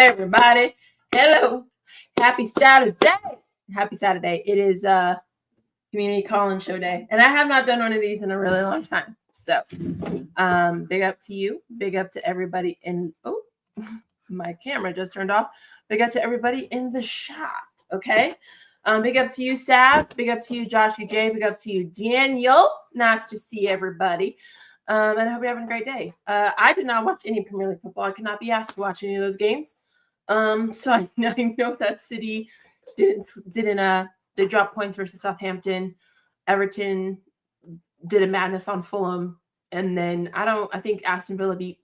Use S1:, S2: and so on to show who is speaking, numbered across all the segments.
S1: everybody. Hello. Happy Saturday. Happy Saturday. It is community call-in show day. And I have not done one of these in a really long time. So big up to you. Big up to everybody in my camera just turned off. Big up to everybody in the shot. Okay. Big up to you, Sav. Big up to you, Joshy J. Big up to you, Daniel. Nice to see everybody. And I hope you're having a great day. I did not watch any Premier League football. I could not be asked to watch any of those games. So I know that City didn't they dropped points versus Southampton. Everton did a madness on Fulham. And then I think Aston Villa beat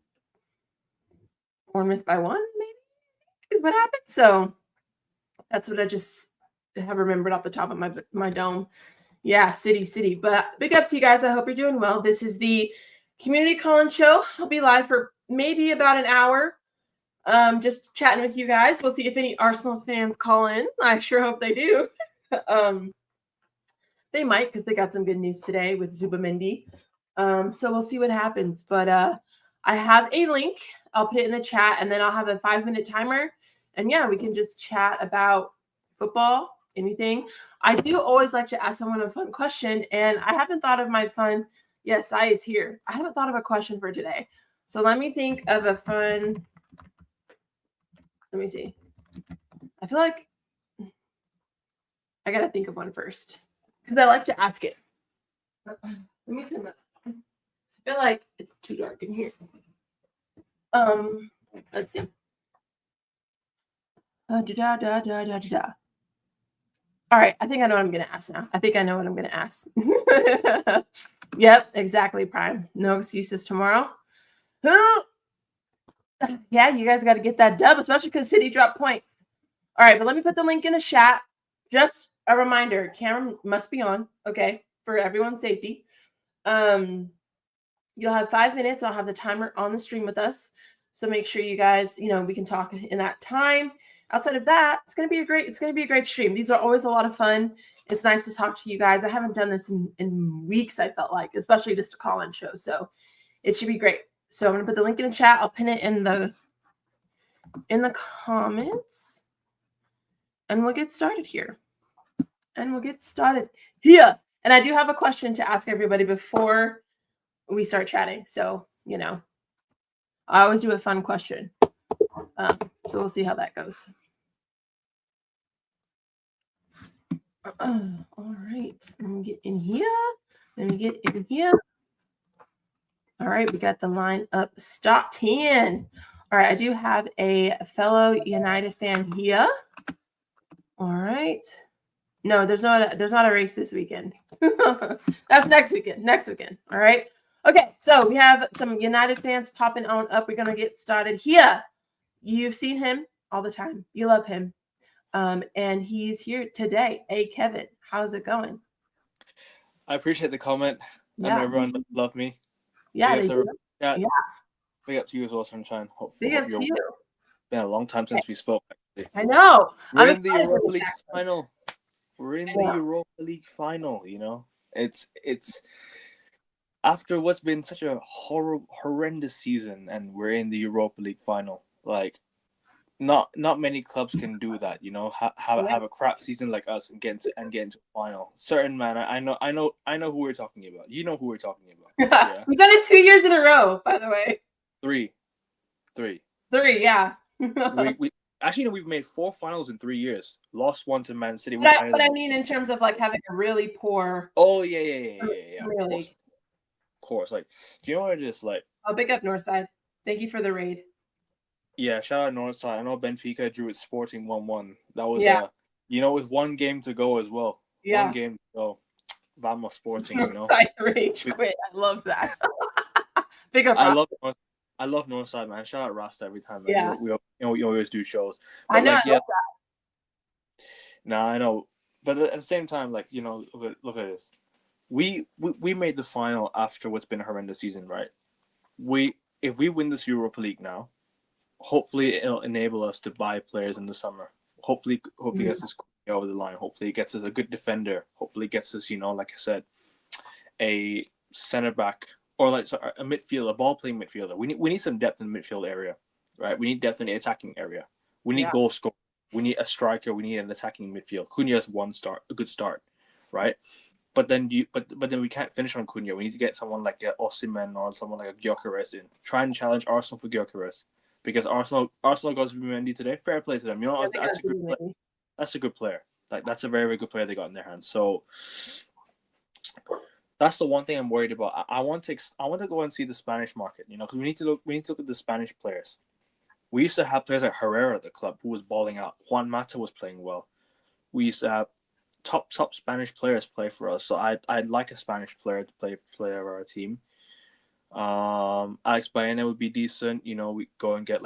S1: Bournemouth by 1, maybe is what happened. So that's what I just have remembered off the top of my dome. Yeah, City. But big up to you guys. I hope you're doing well. This is the community call-in show. I'll be live for maybe about an hour. Just chatting with you guys. We'll see if any Arsenal fans call in. I sure hope they do. They might, because they got some good news today with Zubamendi. So we'll see what happens. But I have a link. I'll put it in the chat, and then I'll have a 5-minute timer. And yeah, we can just chat about football, anything. I do always like to ask someone a fun question, and I haven't thought of my fun. Yes, Sai is here. I haven't thought of a question for today. So let me think of a fun. Let me see. I feel like I got to think of one first because I like to ask it. Let me turn that. I feel like it's too dark in here. Let's see. All right, I think I know what I'm going to ask now. I think I know what I'm going to ask. Yep, exactly, Prime. No excuses tomorrow. Yeah, you guys got to get that dub, especially because City dropped points. All right, but let me put the link in the chat. Just a reminder, camera must be on, okay, for everyone's safety. You'll have 5 minutes. I'll have the timer on the stream with us. So make sure you guys, we can talk in that time. Outside of that, it's gonna be a great stream. These are always a lot of fun. It's nice to talk to you guys. I haven't done this in weeks, I felt like, especially just a call-in show. So it should be great. So I'm gonna put the link in the chat. I'll pin it in the comments, and we'll get started here. And I do have a question to ask everybody before we start chatting. So I always do a fun question. So we'll see how that goes. All right, let me get in here. All right, we got the line up stopped in. All right, I do have a fellow United fan here. All right. No, there's not a race this weekend. That's next weekend. All right. Okay, so we have some United fans popping on up. We're gonna get started here. You've seen him all the time. You love him. And he's here today. Hey, Kevin, how's it going?
S2: I appreciate the comment. Yeah. And everyone that love me.
S1: Yeah, they do.
S2: Yeah. Big up to you as well, Sunshine.
S1: Big up to you.
S2: Been a long time since we spoke. Actually.
S1: I know.
S2: We're in the Europa League final. We're in the Europa League final. It's after what's been such a horrendous season, and we're in the Europa League final. Like, not many clubs can do that. Have a crap season like us and get into a final. Certain man, I know who we're talking about. You know who we're talking about.
S1: Yeah. We've done it 2 years in a row, by the way.
S2: Three,
S1: yeah.
S2: we actually we've made 4 finals in 3 years. Lost one to Man City.
S1: But I mean, in terms of like having a really poor.
S2: Oh yeah. Of course. Like, do you know what it is like?
S1: I'll pick up Northside. Thank you for the raid.
S2: Yeah, shout out Northside. I know Benfica drew at Sporting 1-1. That was with 1 game to go as well.
S1: Yeah.
S2: 1 game to go. Vamos Sporting.
S1: Northside rage quit. I love that. Big up.
S2: I love Northside, man. Shout out Rasta every time. Man.
S1: Yeah.
S2: We always do shows. But
S1: I know. I love that.
S2: Nah, I know. But at the same time, like, look at this. We made the final after what's been a horrendous season, right? If we win this Europa League now, hopefully it'll enable us to buy players in the summer. Hopefully gets us over the line. Hopefully it gets us a good defender. Hopefully it gets us, like I said, a center back or a midfielder, a ball playing midfielder. We need some depth in the midfield area, right? We need depth in the attacking area. We need goal scoring. We need a striker. We need an attacking midfield. Cunha's a good start, right? But then we can't finish on Cunha. We need to get someone like Osimhen or someone like a Gyökeres in. Try and challenge Arsenal for Gyökeres, because Arsenal got Zubimendi today. Fair play to them. You know, that's a good player. That's a good player. Like, that's a very, very good player they got in their hands. So that's the one thing I'm worried about. I want to go and see the Spanish market, you know, because we need to look at the Spanish players. We used to have players like Herrera at the club who was balling out. Juan Mata was playing well. We used to have top Spanish players play for us. So I'd like a Spanish player to play for our team. Alex Baena would be decent. You know, we go and get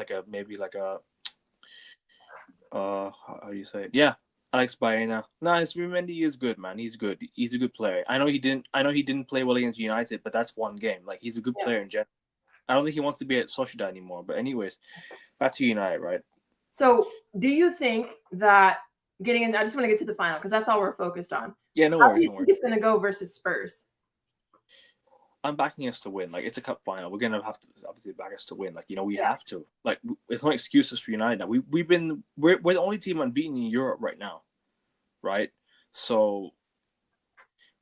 S2: how do you say it? Yeah, Alex Baena. Nice. Zubimendi is good, man. He's good. He's a good player. I know he didn't play well against United, but that's one game. Like, he's a good player in general. I don't think he wants to be at Sociedad anymore. But anyways, back to United, right?
S1: So, do you think that getting in? I just want to get to the final because that's all we're focused on.
S2: Yeah, no
S1: How
S2: worries.
S1: do you think it's going to go versus Spurs?
S2: I'm backing us to win. Like, it's a cup final. We're gonna have to obviously back us to win. Like, you know, we have to. Like, there's no excuses for United now. We're the only team unbeaten in Europe right now, right? So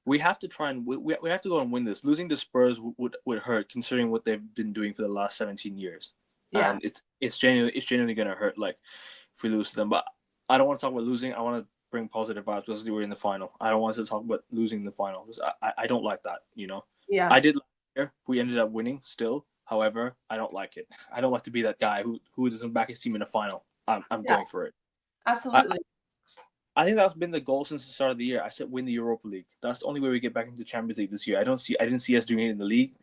S2: we have to try and we have to go and win this. Losing to Spurs would hurt, considering what they've been doing for the last 17 years.
S1: Yeah,
S2: And it's genuinely gonna hurt. Like, if we lose to them. But I don't want to talk about losing. I want to bring positive vibes because we're in the final. I don't want to talk about losing the final because I don't like that. You know.
S1: Yeah.
S2: I did last year. We ended up winning still. However, I don't like it. I don't like to be that guy who doesn't back his team in the final. I'm going for it.
S1: Absolutely.
S2: I think that's been the goal since the start of the year. I said win the Europa League. That's the only way we get back into Champions League this year. I didn't see us doing it in the league.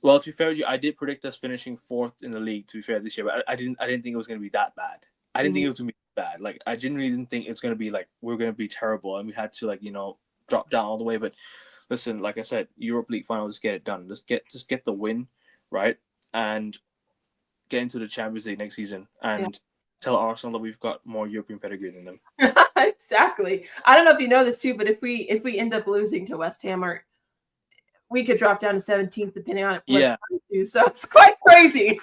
S2: Well, to be fair, I did predict us finishing 4th in the league, to be fair, this year, but I didn't think it was going to be that bad. I didn't think it was going to be bad. Like, I genuinely didn't think it was going to be like we're going to be terrible and we had to, like, you know, drop down all the way. But listen, like I said, Europa League final, just get it done. Just get the win, right? And get into the Champions League next season and tell Arsenal that we've got more European pedigree than them.
S1: Exactly. I don't know if you know this too, but if we end up losing to West Ham, or we could drop down to 17th depending on what Spurs do. So it's quite crazy.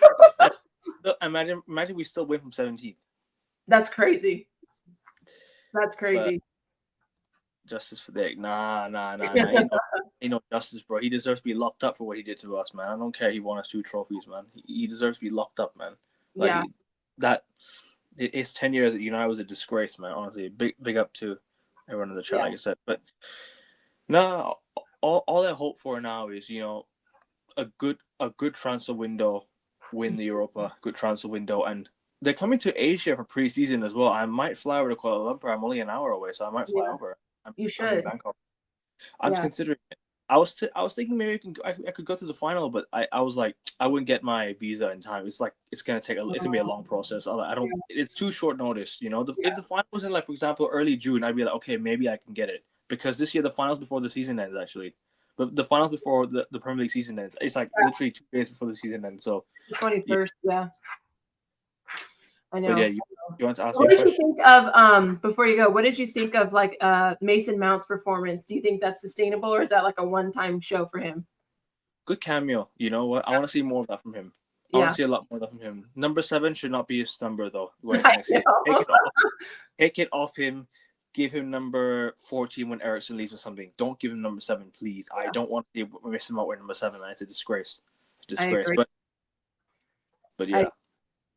S2: Imagine we still win from 17th.
S1: That's crazy. That's crazy.
S2: But justice for Dick. Nah. Ain't no justice, bro. He deserves to be locked up for what he did to us, man. I don't care. He won us 2 trophies, man. He deserves to be locked up, man. Like, his 10 years at United was a disgrace, man. Honestly, big up to everyone in the chat, like I said. But no, all I hope for now is, you know, a good transfer window, win the Europa, good transfer window, and they're coming to Asia for preseason as well. I might fly over to Kuala Lumpur. I'm only an hour away, so I might fly over.
S1: You should.
S2: I'm just considering it. I was thinking maybe I could go to the final, but I was like, I wouldn't get my visa in time. It's gonna be a long process. I don't. It's too short notice, you know. If the final was in, like, for example, early June, I'd be like, okay, maybe I can get it, because this year the finals before the season ends, actually. But the finals before the Premier League season ends, it's like literally 2 days before the season ends. So
S1: 21st, I know.
S2: But yeah, you want to ask
S1: what
S2: me a
S1: did
S2: question?
S1: you think of before you go? What did you think of, like, Mason Mount's performance? Do you think that's sustainable, or is that like a one-time show for him?
S2: Good cameo. You know what? I want to see more of that from him. I want to see a lot more of that from him. Number 7 should not be his number, though. Take it off him. Give him number 14 when Eriksen leaves or something. Don't give him number 7, please. I don't want to miss him out with number 7, man. It's a disgrace. But yeah.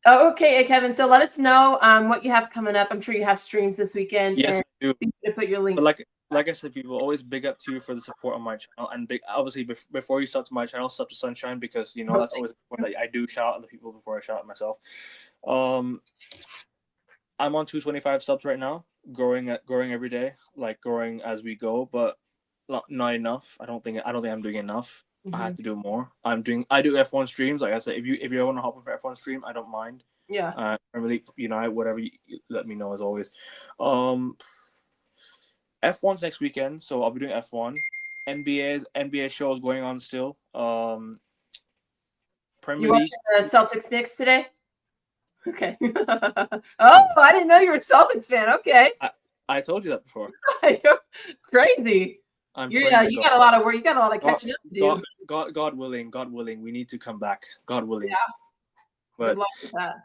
S1: Oh, okay, Kevin. So let us know what you have coming up. I'm sure you have streams this weekend.
S2: Yes, I do.
S1: Be sure to put your link.
S2: But like I said, people, always big up to you for the support on my channel, and obviously before you sub to my channel, sub to Sunshine, because, you know, that's always what I do. Shout out other people before I shout out myself. I'm on 225 subs right now, growing every day, like growing as we go, but not enough. I don't think I'm doing enough. I have to do more. I do F1 streams. Like I said, if you want to hop on for F1 stream, I don't mind.
S1: Yeah.
S2: Premier League, United, whatever, you let me know as always. F1's next weekend, so I'll be doing F1. NBA shows going on still. Premier League.
S1: You watching Celtics Knicks today? Okay. Oh, I didn't know you were a Celtics fan. Okay.
S2: I told you that before.
S1: Crazy. You got a lot of work. You got a lot of catching up to do.
S2: God willing, we need to come back. God willing.
S1: Yeah.
S2: But
S1: good luck with that.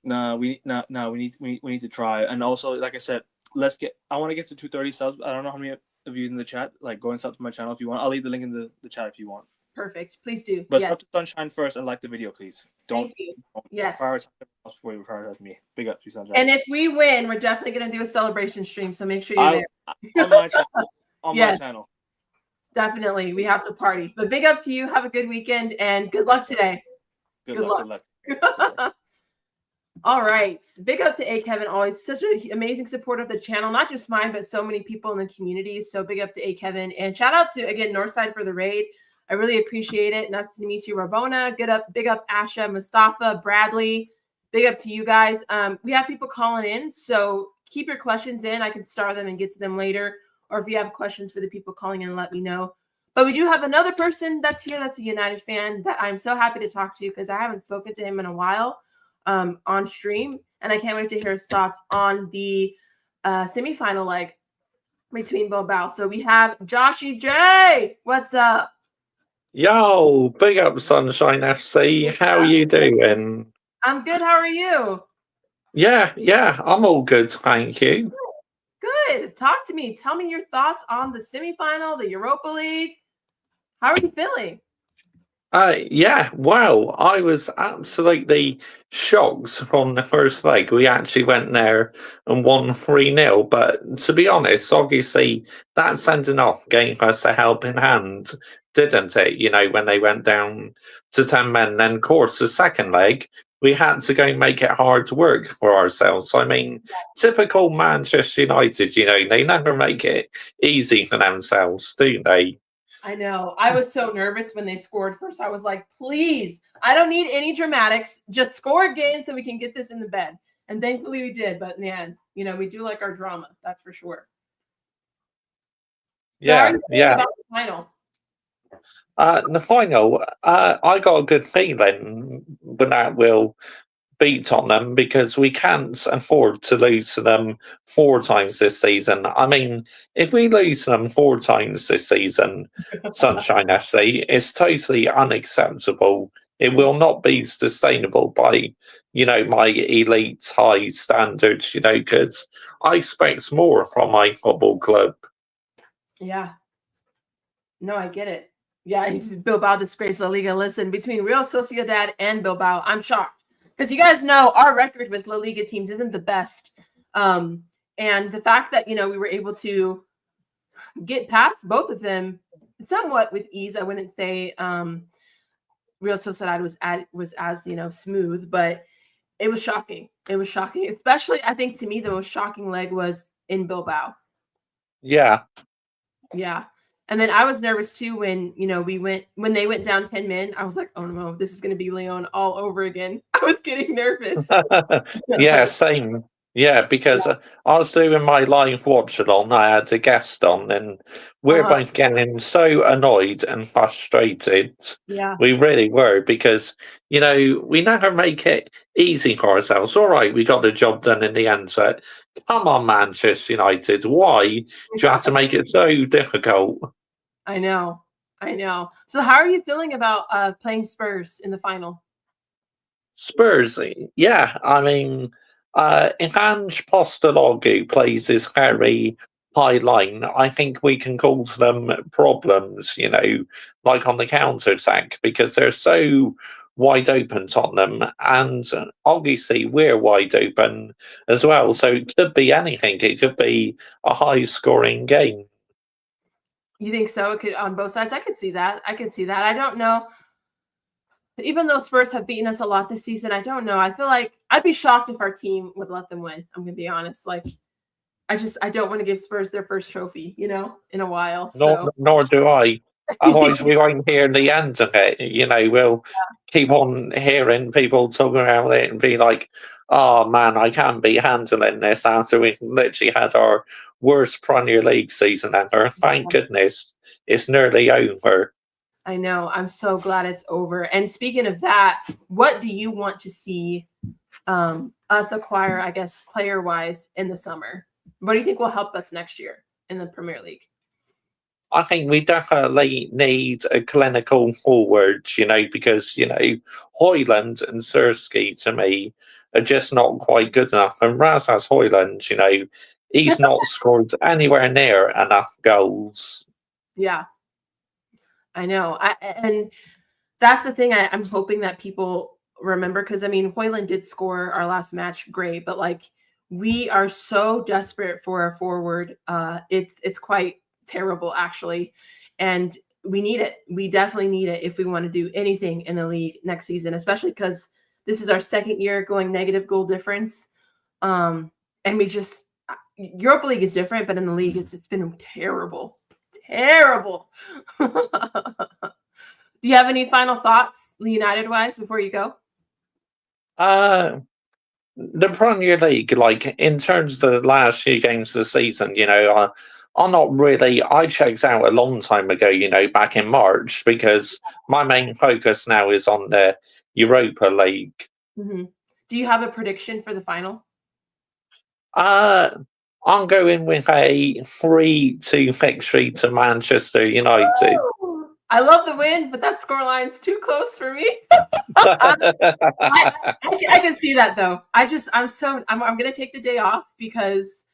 S2: No, we need to try. And also, like I said, I want to get to 230 subs. I don't know how many of you in the chat. Like, go and sub to my channel if you want. I'll leave the link in the chat if you want.
S1: Perfect. Please do.
S2: But
S1: Yes.
S2: sub to Sunshine first and like the video, please.
S1: Thank you.
S2: Don't
S1: Yes.
S2: prioritize before you prioritize me. Big up to Sunshine.
S1: And if we win, we're definitely going to do a celebration stream. So make sure you're there.
S2: On my channel. On my
S1: Yes.
S2: channel.
S1: Definitely. We have to party. But big up to you. Have a good weekend and good luck today.
S2: Good luck. Good luck.
S1: All right. Big up to A Kevin. Always such an amazing support of the channel. Not just mine, but so many people in the community. So big up to A Kevin. And shout out to, again, Northside for the raid. I really appreciate it. Nice to meet you, Rabona. Big up Asha, Mustafa, Bradley. Big up to you guys. We have people calling in. So keep your questions in. I can star them and get to them later. Or if you have questions for the people calling in, let me know. But we do have another person that's here that's a United fan that I'm so happy to talk to because I haven't spoken to him in a while on stream. And I can't wait to hear his thoughts on the semifinal leg between Bilbao. So we have Joshy J. What's up?
S3: Yo, big up Sunshine FC. How are you doing?
S1: I'm good. How are you?
S3: Yeah, I'm all good, thank you.
S1: Good. Talk to me. Tell me your thoughts on the semifinal, the Europa League. How are you feeling?
S3: Yeah, well, I was absolutely shocked from the first leg. We actually went there and won 3-0. But to be honest, obviously, that sending off gave us a helping hand, didn't it? You know, when they went down to 10 men. Then, of course, the second leg, we had to go make it hard work for ourselves. I mean, typical Manchester United, you know, they never make it easy for themselves, do they?
S1: I know. I was so nervous when they scored first. I was like, please, I don't need any dramatics. Just score again so we can get this in the bed. And thankfully we did. But man, you know, we do like our drama. That's for sure. So
S3: Yeah.
S1: About the final?
S3: The final, I got a good feeling that we'll beat Tottenham because we can't afford to lose to them 4 times this season. I mean, if we lose them 4 times this season, Sunshine FC, it's totally unacceptable. It will not be sustainable by, you know, my elite high standards, you know, because I expect more from my football club.
S1: Yeah. No, I get it. Yeah, Bilbao disgraced La Liga. Listen, between Real Sociedad and Bilbao, I'm shocked. Because you guys know our record with La Liga teams isn't the best. And the fact that, you know, we were able to get past both of them somewhat with ease. I wouldn't say Real Sociedad was as, you know, smooth, but it was shocking. It was shocking. Especially, I think, to me, the most shocking leg was in Bilbao.
S3: Yeah.
S1: Yeah. And then I was nervous too when, you know, when they went down 10 men, I was like, oh no, this is going to be Leon all over again. I was getting nervous.
S3: Yeah, same. Yeah, because I was doing my live watch along. I had a guest on, and we're both getting so annoyed and frustrated.
S1: Yeah.
S3: We really were because, you know, we never make it easy for ourselves. All right, we got the job done in the end. So, come on, Manchester United. Why do you have to make it so difficult?
S1: I know. So how are you feeling about playing Spurs in the final?
S3: Spurs, yeah. I mean, if Ange Postecoglou plays this very high line, I think we can cause them problems, you know, like on the counter attack, because they're so wide open, Tottenham, and obviously we're wide open as well. So it could be anything. It could be a high-scoring game.
S1: You think so? It could on both sides. I could see that. I don't know. Even though Spurs have beaten us a lot this season, I don't know. I feel like I'd be shocked if our team would let them win. I'm gonna be honest. Like, I don't want to give Spurs their first trophy, you know, in a while.
S3: Nor do I. Otherwise, we won't hear the end of it. You know, we'll keep on hearing people talking about it and be like, "Oh man, I can't be handling this." After we've literally had our worst Premier League season ever. Thank goodness it's nearly over.
S1: I know. I'm so glad it's over. And speaking of that, what do you want to see us acquire, I guess, player-wise in the summer? What do you think will help us next year in the Premier League?
S3: I think we definitely need a clinical forward, you know, because, you know, Hoyland and Sirski, to me, are just not quite good enough. And Rasmus Højlund, he's not scored anywhere near enough goals.
S1: Yeah, I know. And that's the thing I'm hoping that people remember, because I mean, Højlund did score our last match, great, but like we are so desperate for a forward. It's quite terrible actually, and we need it. We definitely need it if we want to do anything in the league next season, especially because this is our second year going negative goal difference. And we just Europa League is different, but in the league it's been terrible. Do you have any final thoughts, United wise, before you go?
S3: The Premier League, like in terms of the last few games of the season, I'm not really. I checked out a long time ago, back in March, because my main focus now is on the Europa League.
S1: Mm-hmm. Do you have a prediction for the final?
S3: I'm going with a 3-2 victory to Manchester United.
S1: Oh, I love the win, but that scoreline's too close for me. I can see that though. I'm going to take the day off because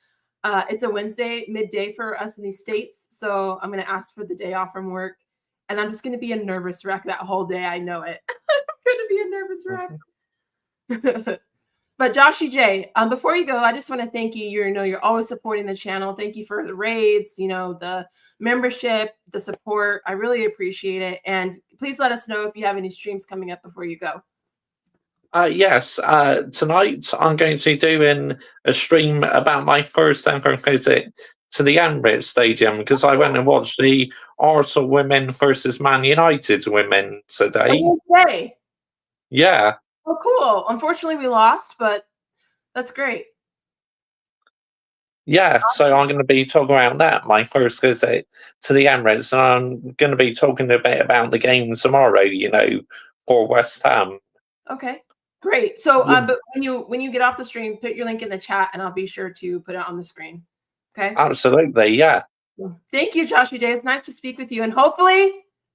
S1: it's a Wednesday midday for us in these States. So I'm going to ask for the day off from work, and I'm just going to be a nervous wreck that whole day. I know it. I'm going to be a nervous wreck. But Joshy J, before you go, I just want to thank you. You're always supporting the channel. Thank you for the raids, the membership, the support. I really appreciate it. And please let us know if you have any streams coming up before you go.
S3: Yes, tonight I'm going to be doing a stream about my first ever visit to the Emirates Stadium, because I went and watched the Arsenal women versus Man United women today.
S1: Okay.
S3: Yeah.
S1: Oh, cool. Unfortunately, we lost, but that's great.
S3: Yeah, so I'm going to be talking about that, my first visit to the Emirates, and I'm going to be talking a bit about the game tomorrow, for West Ham.
S1: Okay, great. So,
S3: Yeah.
S1: but when you get off the stream, put your link in the chat, and I'll be sure to put it on the screen. Okay.
S3: Absolutely, yeah.
S1: Thank you, Joshy J. It's nice to speak with you, and hopefully,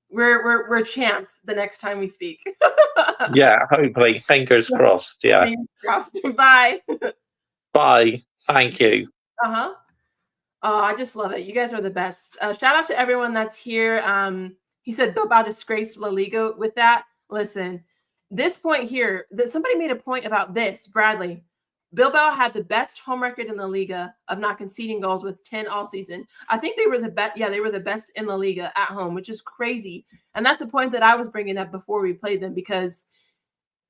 S1: we're champs the next time we speak.
S3: Yeah, hopefully. Fingers crossed. Yeah.
S1: Fingers crossed. Bye.
S3: Bye. Thank you.
S1: Oh, I just love it. You guys are the best. Shout out to everyone that's here. He said Bilbao disgraced La Liga with that. Listen, this point here, somebody made a point about this, Bradley. Bilbao had the best home record in La Liga of not conceding goals with 10 all season. I think they were the best. Yeah, they were the best in La Liga at home, which is crazy. And that's a point that I was bringing up before we played them, because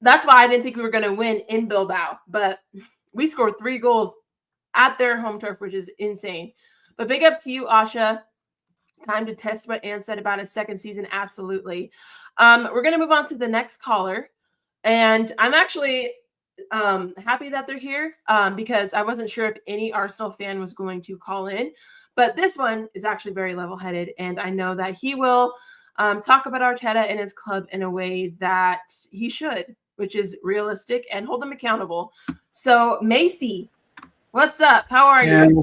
S1: that's why I didn't think we were going to win in Bilbao. But we scored 3 goals at their home turf, which is insane. But big up to you, Asha. Time to test what Ann said about his second season. Absolutely. We're going to move on to the next caller. And I'm actually happy that they're here because I wasn't sure if any Arsenal fan was going to call in. But this one is actually very level-headed, and I know that he will talk about Arteta and his club in a way that he should, which is realistic and hold them accountable. So, Macy, what's up? How are you?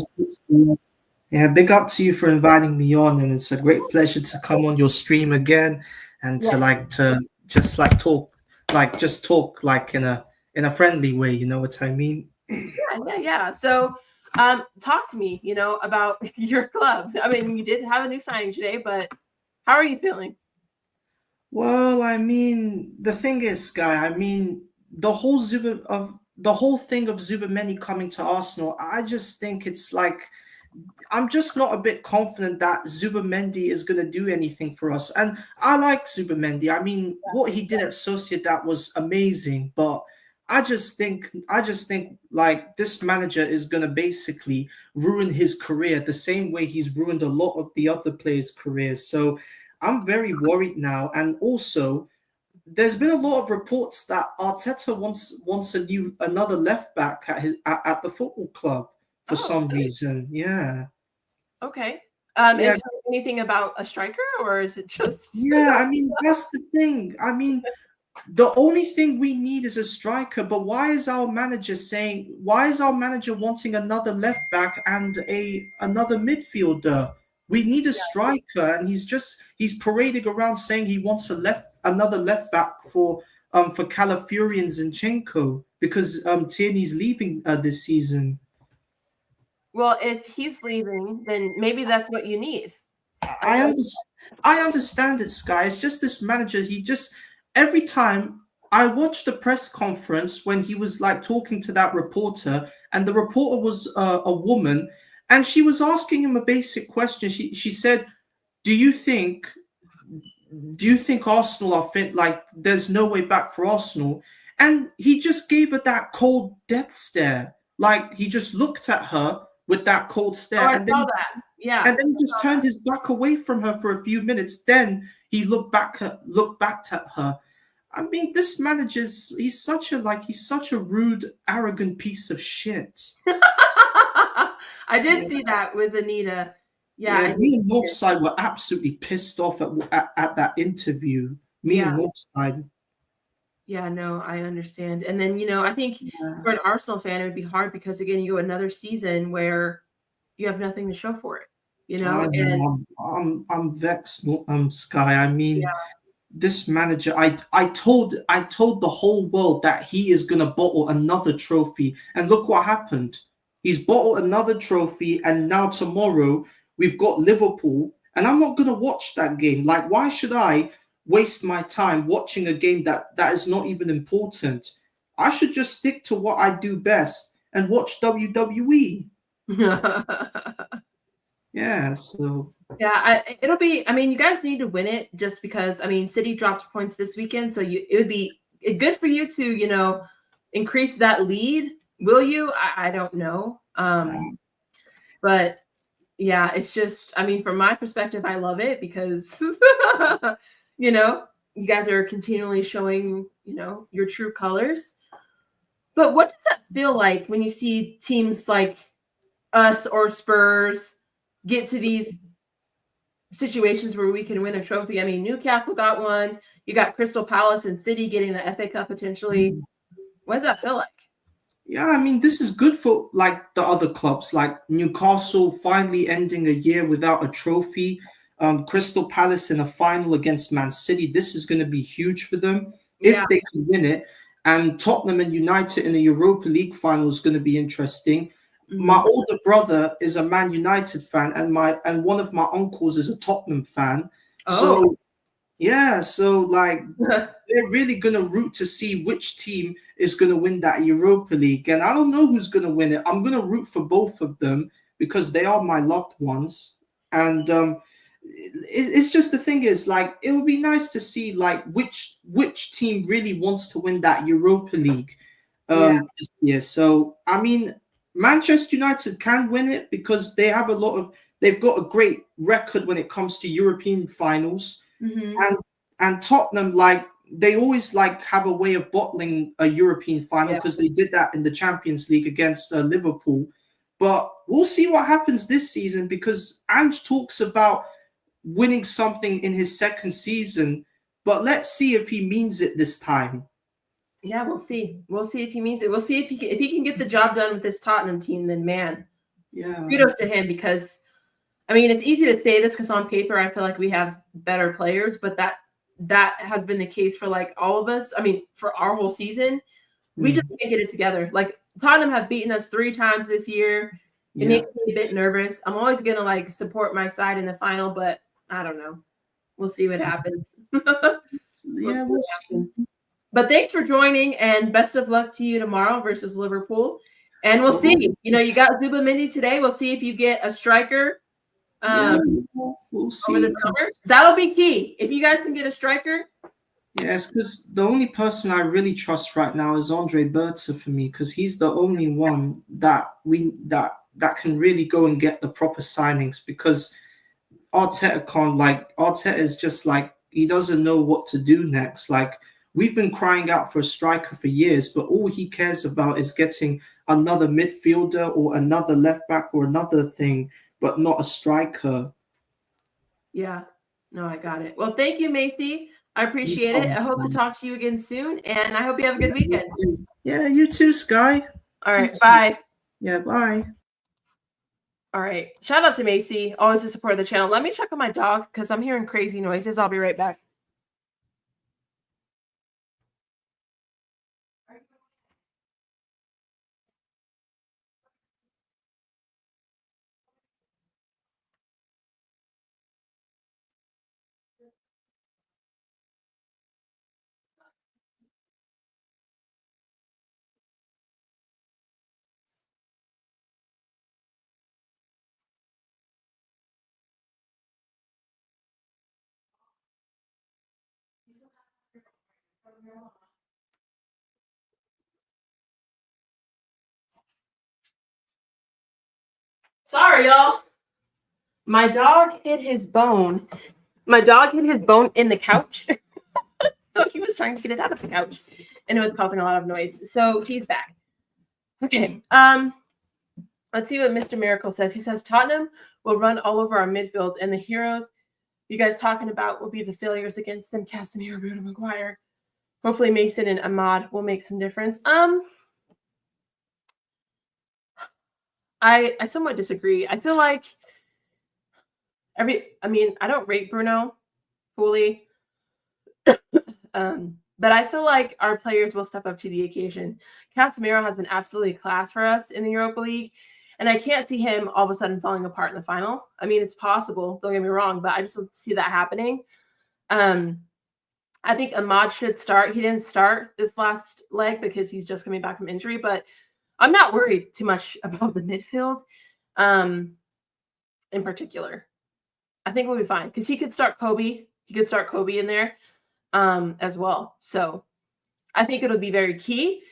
S4: Yeah, big up to you for inviting me on, and it's a great pleasure to come on your stream again and to talk in a friendly way, you know what I mean?
S1: Yeah. So talk to me, about your club. I mean, you did have a new signing today, but how are you feeling?
S4: Well, I mean, the thing is, Guy, I mean, the whole thing of Zubameni coming to Arsenal, I just think it's like, I'm just not a bit confident that Zubamendi is going to do anything for us. And I like Zubamendi. I mean, what he did at Sociedad was amazing, but I just think like this manager is going to basically ruin his career the same way he's ruined a lot of the other players' careers. So I'm very worried now. And also, there's been a lot of reports that Arteta wants another left back at the football club for some reason. Yeah.
S1: Okay. Is there anything about a striker, or is it just?
S4: Yeah, I mean, that's the thing. I mean, the only thing we need is a striker, but why is our manager wanting another left back and another midfielder? We need a striker, and he's parading around saying he wants another left back for Calafiori and Zinchenko. because Tierney's leaving this season.
S1: Well, if he's leaving, then maybe that's what you need.
S4: I understand it, Sky. It's just this manager. He just every time I watched the press conference when he was like talking to that reporter, and the reporter was a woman, and she was asking him a basic question. She said, "Do you think Arsenal are fit? Like, there's no way back for Arsenal?" And he just gave her that cold death stare. Like he just looked at her with that cold stare,
S1: Oh, I
S4: and
S1: saw
S4: then
S1: that. Yeah.
S4: and then he just turned his back away from her for a few minutes. Then he looked back at her. I mean, this manager's he's such a rude, arrogant piece of shit.
S1: I did see that with Anita. Yeah.
S4: Yeah, me and Northside were absolutely pissed off at that interview. Me and Northside.
S1: Yeah, no, I understand. And then, I think for an Arsenal fan, it would be hard because, again, you go another season where you have nothing to show for it, And
S4: I'm vexed, Sky. I mean, this manager. I told the whole world that he is gonna bottle another trophy, and look what happened. He's bottled another trophy, and now tomorrow we've got Liverpool, and I'm not gonna watch that game. Like, why should I waste my time watching a game that is not even important? I should just stick to what I do best and watch WWE. Yeah, so
S1: it'll be. I mean, you guys need to win it just because. I mean, City dropped points this weekend, so it would be good for you to increase that lead. Will you? I don't know. But yeah, it's just. I mean, from my perspective, I love it because you guys are continually showing your true colors. But what does that feel like when you see teams like us or Spurs get to these situations where we can win a trophy? I mean, Newcastle got one. You got Crystal Palace and City getting the FA Cup potentially. What does that feel like?
S4: Yeah, I mean, this is good for like the other clubs, like Newcastle finally ending a year without a trophy. Crystal Palace in a final against Man City. This is going to be huge for them if they can win it. And Tottenham and United in the Europa League final is going to be interesting. Mm-hmm. My older brother is a Man United fan, and one of my uncles is a Tottenham fan. Oh. So like they're really gonna root to see which team is gonna win that Europa League, and I don't know who's gonna win it. I'm gonna root for both of them because they are my loved ones, and it's just the thing is like it would be nice to see like which team really wants to win that Europa League this year. So I mean, Manchester United can win it because they've got a great record when it comes to European finals. Mm-hmm. And Tottenham, like they always like have a way of bottling a European final because they did that in the Champions League against Liverpool. But we'll see what happens this season because Ange talks about winning something in his second season. But let's see if he means it this time.
S1: Yeah, we'll see. We'll see if he means it. We'll see if he can get the job done with this Tottenham team. Then, man, kudos to him because. I mean, it's easy to say this because on paper, I feel like we have better players, but that has been the case for like all of us. I mean, for our whole season, we just can't get it together. Like Tottenham have beaten us 3 times this year. It makes me a bit nervous. I'm always going to like support my side in the final, but I don't know. We'll see what happens.
S4: We'll see.
S1: But thanks for joining and best of luck to you tomorrow versus Liverpool. And we'll see. You got Zubamendi today. We'll see if you get a striker.
S4: We'll see.
S1: That'll be key. If you guys can get a striker.
S4: Yes, because the only person I really trust right now is Andre Berta for me, because he's the only one that can really go and get the proper signings. Because Arteta is just like he doesn't know what to do next. Like we've been crying out for a striker for years, but all he cares about is getting another midfielder or another left back or another thing. But not a striker.
S1: Yeah. No, I got it. Well, thank you, Macy. I appreciate it. I hope to talk to you again soon, and I hope you have a good weekend.
S4: Yeah, you too, Sky.
S1: All right, bye.
S4: Yeah, bye.
S1: All right. Shout out to Macy, always to support the channel. Let me check on my dog because I'm hearing crazy noises. I'll be right back. Sorry, y'all. My dog hit his bone. My dog hit his bone in the couch. So he was trying to get it out of the couch, and it was causing a lot of noise. So he's back. Okay. Let's see what Mr. Miracle says. He says Tottenham will run all over our midfield, and the heroes you guys talking about will be the failures against them. Casemiro, Bruno Maguire. Hopefully Mason and Ahmad will make some difference. I somewhat disagree. I feel like I don't rate Bruno fully. But I feel like our players will step up to the occasion. Casemiro has been absolutely class for us in the Europa League, and I can't see him all of a sudden falling apart in the final. I mean, it's possible, don't get me wrong, but I just don't see that happening. I think Ahmad should start. He didn't start this last leg because he's just coming back from injury, but I'm not worried too much about the midfield in particular. I think we'll be fine because he could start Kobe. He could start Kobe in there as well. So I think it'll be very key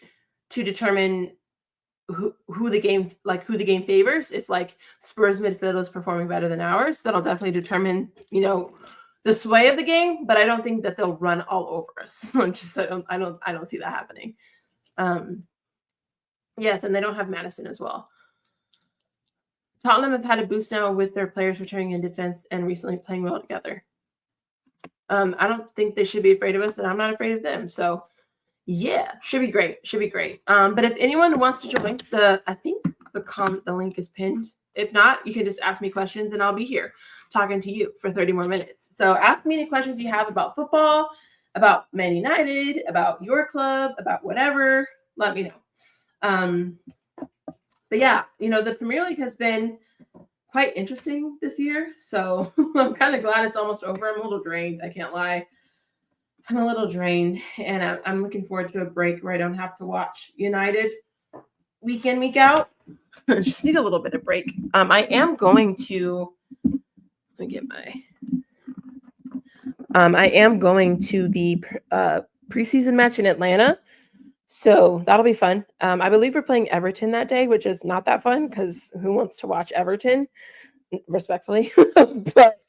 S1: to determine who the game favors. If like Spurs midfield is performing better than ours, that'll definitely determine, the sway of the game, but I don't think that they'll run all over us. I don't see that happening. Yes, and they don't have Madison as well. Tottenham have had a boost now with their players returning in defense and recently playing well together. I don't think they should be afraid of us, and I'm not afraid of them. So, yeah, should be great. But if anyone wants to join, I think the link is pinned. If not, you can just ask me questions, and I'll be here talking to you for 30 more minutes. So ask me any questions you have about football, about Man United, about your club, about whatever. Let me know. But yeah, the Premier League has been quite interesting this year. So I'm kind of glad it's almost over. I'm a little drained. I can't lie. I'm a little drained, and I'm looking forward to a break where I don't have to watch United week in, week out. I just need a little bit of break. I am going to let me get my. I am going to the preseason match in Atlanta, so that'll be fun. I believe we're playing Everton that day, which is not that fun because who wants to watch Everton? Respectfully, but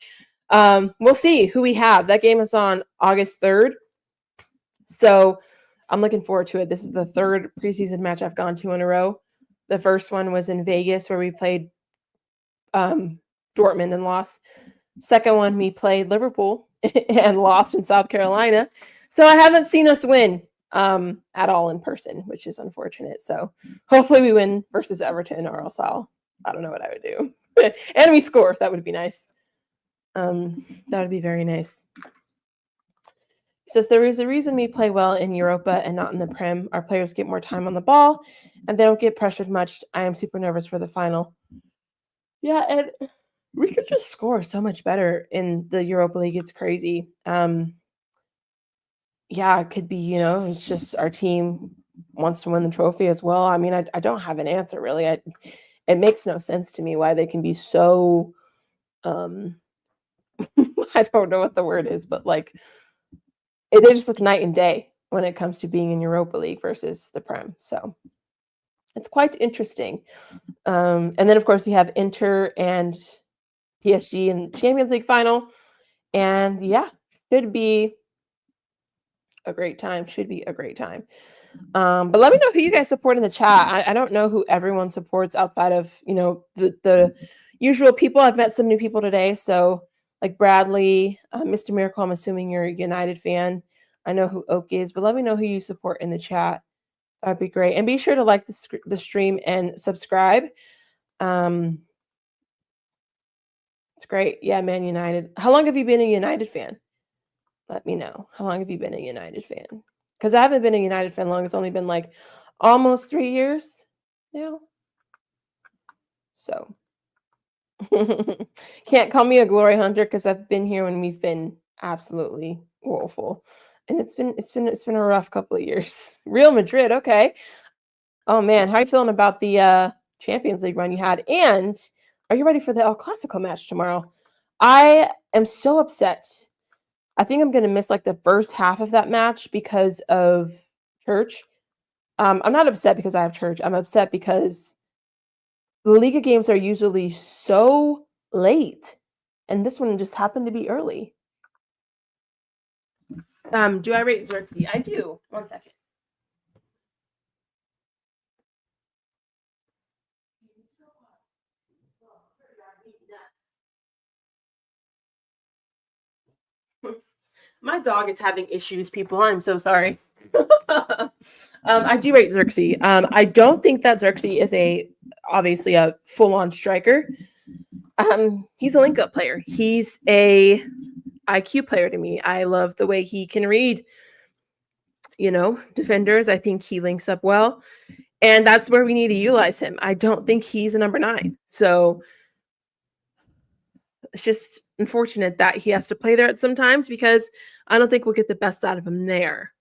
S1: we'll see who we have. That game is on August 3rd, so I'm looking forward to it. This is the third preseason match I've gone to in a row. The first one was in Vegas where we played Dortmund and lost. Second one, we played Liverpool and lost in South Carolina. So I haven't seen us win at all in person, which is unfortunate. So hopefully we win versus Everton, or else I don't know what I would do. And we score. That would be nice. That would be very nice. He says, there is a reason we play well in Europa and not in the Prem. Our players get more time on the ball, and they don't get pressured much. I am super nervous for the final. Yeah, and we could just score so much better in the Europa League. It's crazy. Yeah, it could be, it's just our team wants to win the trophy as well. I mean, I don't have an answer, really. It makes no sense to me why they can be so, I don't know what the word is, but like, they just look night and day when it comes to being in Europa League versus the Prem. So it's quite interesting. And then, of course, you have Inter and PSG in the Champions League final. And yeah, should be a great time. But let me know who you guys support in the chat. I don't know who everyone supports outside of, the usual people. I've met some new people today. So like Bradley, Mr. Miracle, I'm assuming you're a United fan. I know who Oak is, but let me know who you support in the chat. That'd be great. And be sure to like the stream and subscribe. It's great. Yeah, Man United. How long have you been a United fan? Let me know. How long have you been a United fan? Because I haven't been a United fan long. It's only been like almost 3 years now. So can't call me a glory hunter because I've been here when we've been absolutely woeful. And it's been a rough couple of years. Real Madrid, okay. Oh man, how are you feeling about the Champions League run you had? And are you ready for the El Clasico match tomorrow? I am so upset I think I'm gonna miss like the first half of that match because of church. I'm not upset because I have church. I'm upset because the Liga games are usually so late, and this one just happened to be early. Do I rate Xerxes? I do. 1 second. My dog is having issues, people. I'm so sorry. I do rate Xerxes. I don't think that Xerxes is obviously a full-on striker. He's a link-up player. He's a IQ player to me. I love the way he can read, defenders. I think he links up well. And that's where we need to utilize him. I don't think he's a number 9. So it's just unfortunate that he has to play there at sometimes because I don't think we'll get the best out of him there,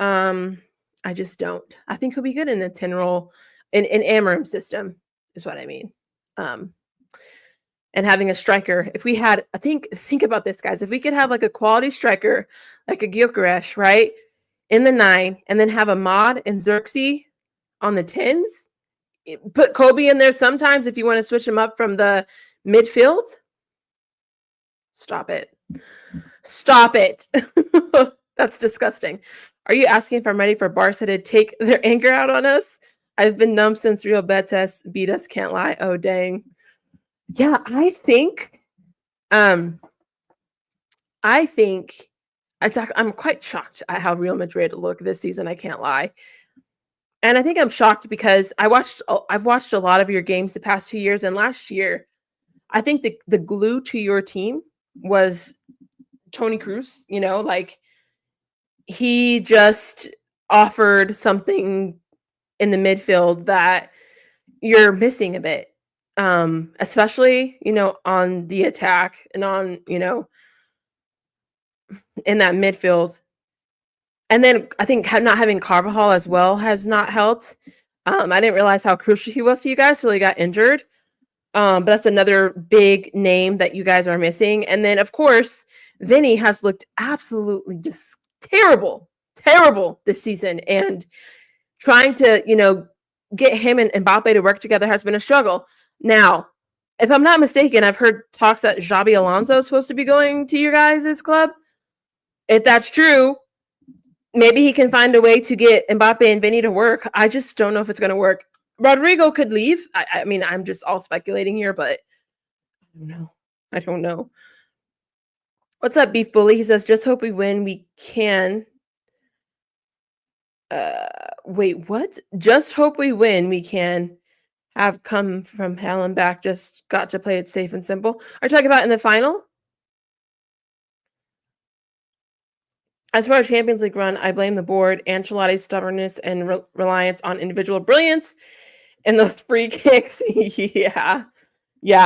S1: I just don't. I think he'll be good in the 10 role in Amarim system is what I mean. And having a striker, if we had, think about this, guys. If we could have like a quality striker, like a Gyökeres, right, in the 9, and then have a Mod and Xerxes on the 10s, put Kobe in there sometimes if you want to switch him up from the midfield. Stop it. Stop it. That's disgusting. Are you asking if I'm ready for Barca to take their anger out on us? I've been numb since Real Betis beat us, can't lie. Oh, dang. Yeah, I think I'm quite shocked at how Real Madrid look this season, I can't lie. And I think I'm shocked because I've watched a lot of your games the past 2 years, and last year, I think the glue to your team was Toni Kroos, he just offered something in the midfield that you're missing a bit. Especially, on the attack and on, in that midfield. And then I think not having Carvajal as well has not helped. I didn't realize how crucial he was to you guys till he got injured. But that's another big name that you guys are missing. And then, of course, Vinny has looked absolutely just terrible this season. And trying to, get him and Mbappe to work together has been a struggle. Now, if I'm not mistaken, I've heard talks that Xabi Alonso is supposed to be going to your guys' club. If that's true, maybe he can find a way to get Mbappe and Vinny to work. I just don't know if it's going to work. Rodrigo could leave. I mean, I'm just all speculating here, but I don't know. What's up, Beef Bully? He says, just hope we win. We can. Wait, what? Just hope we win. We can have come from hell and back. Just got to play it safe and simple. Are you talking about in the final? As far as Champions League run, I blame the board, Ancelotti's stubbornness, and reliance on individual brilliance and those free kicks. Yeah.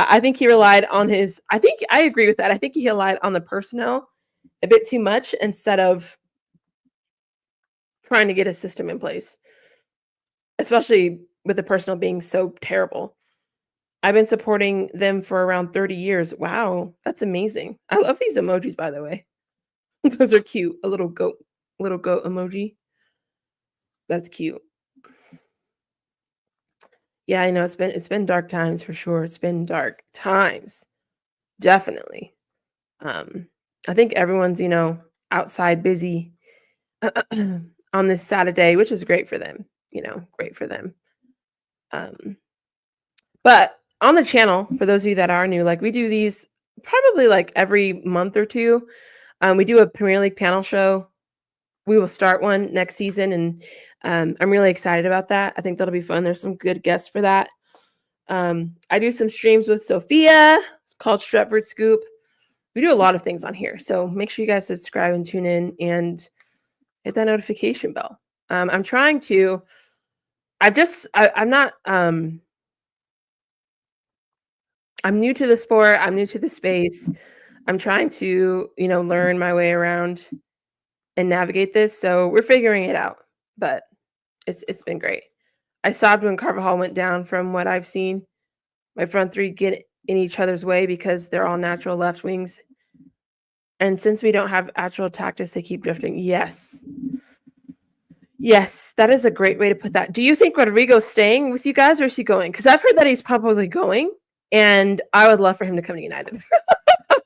S1: I think he relied on I agree with that. I think he relied on the personnel a bit too much instead of trying to get a system in place, especially with the personnel being so terrible. I've been supporting them for around 30 years. Wow, that's amazing. I love these emojis, by the way. Those are cute. A little goat emoji. That's cute. Yeah, I know it's been dark times for sure. It's been dark times. Definitely. I think everyone's, outside busy on this Saturday, which is great for them, great for them. But on the channel, for those of you that are new, we do these probably every month or two. We do a Premier League panel show. We will start one next season, and I'm really excited about that. I think that'll be fun. There's some good guests for that. I do some streams with Sophia. It's called Stretford Scoop. We do a lot of things on here, so make sure you guys subscribe and tune in and hit that notification bell. I'm trying to. I'm not. I'm new to the sport. I'm new to the space. I'm trying to, learn my way around and navigate this. So we're figuring it out, but it's been great. I sobbed when Carvajal went down from what I've seen. My front three get in each other's way because they're all natural left wings. And since we don't have actual tactics, they keep drifting. Yes. Yes, that is a great way to put that. Do you think Rodrigo's staying with you guys or is he going? Because I've heard that he's probably going, and I would love for him to come to United.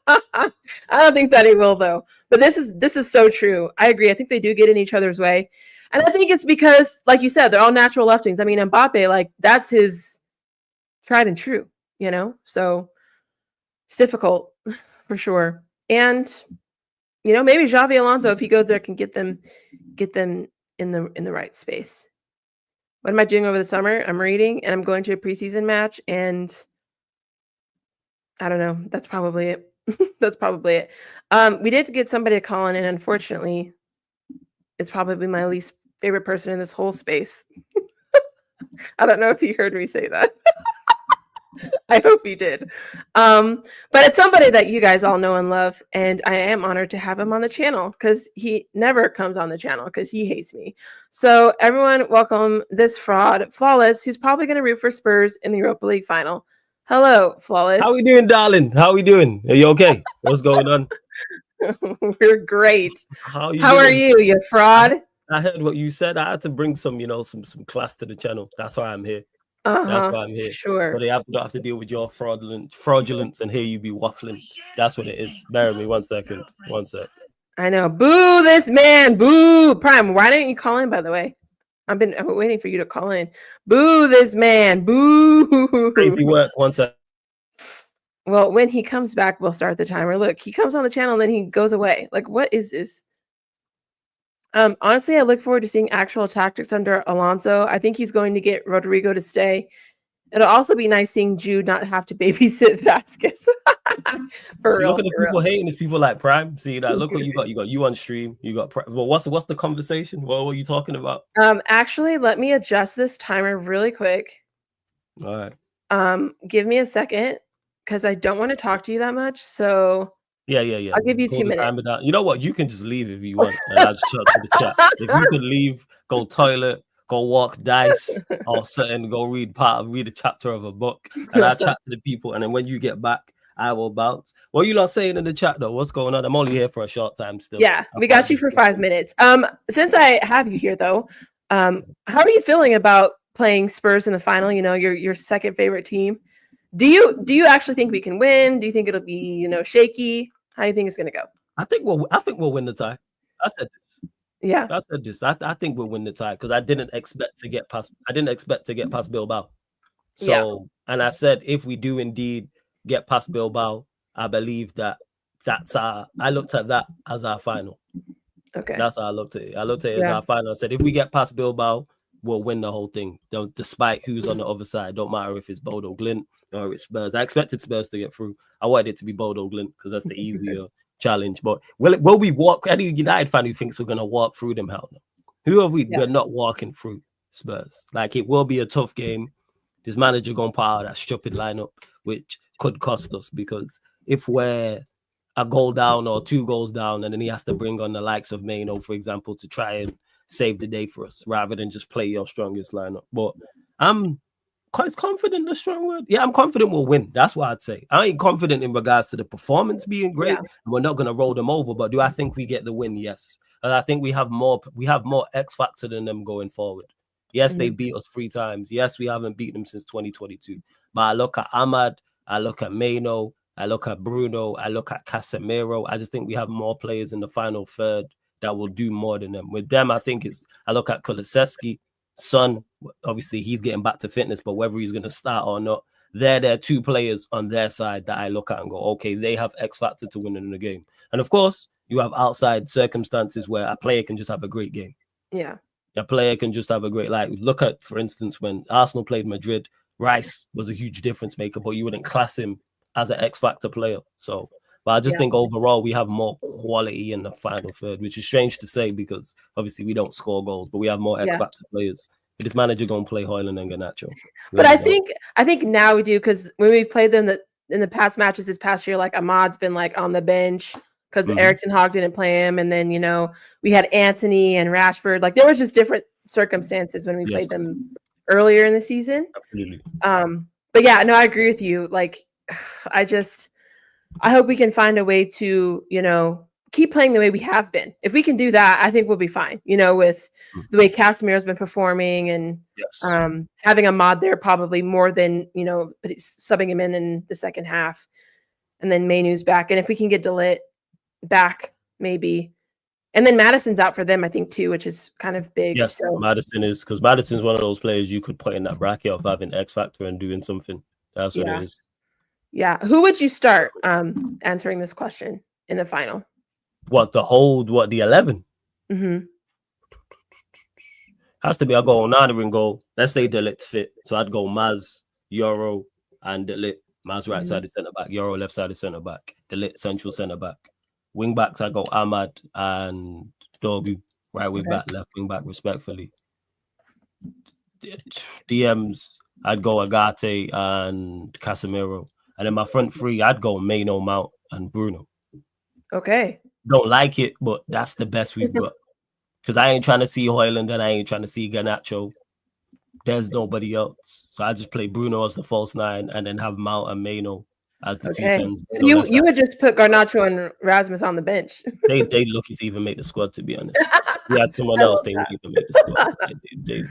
S1: I don't think that he will though. But this is so true. I agree. I think they do get in each other's way. And I think it's because, like you said, they're all natural left wings. I mean, Mbappe, like that's his tried and true, So it's difficult for sure. And maybe Xavi Alonso, if he goes there, can get them in the right space. What am I doing over the summer? I'm reading and I'm going to a preseason match, and I don't know. That's probably it. That's probably it. We did get somebody to call in, and unfortunately, it's probably my least favorite person in this whole space. I don't know if you heard me say that. I hope he did. But it's somebody that you guys all know and love, and I am honored to have him on the channel because he never comes on the channel because he hates me. So everyone, welcome this fraud, Flawless, who's probably going to root for Spurs in the Europa League final. Hello, Flawless.
S5: How we doing, darling? How we doing? Are you okay? What's going on?
S1: We're great.
S5: How
S1: are you, you fraud?
S5: I heard what you said. I had to bring some class to the channel. That's why I'm here. That's why I'm here.
S1: Sure.
S5: So they don't have to deal with your fraudulence and hear you be waffling. That's what it is. Bear with me 1 second. 1 sec.
S1: I know. Boo this man. Boo. Prime, why didn't you call in, by the way? I've been waiting for you to call in. Boo this man. Boo.
S5: Crazy work. 1 sec.
S1: Well, when he comes back, we'll start the timer. Look, he comes on the channel and then he goes away. Like, what is this? Honestly, I look forward to seeing actual tactics under Alonso. I think he's going to get Rodrigo to stay. It'll also be nice seeing Jude not have to babysit Vasquez. For real.
S5: Look at the people hating. It's people like Prime. See that? Look what you got. You got you on stream. You got. Well, what's the conversation? What were you talking about?
S1: Actually, let me adjust this timer really quick.
S5: All right.
S1: Give me a second because I don't want to talk to you that much. So.
S5: Yeah.
S1: I'll give you 2 minutes.
S5: You know what? You can just leave if you want. And I'll just chat to the chat. If you could leave, go toilet, go walk dice, or sit and go read a chapter of a book, and I'll chat to the people. And then when you get back, I will bounce. What are you lot saying in the chat though? What's going on? I'm only here for a short time still.
S1: Yeah, we got you for 5 minutes. Since I have you here though, how are you feeling about playing Spurs in the final? Your second favorite team. Do you actually think we can win? Do you think it'll be shaky? How do you think it's gonna go?
S5: I think we'll win the tie. I said this.
S1: Yeah.
S5: I said this. I think we'll win the tie because I didn't expect to get past Bilbao. So and I said if we do indeed get past Bilbao, I believe I looked at that as our final.
S1: Okay.
S5: That's how I looked at it. I looked at it as our final. I said if we get past Bilbao, we'll win the whole thing. Despite who's on the other side. Don't matter if it's Bodo Glint or it's Spurs. I expected Spurs to get through. I wanted it to be Bodo Glint because that's the easier challenge. But will we walk? Any United fan who thinks we're gonna walk through them? Hell no. Who have we? We're not walking through Spurs. Like it will be a tough game. This manager gonna put out that stupid lineup, which could cost us because if we're a goal down or 2 goals down, and then he has to bring on the likes of Maino, for example, to try and save the day for us rather than just play your strongest lineup. But I'm quite confident, the strong word. Yeah, I'm confident we'll win. That's what I'd say. I ain't confident in regards to the performance being great. And we're not going to roll them over. But do I think we get the win? Yes. And I think we have more X factor than them going forward. Yes, they beat us 3 times. Yes, we haven't beaten them since 2022. But I look at Ahmad, I look at Maino, I look at Bruno, I look at Casemiro. I just think we have more players in the final third that will do more than them. With them, I look at Kulusevski, Son, obviously he's getting back to fitness, but whether he's going to start or not, they're 2 players on their side that I look at and go, okay, they have X factor to win in the game. And of course, you have outside circumstances where a player can just have a great game.
S1: Yeah.
S5: A player can just have a great, look at, for instance, when Arsenal played Madrid, Rice was a huge difference maker, but you wouldn't class him as an X factor player. So, but I just think overall we have more quality in the final third, which is strange to say because obviously we don't score goals, but we have more X factor players. But this manager gonna play Højlund and Garnacho.
S1: But I think now we do because when we've played them in the past matches this past year, like Ahmad's been on the bench because Eric Ten Hag didn't play him, and then we had Anthony and Rashford. There was just different circumstances when we played them earlier in the season.
S5: Absolutely.
S1: But yeah, no, I agree with you. I hope we can find a way to, keep playing the way we have been. If we can do that, I think we'll be fine, with the way Casemiro's been performing and
S5: Yes.
S1: having a mod there probably more than, subbing him in the second half. And then Mainu's back. And if we can get Delit back, maybe. And then Madison's out for them, I think, too, which is kind of big.
S5: Yes,
S1: So
S5: Madison's one of those players you could put in that bracket of having X Factor and doing something. That's what it is.
S1: Yeah. Who would you start answering this question in the final?
S5: What, the 11?
S1: Mm-hmm.
S5: Has to be, I'll go Onana in goal. Let's say Delit's fit. So I'd go Maz, Euro, and Delit. Maz right side of centre back, Euro left side of centre back, Delit central centre back. Wing backs, I go Ahmad and Dorgu. Right wing back, left wing back, respectfully. DMs, I'd go Agate and Casemiro. And then my front three, I'd go Maino, Mount, and Bruno.
S1: Okay.
S5: Don't like it, but that's the best we've got. Because I ain't trying to see Hoyland and I ain't trying to see Garnacho. There's nobody else. So I just play Bruno as the false 9 and then have Mount and Maino as the 2-10s.
S1: So you would just put Garnacho and Rasmus on the bench.
S5: They lucky to even make the squad, to be honest. We had someone else, they wouldn't even make the squad.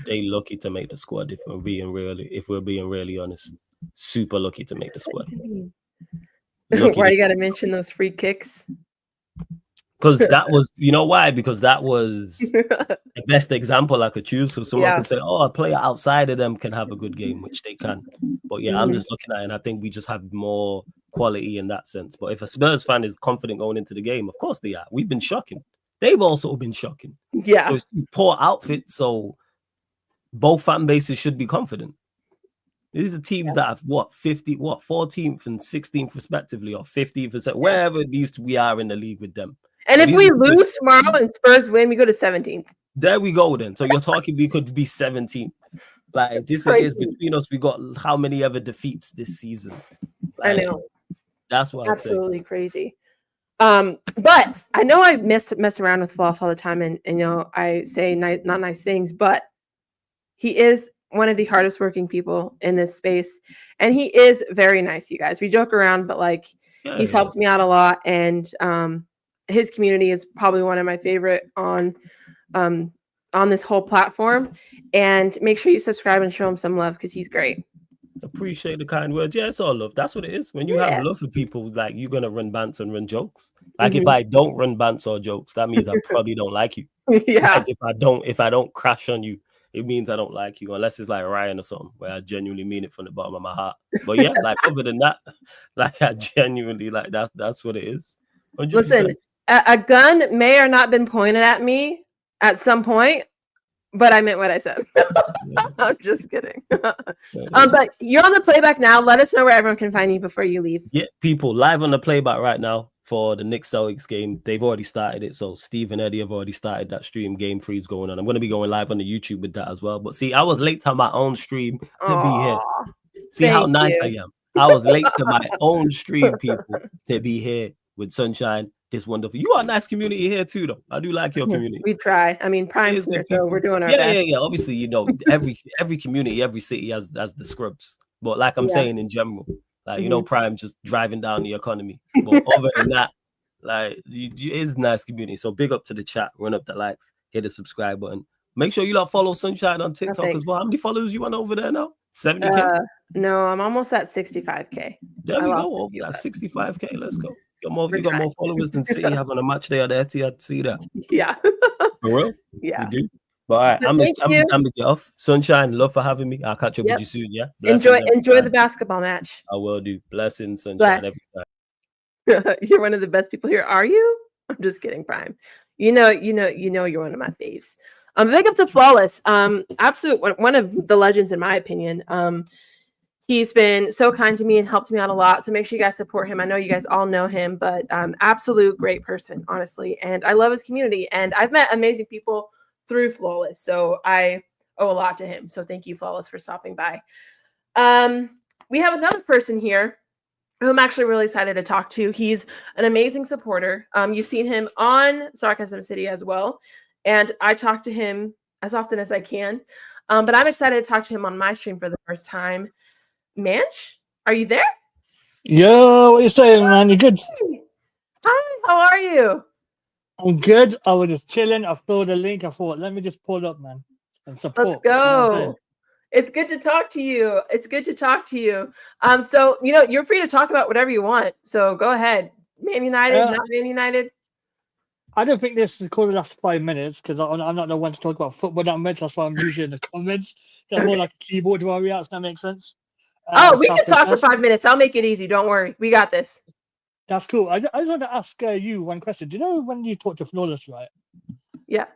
S5: They lucky to make the squad if we're being really honest. Super lucky to make the squad.
S1: Why you gotta mention those free kicks?
S5: Because that was, you know why? Because that was the best example I could choose. So someone can say, oh, a player outside of them can have a good game, which they can. But yeah, I'm just looking at it and I think we just have more quality in that sense. But if a Spurs fan is confident going into the game, of course they are. We've been shocking. They've also been shocking.
S1: Yeah.
S5: So it's poor outfit. So both fan bases should be confident. These are teams that have 14th and 16th respectively, or 15th, wherever these we are in the league with them.
S1: And if we lose tomorrow and Spurs win, we go to 17th.
S5: There we go then. So you're talking we could be 17th. Like this is between us. We got how many ever defeats this season? Like,
S1: I know.
S5: That's what
S1: absolutely crazy. But I know I mess around with Floss all the time, and I say not nice things, but he is one of the hardest working people in this space, and he is very nice. You guys, we joke around, but he's helped me out a lot, and his community is probably one of my favorite on this whole platform. And make sure you subscribe and show him some love because he's great.
S5: Appreciate the kind words. Yeah, it's all love. That's what it is. When you have love for people, like you're gonna run bants and run jokes. Like if I don't run bants or jokes, that means I probably don't like you.
S1: Yeah.
S5: Like if I don't crash on you, it means I don't like you, unless it's like Ryan or something, where I genuinely mean it from the bottom of my heart. But yeah, like other than that, like I genuinely like that's what it is. 100%.
S1: Listen, a gun may or not been pointed at me at some point, but I meant what I said. I'm just kidding. But you're on the playback now. Let us know where everyone can find you before you leave.
S5: Yeah, people live on the playback right now for the Knicks Celtics game. They've already started it. So Steve and Eddie have already started that stream. Game 3 is going on. I'm going to be going live on the YouTube with that as well. But see, I was late to my own stream to be here. See how nice I am. I was late to my own stream, people, to be here with Sunshine. This wonderful. You are a nice community here too, though. I do like your community.
S1: We try. I mean, Prime's here, so we're doing our best.
S5: Yeah. Obviously, every community, every city has the scrubs. But like I'm saying in general, like Prime just driving down the economy. But other than that, like it is a nice community. So big up to the chat, run up the likes, hit the subscribe button. Make sure you follow Sunshine on TikTok as well. How many followers you want over there now? 70K?
S1: No, I'm almost at 65K.
S5: There we go. Over that 65K. Let's go. You got more followers than City have on a match day or there. I'd see that.
S1: Yeah.
S5: For real?
S1: Yeah.
S5: You do? But all right, I'm gonna get off. Sunshine, love for having me. I'll catch up with you soon. Yeah.
S1: Enjoy the basketball match.
S5: I will do. Blessings, Sunshine.
S1: Every time. You're one of the best people here. Are you? I'm just kidding, Prime. You know you're one of my faves. Big up to Flawless. Absolute one of the legends in my opinion. He's been so kind to me and helped me out a lot. So make sure you guys support him. I know you guys all know him, but absolute great person, honestly. And I love his community. And I've met amazing people through Flawless. So I owe a lot to him. So thank you, Flawless, for stopping by. We have another person here who I'm actually really excited to talk to. He's an amazing supporter. You've seen him on Sarcasm City as well. And I talk to him as often as I can. But I'm excited to talk to him on my stream for the first time. Manch, are you there?
S6: Yo, what you saying, man? You good?
S1: Hi, how are you?
S6: I'm good. I was just chilling. I saw the link. I thought, let me just pull up, man, and
S1: Let's
S6: support. You know what I'm saying?
S1: go. It's good to talk to you. It's good to talk to you. So you're free to talk about whatever you want. So go ahead. Man United, not Man United.
S6: I don't think this is called the last 5 minutes because I'm not the one to talk about football that much. That's why I'm usually in the comments. They're more like a keyboard warrior. Does that make sense?
S1: Oh, we can
S6: South
S1: talk for
S6: West.
S1: 5 minutes. I'll make it easy. Don't worry. We got this.
S6: That's cool. I just want to ask you one question. Do you know when you talked to Flawless, right?
S1: Yeah.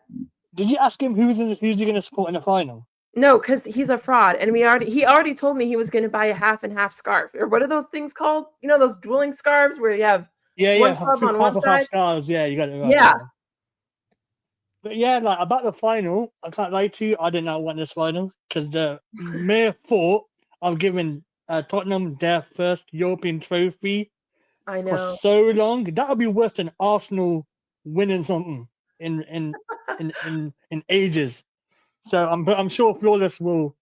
S6: Did you ask him who's he going to support in the final?
S1: No, because he's a fraud, and he already told me he was going to buy a half and half scarf, or what are those things called? You know, those dueling scarves where you have one club on one side.
S6: Stars. Yeah, you got it right.
S1: Yeah.
S6: But yeah, like about the final, I can't lie to you. I did not want this final because the mere thought of giving Tottenham their first European trophy
S1: I
S6: for
S1: know.
S6: so long, that would be worse than Arsenal winning something in ages. So I'm sure Flawless will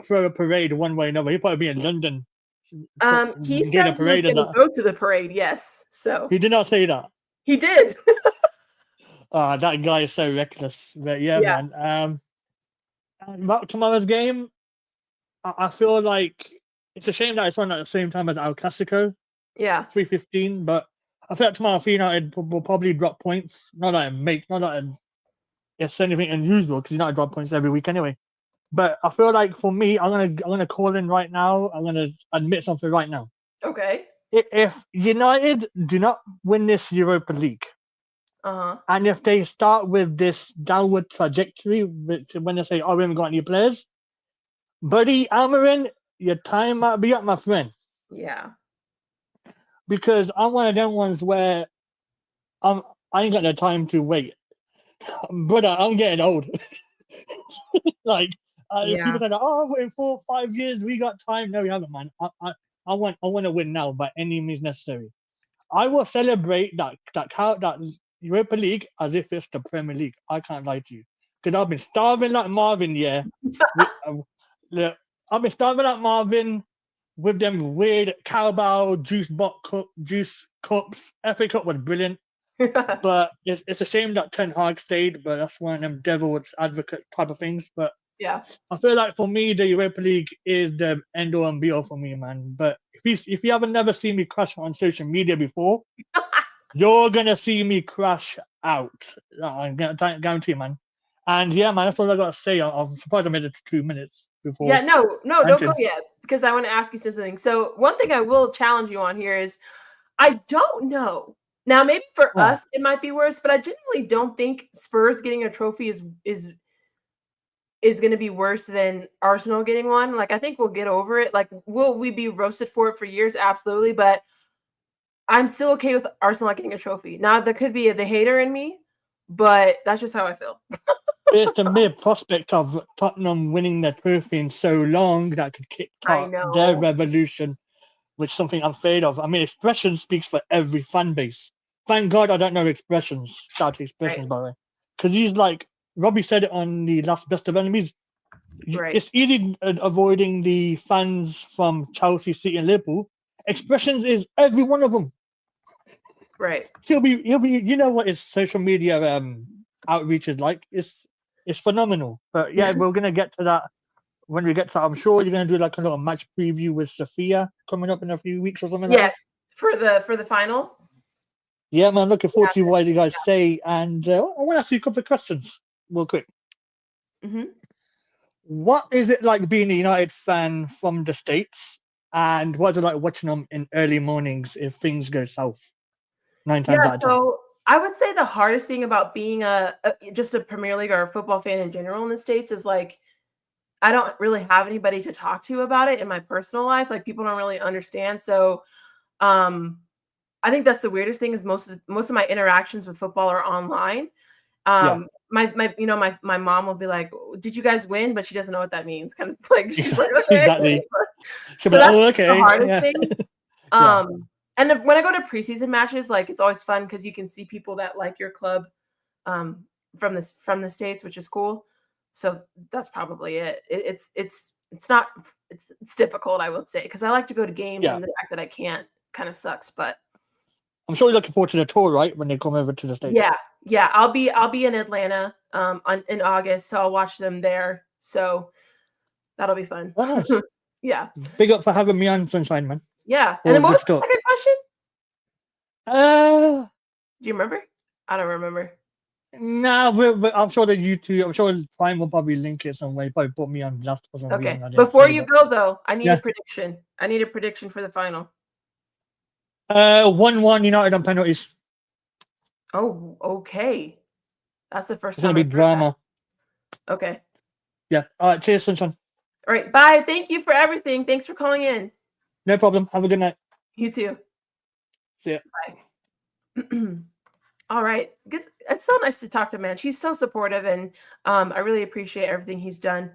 S6: throw a parade one way or another. He'll probably be in London.
S1: He
S6: doing a
S1: said he was
S6: parade and
S1: going to
S6: that.
S1: go to the parade. Yes, so
S6: He did not say that.
S1: he did.
S6: That guy is so reckless. But yeah. Man. About tomorrow's game, I feel like it's a shame that it's on at the same time as El Clasico,
S1: Yeah.
S6: 3:15. But I feel like tomorrow United will probably drop points. Not that it's anything unusual because United drop points every week anyway. But I feel like for me, I'm gonna call in right now. I'm gonna admit something right now.
S1: Okay.
S6: If United do not win this Europa League, and if they start with this downward trajectory, when they say, "Oh, we haven't got any players," buddy, Amarin, your time might be up, my friend.
S1: Yeah.
S6: Because I'm one of them ones where I ain't got no time to wait, brother. I'm getting old. Like people say, "Oh, in 4 or 5 years we got time." No, we haven't, man. I want to win now by any means necessary. I will celebrate that Europa League as if it's the Premier League. I can't lie to you because I've been starving like Marvin. Yeah, I've been starving like Marvin with them weird Carabao juice cups. FA Cup was brilliant, but it's a shame that Ten Hag stayed. But that's one of them devil's advocate type of things. But
S1: yeah,
S6: I feel like for me, the Europa League is the end all and be all for me, man. But if you haven't never seen me crash on social media before, you're gonna see me crash out. I guarantee, man. And yeah, man, that's all I gotta say. I'm surprised I made it to 2 minutes before.
S1: Yeah, no, don't go yet because I want to ask you something. So one thing I will challenge you on here is I don't know. Now maybe for us it might be worse, but I genuinely don't think Spurs getting a trophy is going to be worse than Arsenal getting one. Like I think we'll get over it. Like will we be roasted for it for years? Absolutely, but I'm still okay with Arsenal not getting a trophy. Now that could be the hater in me, but that's just how I feel.
S6: It's the mere prospect of Tottenham winning the trophy in so long that could kickstart their revolution, which is something I'm afraid of. I mean, expression speaks for every fan base. Thank God I don't know expressions. Shout to expressions, by the way. Because he's like, Robbie said it on the last Best of Enemies.
S1: Right.
S6: It's easy avoiding the fans from Chelsea, City, and Liverpool. Expressions is every one of them.
S1: Right.
S6: He'll be. You know what his social media outreach is like. It's phenomenal. But yeah, we're gonna get to that when we get to that. I'm sure you're gonna do like a little match preview with Sophia coming up in a few weeks or something.
S1: Yes, like that. for the final.
S6: Yeah, man, looking forward to what you guys say. And I want to ask you a couple of questions real quick.
S1: Mm-hmm.
S6: What is it like being a United fan from the States? And what's it like watching them in early mornings if things go south? 9 times out of 10.
S1: So I would say the hardest thing about being just a Premier League or a football fan in general in the States is like I don't really have anybody to talk to about it in my personal life. Like people don't really understand. So I think that's the weirdest thing is most of my interactions with football are online. My mom will be like, "Did you guys win?" But she doesn't know what that means. Kind of like she's like, okay.
S6: Exactly.
S1: So that's the hardest thing. And when I go to preseason matches, like it's always fun because you can see people that like your club from the States, which is cool. So that's probably it. It's it's difficult, I would say, because I like to go to games,
S6: Yeah.
S1: and the fact that I can't kind of sucks. But
S6: I'm sure you're looking forward to the tour, right? When they come over to the States.
S1: yeah, I'll be in Atlanta in August, so I'll watch them there. So that'll be fun.
S6: Oh, nice.
S1: Yeah.
S6: Big up for having me on, Sunshine, man.
S1: Yeah.
S6: Well,
S1: And then what
S6: good
S1: was the
S6: stuff.
S1: second question?
S6: Uh,
S1: Do you remember? I don't remember.
S6: nah, but I'm sure that you two, I'm sure Prime will probably link it some way. Probably put me on blast for some
S1: Okay.
S6: reason. I didn't
S1: Before
S6: say
S1: you
S6: that.
S1: go though, I need
S6: Yeah.
S1: a prediction. I need a prediction for the final.
S6: 1-1 United on penalties.
S1: Oh, okay. That's the first
S6: It's gonna
S1: time
S6: be
S1: I've heard that.
S6: drama.
S1: Okay.
S6: Yeah. All right. Cheers, Sunshine.
S1: All right. Bye. Thank you for everything. Thanks for calling in.
S6: No problem. Have a good night.
S1: You too.
S6: See ya.
S1: Bye. All right. Good. It's so nice to talk to man. She's so supportive, and I really appreciate everything he's done.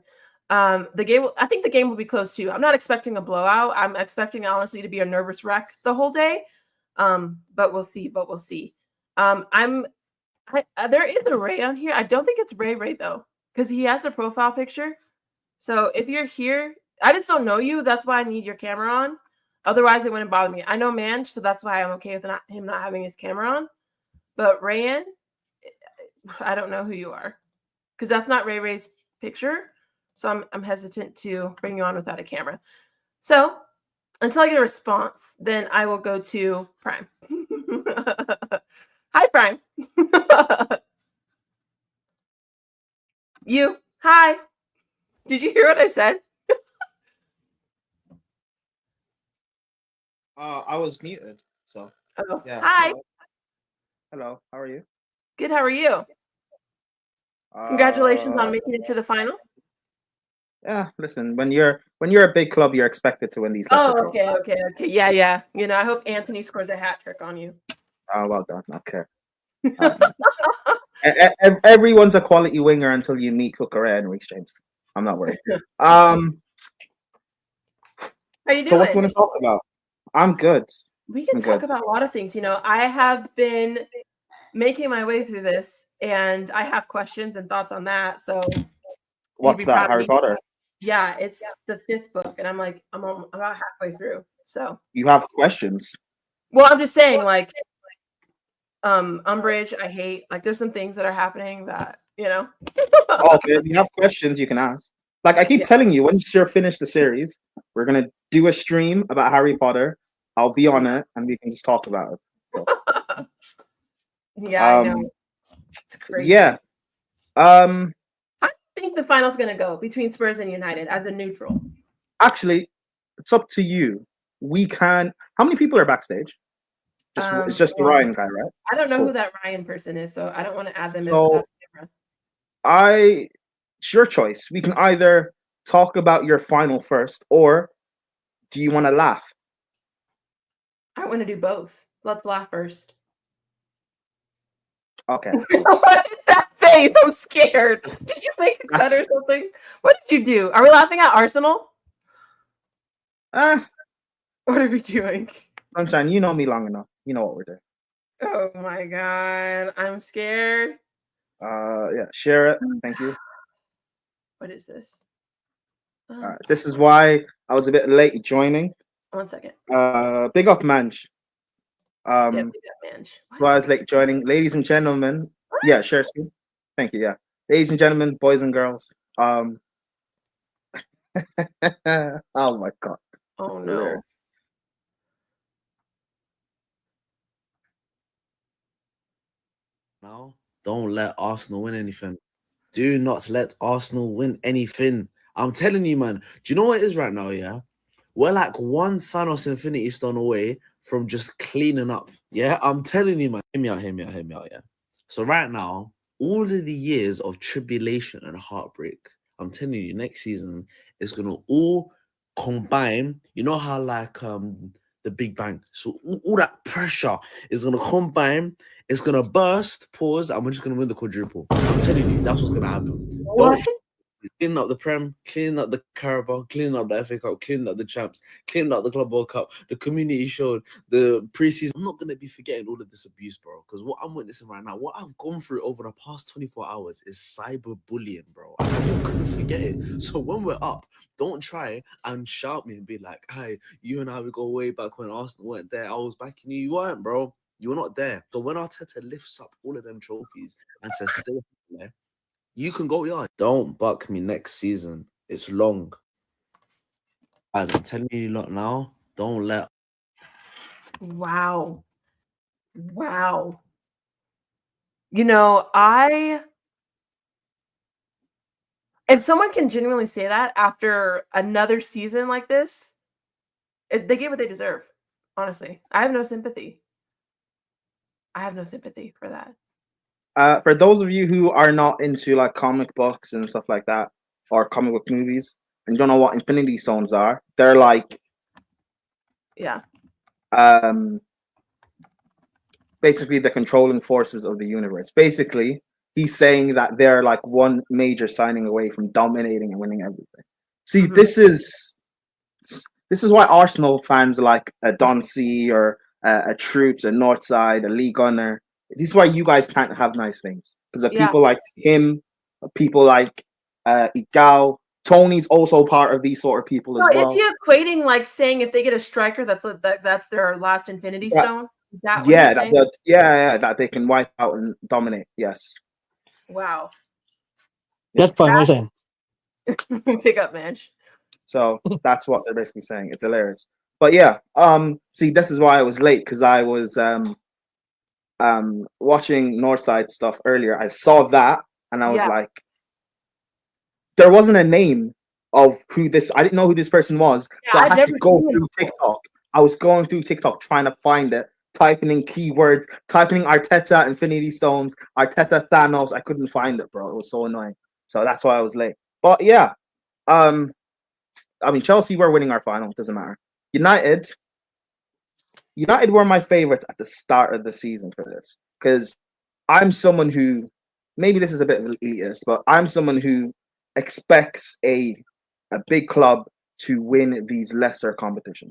S1: The game. I think the game will be close too. I'm not expecting a blowout. I'm expecting honestly to be a nervous wreck the whole day. But we'll see. There is a Ray on here. I don't think it's Ray though, because he has a profile picture. So if you're here, I just don't know you. That's why I need your camera on. Otherwise, it wouldn't bother me. I know Manj, so that's why I'm okay with him not having his camera on. But Rayan, I don't know who you are, because that's not Ray's picture. So I'm hesitant to bring you on without a camera. So until I get a response, then I will go to Prime. Hi, Prime. You. Hi. Did you hear what I said?
S7: I was muted, so
S1: Oh,
S7: yeah.
S1: hi.
S7: Hello, how are you?
S1: Good. How are you? Congratulations on making it to the final.
S7: Yeah, listen, when you're a big club, you're expected to win these. lesser
S1: Oh,
S7: trophies.
S1: okay. Yeah. You know, I hope Anthony scores a hat trick on you.
S7: Oh, well done. Okay. Everyone's a quality winger until you meet Cucurella and Reece James. I'm not worried.
S1: How you
S7: So what do you
S1: doing?
S7: want to talk about? I'm good.
S1: We can
S7: I'm
S1: talk
S7: good.
S1: about a lot of things. You know, I have been making my way through this, and I have questions and thoughts on that. So
S7: What's
S1: be proud
S7: that,
S1: of
S7: Harry
S1: me.
S7: Potter?
S1: Yeah, it's the 5th book, and I'm about halfway through. So
S7: You have questions.
S1: well, I'm just saying, like, Umbridge, I hate. Like, there's some things that are happening that, you know.
S7: Okay, if you have questions, you can ask. Like I keep telling you, once you're finished the series, we're gonna do a stream about Harry Potter. I'll be on it, and we can just talk about it. So,
S1: Yeah, I know. It's crazy.
S7: Yeah.
S1: How do you think the final's going to go between Spurs and United as a neutral?
S7: Actually, it's up to you. We can. How many people are backstage? It's just the Ryan guy, right?
S1: I don't know who that Ryan person is, so I don't want to add them in
S7: So
S1: without the camera.
S7: it's your choice. We can either talk about your final first, or do you want to laugh?
S1: I want to do both. Let's laugh first.
S7: Okay.
S1: What is that face? I'm scared. Did you make a cut or something? What did you do? Are we laughing at Arsenal? What are we doing?
S7: Sunshine, you know me long enough. You know what we're doing.
S1: Oh my god, I'm scared.
S7: Yeah, share it. Thank you.
S1: What is this?
S7: This is why I was a bit late joining.
S1: 1 second.
S7: Big up, Manj.
S1: Yeah, big up, Manj.
S7: That's why I was late joining. Ladies and gentlemen. What? Yeah, share screen. Thank you. Yeah. Ladies and gentlemen, boys and girls. Oh my god.
S1: Oh no.
S8: Now, don't let Arsenal win anything. Do not let Arsenal win anything. I'm telling you, man. Do you know what it is right now, yeah? We're like one Thanos Infinity Stone away from just cleaning up. Yeah, I'm telling you, man. Hear me out, yeah? So right now, all of the years of tribulation and heartbreak, I'm telling you, next season is going to all combine. You know how like the Big Bang. So all that pressure is going to combine. It's going to burst, pause, and we're just going to win the quadruple. I'm telling you, that's what's going to happen.
S1: What?
S8: cleaning up the Prem, cleaning up the Carabao, cleaning up the FA Cup, cleaning up the Champs, cleaning up the Club World Cup, the Community Shield, the preseason. I'm not gonna be forgetting all of this abuse, bro. Because what I'm witnessing right now, what I've gone through over the past 24 hours is cyberbullying, bro. I'm not gonna forget it. So when we're up, don't try and shout me and be like, "Hey, you and I we go way back when Arsenal weren't there. I was backing you. You weren't, bro. You were not there." So when Arteta lifts up all of them trophies and says, "Still there," you can go yard. Don't buck me next season. It's long. Guys, I'm telling you lot now, don't let.
S1: Wow. Wow. You know, if someone can genuinely say that after another season like this, they get what they deserve. Honestly, I have no sympathy. I have no sympathy for that.
S7: For those of you who are not into like comic books and stuff like that, or comic book movies, and don't know what Infinity Stones are, they're like,
S1: Yeah.
S7: Basically the controlling forces of the universe. Basically, he's saying that they're like one major signing away from dominating and winning everything. See, this is why Arsenal fans like a Don C or a Troops, a Northside, a Lee Gunner. This is why you guys can't have nice things, because of people like him, people like Igao. Tony's also part of these sort of people as well.
S1: Is he equating like saying if they get a striker, that's their last Infinity Stone? Is that what he's saying?
S7: That they can wipe out and dominate. Yes.
S1: Wow.
S6: That's what I'm saying.
S1: Pick up, Manch.
S7: So that's what they're basically saying. It's hilarious. But yeah, see, this is why I was late, because I was watching Northside stuff earlier. I saw that and I was like, there wasn't a name of who this. I didn't know who this person was, so I had to go through TikTok. I was going through TikTok trying to find it, typing in keywords, typing Arteta Infinity Stones, Arteta Thanos. I couldn't find it, bro. It was so annoying. So that's why I was late. But yeah, I mean, Chelsea were winning our final. It doesn't matter. United were my favorites at the start of the season for this, because I'm someone who, maybe this is a bit of an elitist, but I'm someone who expects a big club to win these lesser competitions.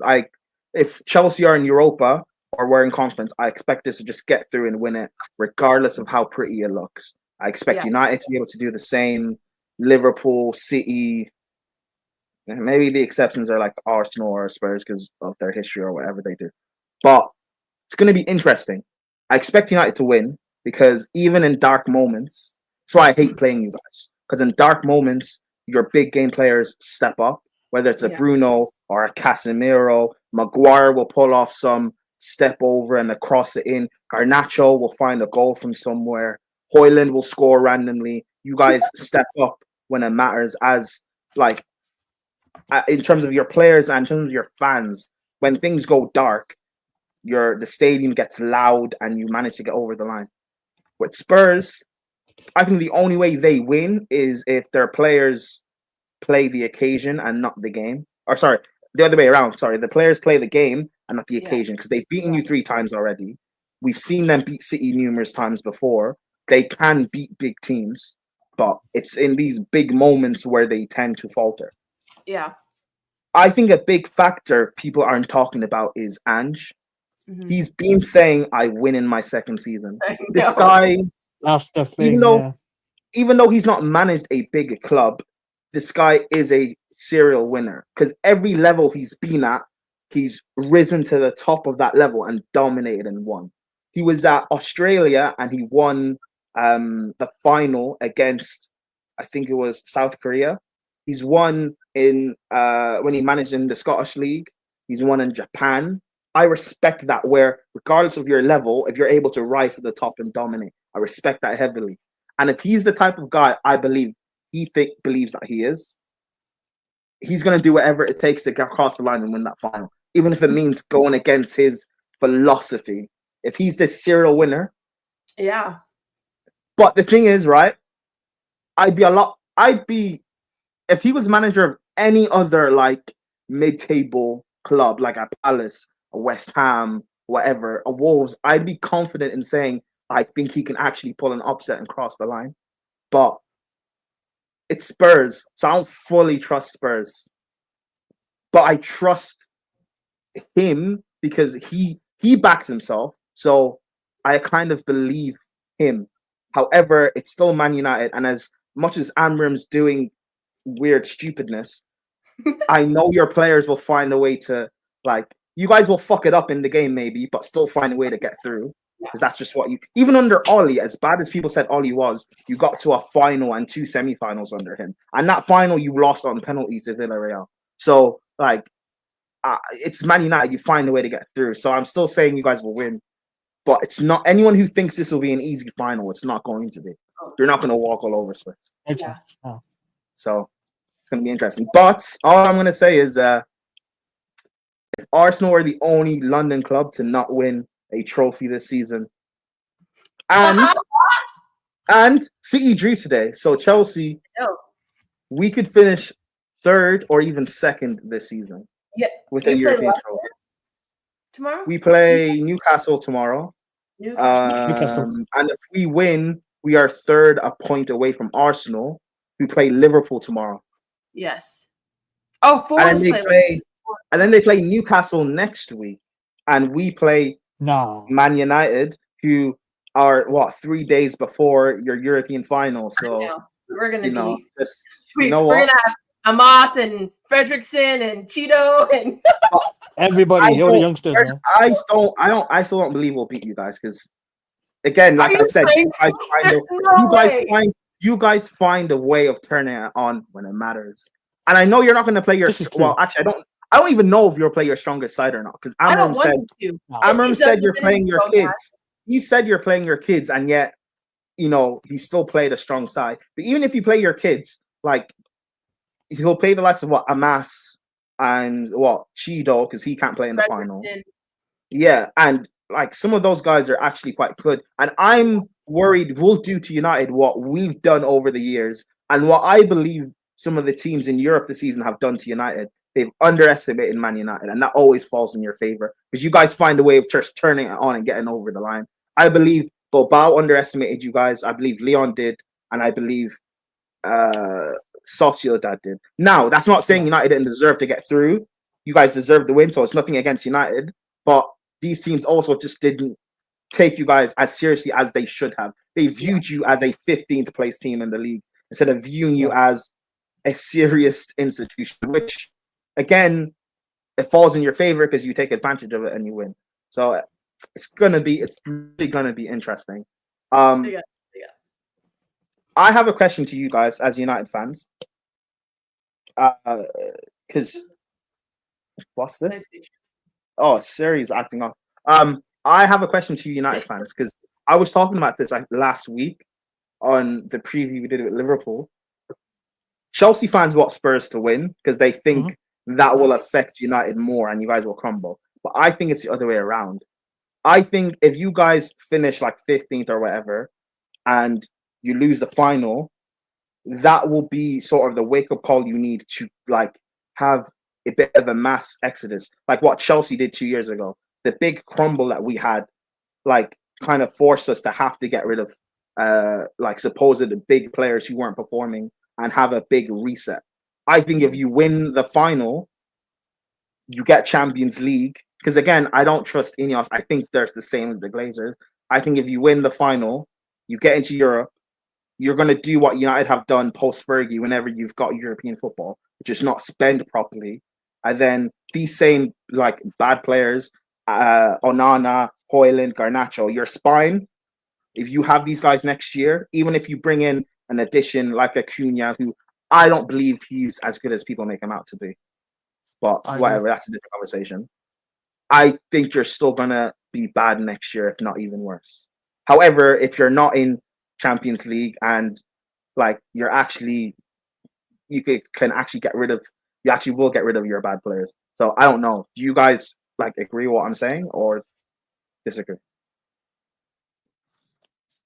S7: If Chelsea are in Europa or we're in conference, I expect us to just get through and win it, regardless of how pretty it looks. I expect United to be able to do the same. Liverpool, City, and maybe the exceptions are like Arsenal or Spurs because of their history or whatever they do. But it's going to be interesting. I expect United to win, because even in dark moments, that's why I hate playing you guys. Because in dark moments, your big game players step up, whether it's a Bruno or a Casemiro. Maguire will pull off some step over and cross it in. Garnacho will find a goal from somewhere. Højlund will score randomly. You guys step up when it matters, as like in terms of your players and in terms of your fans. When things go dark, the stadium gets loud and you manage to get over the line. With Spurs, I think the only way they win is if their players play the occasion and not the game. Or sorry, the other way around. Sorry, the players play the game and not the occasion, because they've beaten you 3 times already. We've seen them beat City numerous times before. They can beat big teams, but it's in these big moments where they tend to falter.
S1: Yeah.
S7: I think a big factor people aren't talking about is Ange. Mm-hmm. He's been saying, I win in my second season. This guy,
S6: that's the thing,
S7: even though he's not managed a big club, this guy is a serial winner, because every level he's been at, he's risen to the top of that level and dominated and won. He was at Australia and he won the final against, I think it was South Korea. He's won in when he managed in the Scottish League. He's won in Japan. I respect that, where regardless of your level, if you're able to rise to the top and dominate, I respect that heavily. And if he's the type of guy I believe believes that he is, he's going to do whatever it takes to get across the line and win that final, even if it means going against his philosophy. If he's this serial winner.
S1: Yeah.
S7: But the thing is, right, if he was manager of any other like mid-table club, like a Palace, a West Ham, whatever, a Wolves, I'd be confident in saying I think he can actually pull an upset and cross the line. But it's Spurs, so I don't fully trust Spurs, but I trust him because he backs himself, so I kind of believe him. However, it's still Man United, and as much as Amram's doing weird stupidness, I know your players will find a way to, like, you guys will fuck it up in the game maybe, but still find a way to get through. Because that's just what you, even under Ollie, as bad as people said Ollie was, you got to a final and 2 semi-finals under him. And that final you lost on penalties to Villarreal. So, like, it's Man United, you find a way to get through. So I'm still saying you guys will win. But it's not, anyone who thinks this will be an easy final, it's not going to be. You're not going to walk all over Spurs.
S6: Yeah. Oh.
S7: So it's going to be interesting. But all I'm going to say is if Arsenal are the only London club to not win a trophy this season, and City drew today, so Chelsea, we could finish third or even second this season.
S1: Yeah,
S7: with a European trophy.
S1: Tomorrow
S7: we play Newcastle tomorrow.
S6: Newcastle.
S7: And if we win, we are third, a point away from Arsenal, who play Liverpool tomorrow.
S1: Yes. Oh,
S7: and then they play Newcastle next week, and we play Man United, who are 3 days before your European final. So
S1: we're gonna
S7: we're
S1: gonna have Amos and Fredrickson and Cheeto and
S6: everybody, all the youngsters.
S7: I still don't believe we'll beat you guys because, again, like I've said, you guys find a way of turning it on when it matters. And I know you're not going to play your actually I don't even know if you'll play your strongest side or not because Amram said you're playing your kids. He said you're playing your kids, and yet he still played a strong side. But even if you play your kids, like he'll play the likes of Amas and Cheeto because he can't play in the final. Yeah, and like some of those guys are actually quite good. And I'm worried we'll do to United what we've done over the years and what I believe some of the teams in Europe this season have done to United. They've underestimated Man United, and that always falls in your favor because you guys find a way of just turning it on and getting over the line. I believe Bilbao underestimated you guys. I believe Leon did, and I believe Sociedad did. Now, that's not saying United didn't deserve to get through. You guys deserve the win, so it's nothing against United. But these teams also just didn't take you guys as seriously as they should have. They viewed you as a 15th place team in the league instead of viewing you as a serious institution, which, again, it falls in your favor because you take advantage of it and you win. So it's really gonna be interesting. I have a question to you guys as United fans. Because what's this? Oh, Siri's acting up. I have a question to you United fans because I was talking about this last week on the preview we did with Liverpool. Chelsea fans want Spurs to win because they think that will affect United more and you guys will crumble. But I think it's the other way around. I think if you guys finish like 15th or whatever and you lose the final, that will be sort of the wake-up call you need to like have a bit of a mass exodus, like what Chelsea did 2 years ago. The big crumble that we had, like, kind of forced us to have to get rid of, like, supposed big players who weren't performing and have a big reset. I think if you win the final, you get Champions League. Because, again, I don't trust Ineos. I think they're the same as the Glazers. I think if you win the final, you get into Europe, you're going to do what United have done post-Fergie whenever you've got European football, which is not spend properly. And then these same, like, bad players, Onana, Højlund, Garnacho, your spine, if you have these guys next year, even if you bring in an addition like Acuna, who I don't believe he's as good as people make him out to be. But whatever, that's a different conversation. I think you're still going to be bad next year, if not even worse. However, if you're not in Champions League and like you can actually get rid of, you actually will get rid of your bad players. So I don't know. Do you guys like agree with what I'm saying or disagree?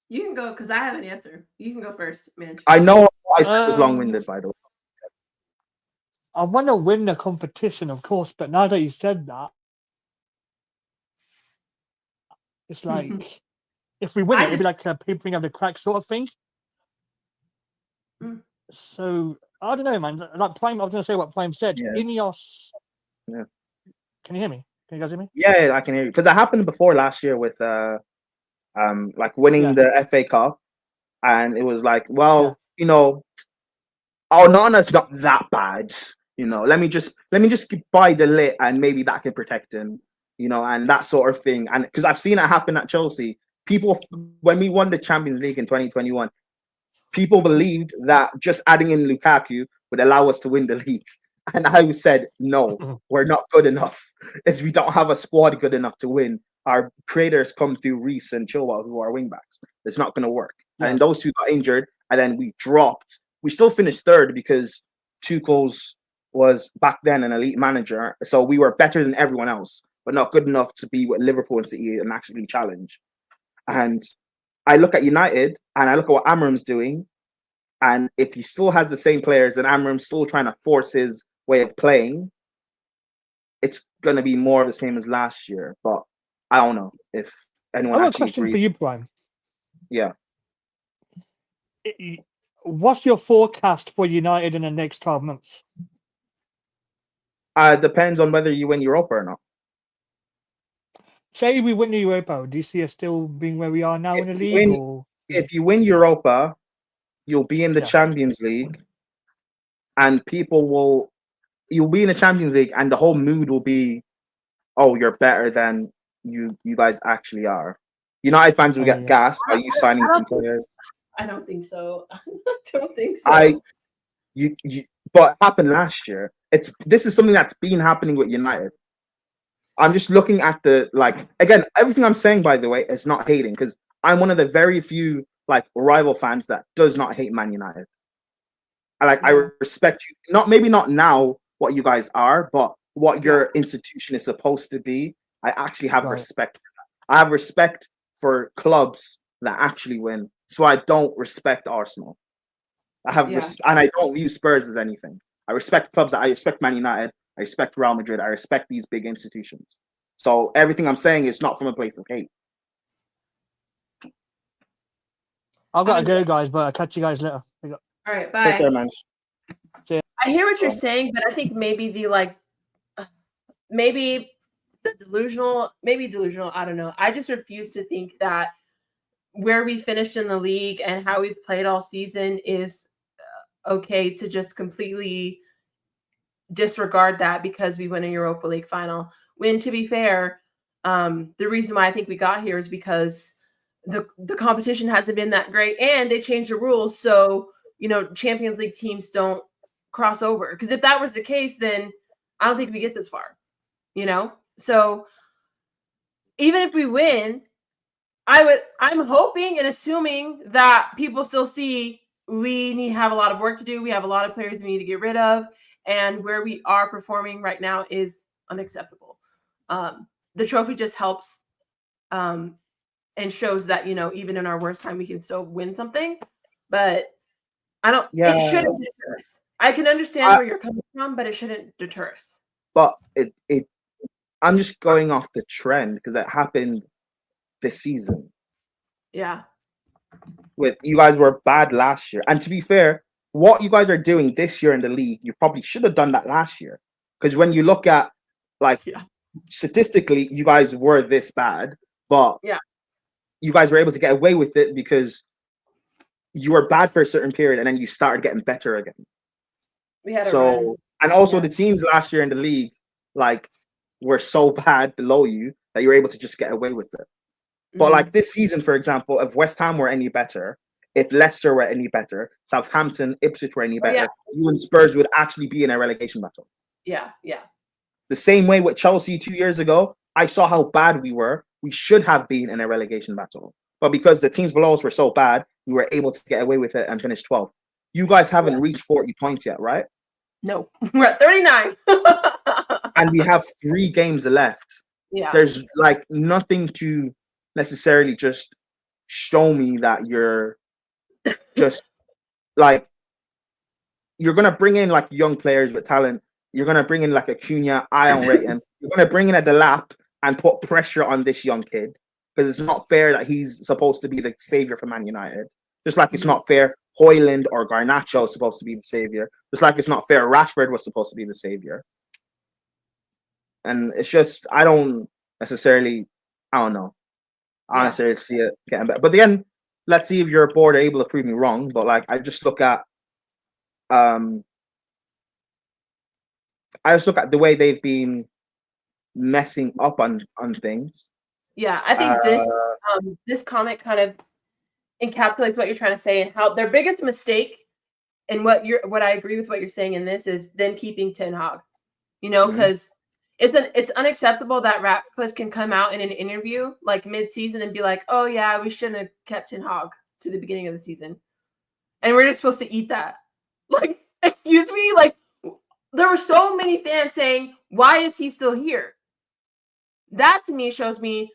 S1: You can go because I have an answer. You can go first, man.
S7: I know I said it was long-winded, by the way.
S6: I want to win the competition, of course, but now that you said that, it's like if we win it'd be like a papering of the crack sort of thing. So I don't know, man. Like Prime, I was gonna say what Prime said.
S7: Yeah.
S6: Ineos.
S7: Yeah.
S6: Can you hear me? Can you guys hear me?
S7: Yeah, I can hear you because it happened before last year with like winning
S6: Yeah.
S7: the FA Cup, and it was like, well,
S6: Yeah.
S7: you know, Onana's not that bad. You know, let me just buy the lit, and maybe that can protect him. You know, and that sort of thing. And because I've seen it happen at Chelsea, people when we won the Champions League in 2021, people believed that just adding in Lukaku would allow us to win the league. And I said, no, we're not good enough. As we don't have a squad good enough to win. Our creators come through Reece and Chilwell, who are wingbacks. It's not going to work.
S6: Yeah.
S7: And those two got injured, and then we dropped. We still finished third because Tuchel's was back then an elite manager. So we were better than everyone else, but not good enough to be with Liverpool and City and actually challenge. And I look at United and I look at what Amram's doing. And if he still has the same players and Amram's still trying to force his way of playing, it's going to be more of the same as last year. But I don't know if anyone
S6: I have a
S7: actually
S6: question
S7: agrees.
S6: for you, Prime.
S7: Yeah.
S6: What's your forecast for United in the next 12 months?
S7: Depends on whether you win Europa or not.
S6: Say we win the Europa, do you see us still being where we are now in the league?
S7: If you win Europa, you'll be in the
S6: Yeah.
S7: Champions League, and you'll be in the Champions League, and the whole mood will be, oh, you're better than you guys actually are. United fans will get gassed by you signing some players.
S1: I don't think so. I don't think so.
S7: But it happened last year. This is something that's been happening with United. I'm just looking at again, everything I'm saying, by the way, is not hating, because I'm one of the very few rival fans that does not hate Man United. I respect you. Maybe not now what you guys are, but what your institution is supposed to be. I actually have respect for that. I have respect for clubs that actually win. So I don't respect Arsenal. I have and I don't view Spurs as anything. I respect clubs I respect Man United. I respect Real Madrid. I respect these big institutions. So everything I'm saying is not from a place of hate.
S6: I've got to go, guys, but I'll catch you guys later.
S1: All right, bye.
S7: Take care, man.
S1: I hear what you're saying, but I think maybe delusional, I don't know. I just refuse to think that where we finished in the league and how we've played all season is okay to just completely disregard that because we win a Europa League final. When, to be fair, the reason why I think we got here is because the competition hasn't been that great, and they changed the rules so Champions League teams don't cross over. Because if that was the case, then I don't think we get this far. So even if we win, I'm hoping and assuming that people still see we have a lot of work to do. We have a lot of players we need to get rid of, and where we are performing right now is unacceptable. The trophy just helps and shows that even in our worst time we can still win something. But it shouldn't deter us. I can understand where you're coming from, but it shouldn't deter us.
S7: But I'm just going off the trend because it happened this season.
S1: Yeah.
S7: With you guys were bad last year. And to be fair, what you guys are doing this year in the league, you probably should have done that last year. Because when you look at statistically, you guys were this bad, but you guys were able to get away with it because you were bad for a certain period and then you started getting better again.
S1: We had
S7: and also the teams last year in the league were so bad below you that you were able to just get away with it. But this season, for example, if West Ham were any better, if Leicester were any better, Southampton, Ipswich were any better, you and Spurs would actually be in a relegation battle.
S1: Yeah.
S7: The same way with Chelsea 2 years ago, I saw how bad we were. We should have been in a relegation battle. But because the teams below us were so bad, we were able to get away with it and finish 12th. You guys haven't reached 40 points yet, right?
S1: No, we're at 39.
S7: And we have 3 games left.
S1: Yeah.
S7: There's nothing to necessarily just show me that you're just you're gonna bring in young players with talent. You're gonna bring in Acuna. I don't rate him. You're gonna bring in a Delap and put pressure on this young kid because it's not fair that he's supposed to be the savior for Man United. Just like it's not fair Hoyland or Garnacho is supposed to be the savior. Just like it's not fair Rashford was supposed to be the savior. And it's just, I don't necessarily, I don't know. I don't necessarily see it getting better. But again, let's see if your board are able to prove me wrong. But like, I just look at the way they've been messing up on things.
S1: Yeah, I think this comment kind of encapsulates what you're trying to say and how their biggest mistake and what I agree with what you're saying in this is them keeping Ten Hag. You know, because it's unacceptable that Ratcliffe can come out in an interview like mid-season and be like, "Oh yeah, we shouldn't have kept Ten Hag to the beginning of the season," and we're just supposed to eat that. Like, excuse me, like there were so many fans saying, "Why is he still here?" That to me shows me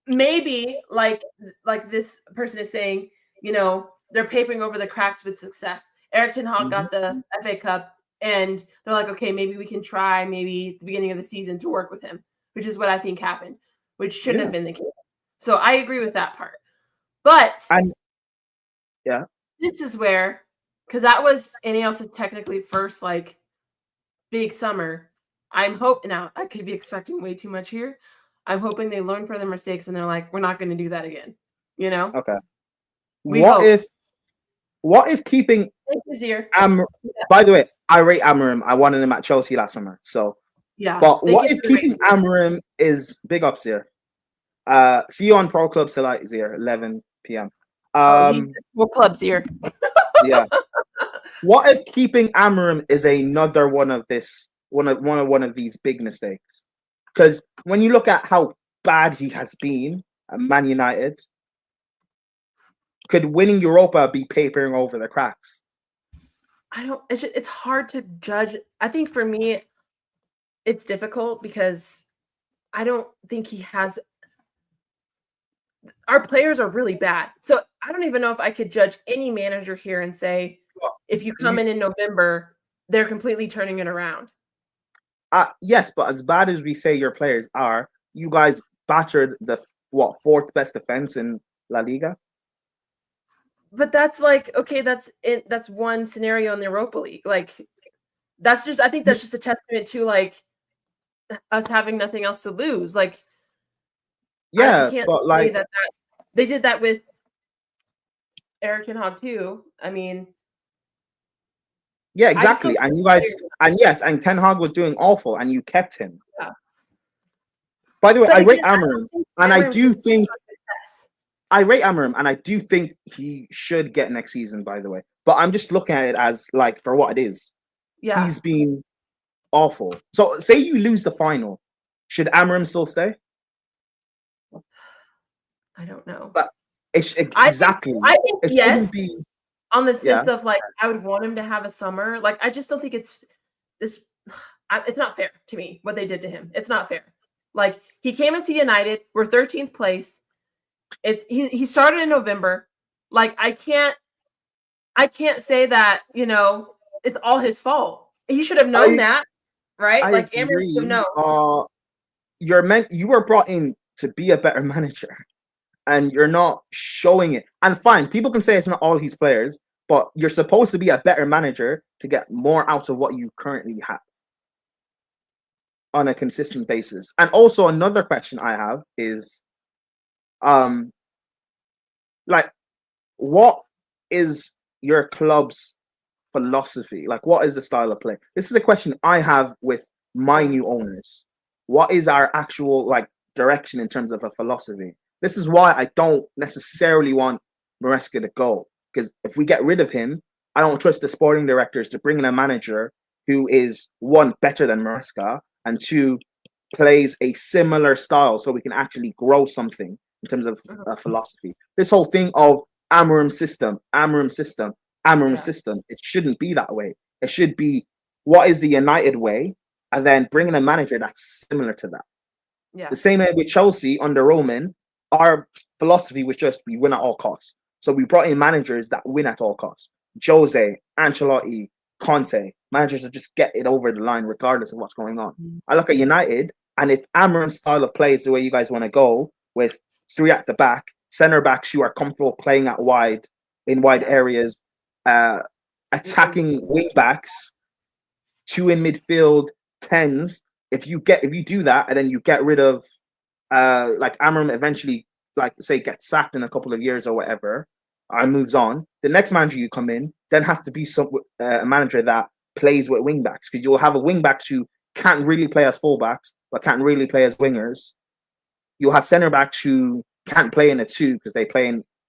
S1: maybe like this person is saying, you know, they're papering over the cracks with success. Erik ten Hag got the FA Cup. And they're like, okay, maybe we can try maybe at the beginning of the season to work with him, which is what I think happened, which shouldn't have been the case. So I agree with that part. But this is where, because that was Ineos' technically first like big summer. I'm hoping now I could be expecting way too much here. I'm hoping they learn from their mistakes and they're like, we're not going to do that again. You know?
S7: Okay.
S1: What
S7: if keeping
S1: Amorim?
S7: By the way, I rate Amorim. I wanted him at Chelsea last summer. So
S1: yeah.
S7: But what if keeping Amorim is big ups here? See you on Pro Club tonight, Zir, 11 p.m.
S1: Pro Club's here.
S7: Yeah. What if keeping Amorim is another one of these big mistakes? Because when you look at how bad he has been at Man United, could winning Europa be papering over the cracks?
S1: It's hard to judge. I think for me, it's difficult because I don't think he has. Our players are really bad. So I don't even know if I could judge any manager here and say, if you come in November, they're completely turning it around.
S7: Yes, but as bad as we say your players are, you guys battered the fourth best defense in La Liga.
S1: But that's like, okay, that's it. That's one scenario in the Europa League. Like, I think that's just a testament to like us having nothing else to lose. Like,
S7: yeah, but like
S1: that they did that with Erik ten Hag too. I mean,
S7: yeah, exactly. And you guys, and Ten Hag was doing awful, and you kept him.
S1: Yeah.
S7: By the way, I rate Amorim, and I do think. I rate Amorim, and I do think he should get next season, by the way. But I'm just looking at it as, like, for what it is.
S1: Yeah.
S7: He's been awful. So, say you lose the final. Should Amorim still stay?
S1: I don't know.
S7: But exactly.
S1: I think yes. On the sense of, like, I would want him to have a summer. Like, I just don't think it's not fair to me, what they did to him. It's not fair. Like, he came into United. We're 13th place. He started in November. Like, I can't say that, you know, it's all his fault. He should have known that, right? Like, Amorim should know.
S7: You were brought in to be a better manager, and you're not showing it. And fine, people can say it's not all his players, but you're supposed to be a better manager to get more out of what you currently have on a consistent basis. And also another question I have is, like, what is your club's philosophy? Like, what is the style of play? This is a question I have with my new owners. What is our actual, like, direction in terms of a philosophy? This is why I don't necessarily want Maresca to go, because if we get rid of him, I don't trust the sporting directors to bring in a manager who is, one, better than Maresca, and two, plays a similar style so we can actually grow something in terms of philosophy. This whole thing of Amorim system, it shouldn't be that way. It should be, what is the United way, and then bringing a manager that's similar to that.
S1: Yeah.
S7: The same way with Chelsea under Roman, our philosophy was just we win at all costs. So we brought in managers that win at all costs. Jose, Ancelotti, Conte, managers that just get it over the line regardless of what's going on. I look at United, and if Amorim's style of play is the way you guys want to go, with three at the back, centre backs who are comfortable playing out wide, in wide areas, attacking wing backs, 2 in midfield, 10s. If you do that, and then you get rid of like Amram eventually, like say, gets sacked in a couple of years or whatever, and moves on. The next manager you come in then has to be a manager that plays with wing backs, because you'll have a wing backs who can't really play as fullbacks but can't really play as wingers. You'll have centre backs who can't play in a 2 because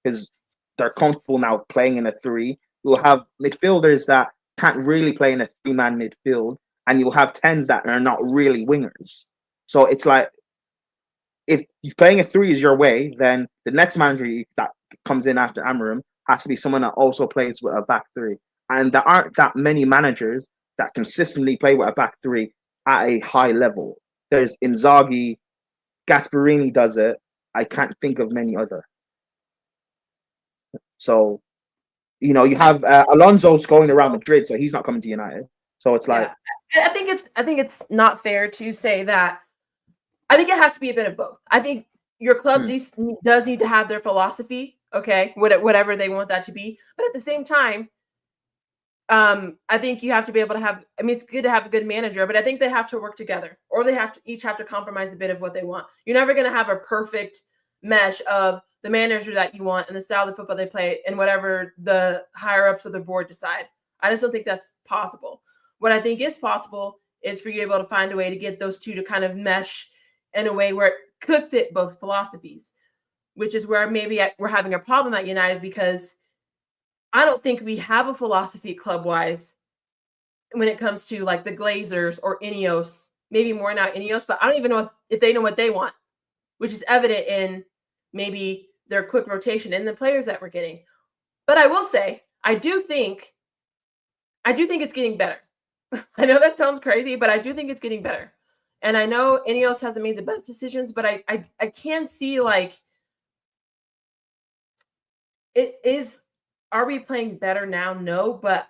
S7: because they're comfortable now playing in a 3. You'll have midfielders that can't really play in a 3-man midfield, and you'll have 10s that are not really wingers. So it's like, if you're playing a 3 is your way, then the next manager that comes in after Amarim has to be someone that also plays with a back 3. And there aren't that many managers that consistently play with a back 3 at a high level. There's Inzaghi, Gasperini does it. I can't think of many other. So, you have Alonso's going around Madrid, so he's not coming to United. So it's like,
S1: I think it's not fair to say that. I think it has to be a bit of both. I think your club does need to have their philosophy, okay, whatever they want that to be. But at the same time, I think you have to be able to have. I mean, it's good to have a good manager, but I think they have to work together, or they each have to compromise a bit of what they want. You're never going to have a perfect mesh of the manager that you want and the style of football they play and whatever the higher ups of the board decide. I just don't think that's possible. What I think is possible is for you able to find a way to get those two to kind of mesh in a way where it could fit both philosophies, which is where maybe we're having a problem at United, because I don't think we have a philosophy club-wise when it comes to like the Glazers or Ineos, maybe more now Ineos, but I don't even know if they know what they want, which is evident in maybe their quick rotation and the players that we're getting. But I will say, I do think it's getting better. I know that sounds crazy, but I do think it's getting better. And I know Ineos hasn't made the best decisions, but I can see, like, it is, are we playing better now? No, but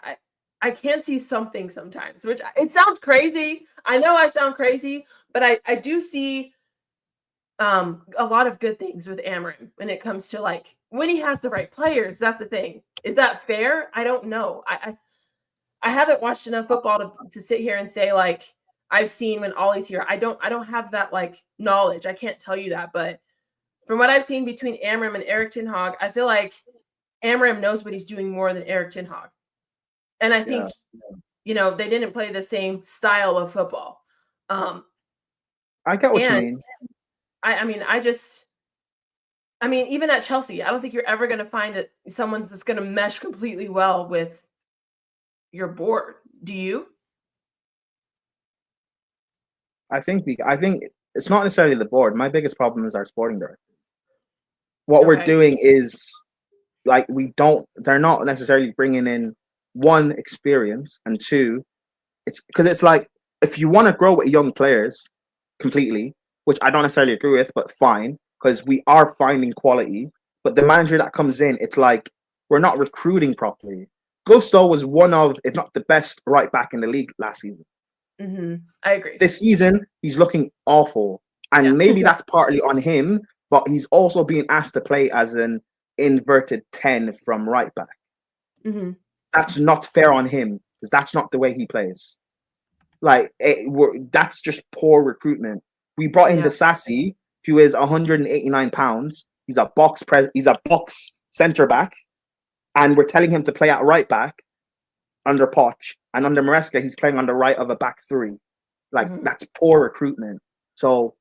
S1: I can see something sometimes, which it sounds crazy. I know I sound crazy, but I do see a lot of good things with Amarim when it comes to, like, when he has the right players. That's the thing. Is that fair? I don't know. I haven't watched enough football to sit here and say, like, I've seen when Ollie's here. I don't have that, like, knowledge. I can't tell you that. But from what I've seen between Amarim and Erik ten Hag, I feel like Amarim knows what he's doing more than Erik ten Hag. And I think, they didn't play the same style of football.
S7: I get what you mean.
S1: I mean, even at Chelsea, I don't think you're ever going to find someone's that's going to mesh completely well with your board. Do you?
S7: I think it's not necessarily the board. My biggest problem is our sporting director. What we're doing is, like, they're not necessarily bringing in, 1, experience, and 2, it's because it's like, if you want to grow with young players completely, which I don't necessarily agree with, but fine, because we are finding quality. But the manager that comes in, it's like, we're not recruiting properly. Gusto was one of, if not the best right back in the league last season.
S1: Mm-hmm. I agree.
S7: This season, he's looking awful. And maybe that's partly on him, but he's also being asked to play as an inverted 10 from right back.
S1: Mm-hmm.
S7: That's not fair on him, because that's not the way he plays. Like, that's just poor recruitment. We brought in Disasi, who is 189 pounds. He's a box centre back, and we're telling him to play at right back under Poch, and under Maresca, he's playing on the right of a back 3. Like, that's poor recruitment. So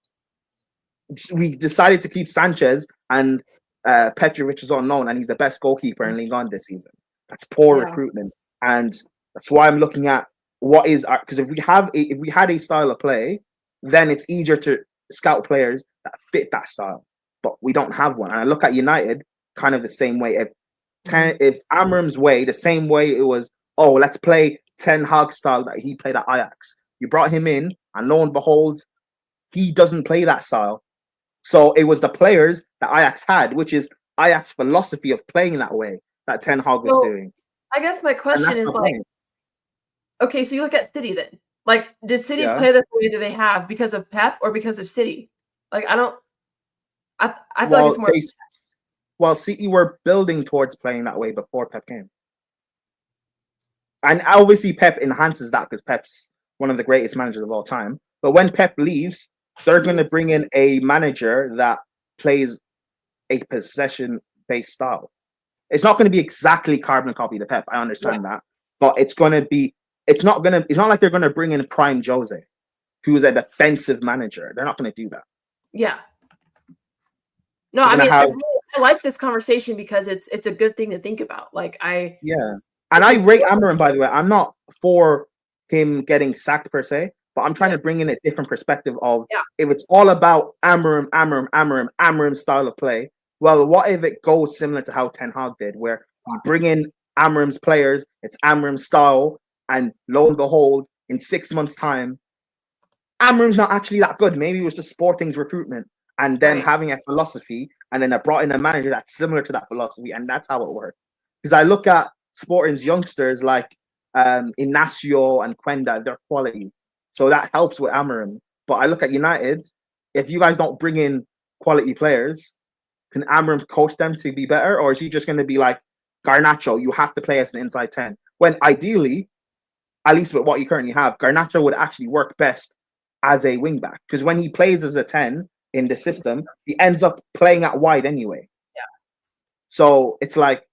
S7: we decided to keep Sanchez, and Petrovic is unknown, and he's the best goalkeeper in Ligue 1 this season. That's poor recruitment, and that's why I'm looking at what is our, because if we had a style of play, then it's easier to scout players that fit that style. But we don't have one, and I look at United kind of the same way. If Amarim's way, the same way it was, let's play Ten Hag style that he played at Ajax. You brought him in, and lo and behold, he doesn't play that style. So it was the players that Ajax had, which is Ajax philosophy of playing that way, that Ten Hag was doing.
S1: I guess my question is, like, okay, so you look at City then. Like, does City play the way that they have because of Pep or because of City? Like, I feel like it's more.
S7: Well, City were building towards playing that way before Pep came. And obviously Pep enhances that because Pep's one of the greatest managers of all time. But when Pep leaves, they're going to bring in a manager that plays a possession-based style. It's not going to be exactly carbon copy to Pep. I understand that. But it's going to be, it's not like they're going to bring in prime Jose, who is a defensive manager. They're not going to do that.
S1: Yeah. No, I mean, I like this conversation because it's a good thing to think about. Like
S7: and I rate Amorim, by the way. I'm not for him getting sacked per se, but I'm trying to bring in a different perspective of if it's all about Amorim style of play. Well, what if it goes similar to how Ten Hag did, where you bring in Amorim's players, it's Amorim's style, and lo and behold, in 6 months' time, Amorim's not actually that good. Maybe it was just Sporting's recruitment and then having a philosophy, and then I brought in a manager that's similar to that philosophy, and that's how it worked. Because I look at Sporting's youngsters like Inacio and Quenda, they're quality. So that helps with Amorim. But I look at United, if you guys don't bring in quality players, can Amorim coach them to be better? Or is he just going to be like, Garnacho, you have to play as an inside 10? When ideally, at least with what you currently have, Garnacho would actually work best as a wing back. Because when he plays as a 10 in the system, he ends up playing out wide anyway.
S1: Yeah.
S7: So it's like,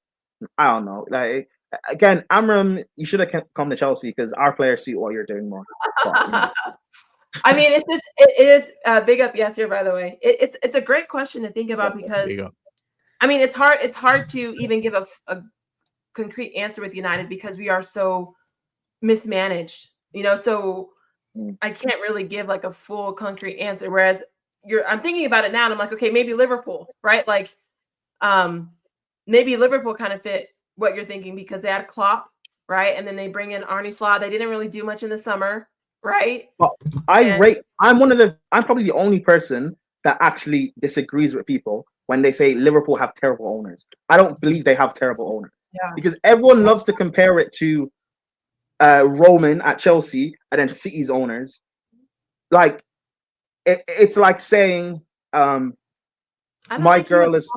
S7: I don't know. Like again, Amorim, you should have come to Chelsea because our players see what you're doing more. But,
S1: I mean, it's just it is big up Yasser, by the way. It's a great question to think about because I mean it's hard to even give a concrete answer with United because we are so mismanaged, so I can't really give like a full concrete answer. Whereas I'm thinking about it now and I'm like, okay, maybe Liverpool, right? Like maybe Liverpool kind of fit what you're thinking because they had Klopp, right? And then they bring in Arne Slot. They didn't really do much in the summer. Right.
S7: But I'm probably the only person that actually disagrees with people when they say Liverpool have terrible owners. I don't believe they have terrible owners.
S1: Yeah.
S7: Because everyone loves to compare it to Roman at Chelsea and then City's owners. Like it's like saying my girl is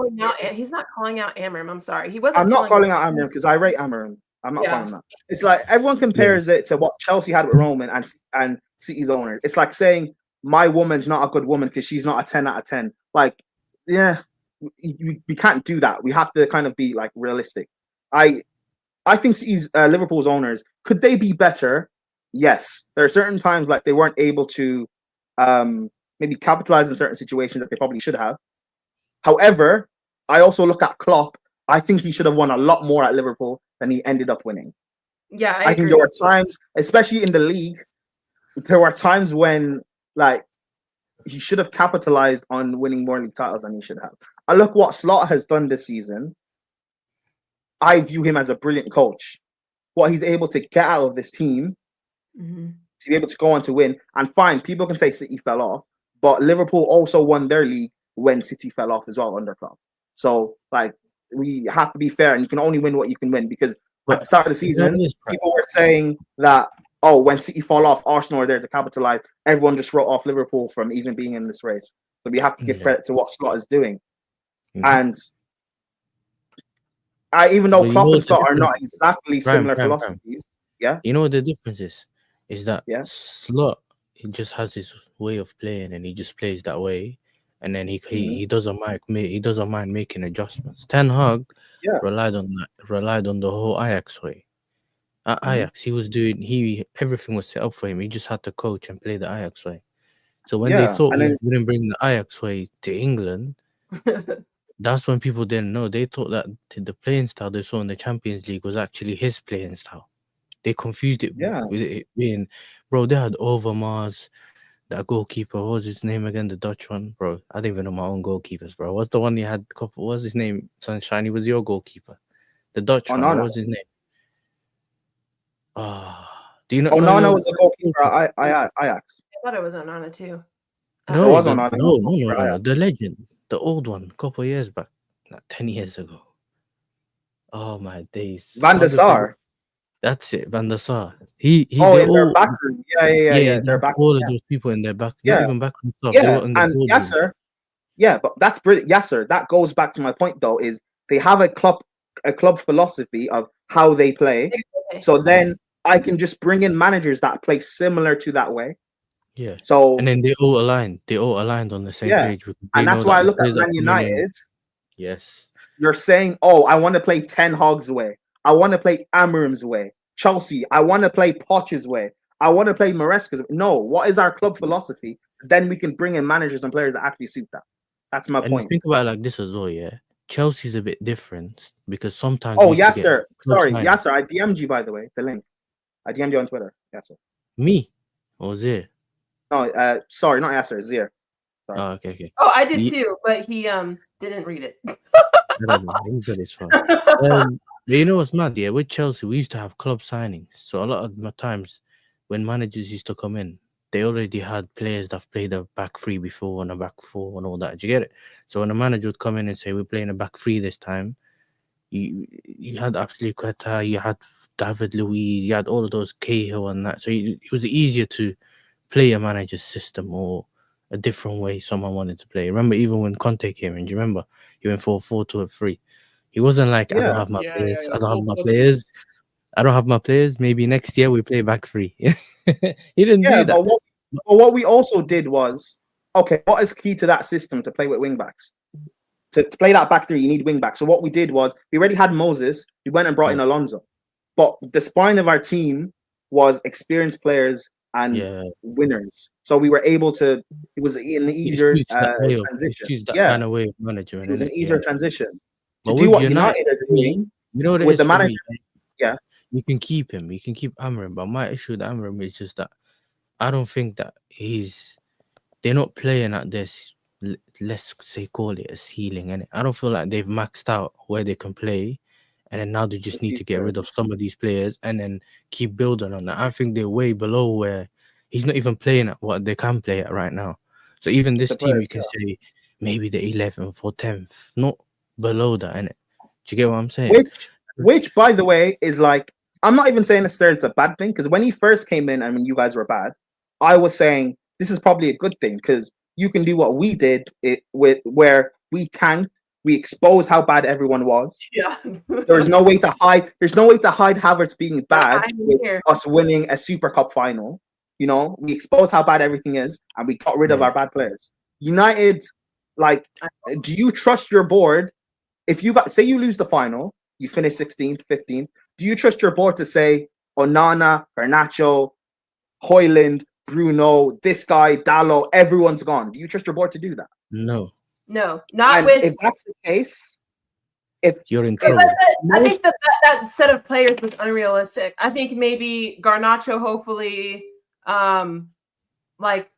S1: he's not calling out Amorim. I'm sorry. He wasn't.
S7: I'm not calling out Amorim because I rate Amorim. I'm not calling that. It's like everyone compares it to what Chelsea had with Roman and City's owner. It's like saying my woman's not a good woman because she's not a 10 out of 10. Like, we can't do that. We have to kind of be like realistic. I think City's Liverpool's owners, could they be better? Yes. There are certain times like they weren't able to maybe capitalize in certain situations that they probably should have. However, I also look at Klopp. I think he should have won a lot more at Liverpool than he ended up winning.
S1: Yeah,
S7: I think there were times, especially in the league, there were times when like he should have capitalized on winning more league titles than he should have. I look what Slot has done this season. I view him as a brilliant coach. What he's able to get out of this team to be able to go on to win. And fine, people can say City fell off, but Liverpool also won their league when City fell off as well under Klopp. So like, we have to be fair, and you can only win what you can win because at the start of the season, people were saying that, oh, when City fall off, Arsenal are there to capitalize. Everyone just wrote off Liverpool from even being in this race. So we have to give credit to what Scott is doing. And even though Klopp and Scott are not exactly similar philosophies,
S9: you know what the difference is that Slot, he just has his way of playing and he just plays that way. And then he doesn't mind making adjustments. Ten Hag relied on the whole Ajax way. At Ajax, he was doing everything was set up for him. He just had to coach and play the Ajax way. So when they thought he wouldn't bring the Ajax way to England, that's when people didn't know. They thought that the playing style they saw in the Champions League was actually his playing style. They confused it with it being, bro. They had Overmars. That goalkeeper, what was his name again? The Dutch one, bro. I don't even know my own goalkeepers, bro. What's the one you had? What was his name? Sunshine. He was your goalkeeper. The Dutch one. What was his name? Do you know?
S7: Onana was a goalkeeper at Ajax.
S1: I thought it was Onana too.
S7: No, it was Onana.
S9: No. The legend, the old one, a couple of years back, not 10 years ago. Oh my days.
S7: Van der Sar.
S9: That's it, Van der Sar. In
S7: their back room. Yeah. Their back
S9: all of those people in their back, not even back room stuff.
S7: Yeah, and Yasser, Yeah, but that's brilliant. Yes, sir. That goes back to my point, though, is they have a club philosophy of how they play. So then I can just bring in managers that play similar to that way.
S9: Yeah.
S7: So
S9: and then they all aligned. They all aligned on the same page.
S7: And that's why I look at Man United.
S9: Yes.
S7: You're saying, oh, I want to play Ten Hag's way. I want to play Amorim's way. Chelsea, I want to play Poch's way. I want to play Maresca's. No, what is our club philosophy? Then we can bring in managers and players that actually suit that. That's my point.
S9: Think about it like this as well, yeah. Chelsea's a bit different because sometimes.
S7: Oh, yes, sir. Sorry. Yes, sir. I DM'd you, by the way, the link. I DM'd you on Twitter. Yes, sir.
S9: Me? Or Zir?
S7: No, sorry, not Yasser, Zir. Sorry.
S9: Oh, okay.
S1: Oh, I did too, but he didn't read it.
S9: He said it's fine. But you know what's mad? Yeah, with Chelsea, we used to have club signings. So a lot of the times when managers used to come in, they already had players that played a back three before and a back four and all that. Do you get it? So when a manager would come in and say, we're playing a back three this time, you had Ataraxia, you had David Luiz, you had all of those Cahill and that. So it was easier to play a manager's system or a different way someone wanted to play. Remember, even when Conte came in, do you remember? He went for a 4-2-3. He wasn't like, I don't have my players. I don't have my players. I don't have my players. Maybe next year we play back three. He didn't do that.
S7: But what we also did was, okay, what is key to that system to play with wing backs? To play that back three, you need wing backs. So what we did was, we already had Moses. We went and brought in Alonso. But the spine of our team was experienced players and winners. So we were able to, it was an easier transition.
S9: Kind of way of managing.
S7: It was an easier transition.
S9: To
S7: do what United are doing,
S9: you know what
S7: with the manager. Yeah.
S9: You can keep him. You can keep Amorim. But my issue with Amorim is just that I don't think that they're not playing at this, let's say, call it a ceiling. And I don't feel like they've maxed out where they can play. And then now they just need to get rid of some of these players and then keep building on that. I think they're way below where he's not even playing at what they can play at right now. So even this team, you can say maybe the 11th or 10th, not below that, innit? Do you get what I'm saying?
S7: Which, by the way, is like, I'm not even saying necessarily it's a bad thing, because when he first came in and when you guys were bad, I was saying this is probably a good thing because you can do what we did where we tanked. We exposed how bad everyone was.
S1: Yeah.
S7: There's no way to hide. There's no way to hide Havertz being bad with us winning a Super Cup final. You know, we exposed how bad everything is, and we got rid of our bad players. United, like, do you trust your board? If you say you lose the final, you finish 16th, 15th. Do you trust your board to say Onana, Garnacho, Højlund, Bruno, this guy, Dalot, everyone's gone? Do you trust your board to do that?
S9: No.
S1: No, not with.
S7: If that's the case, if
S9: you're in trouble,
S1: I think that set of players was unrealistic. I think maybe Garnacho, hopefully, like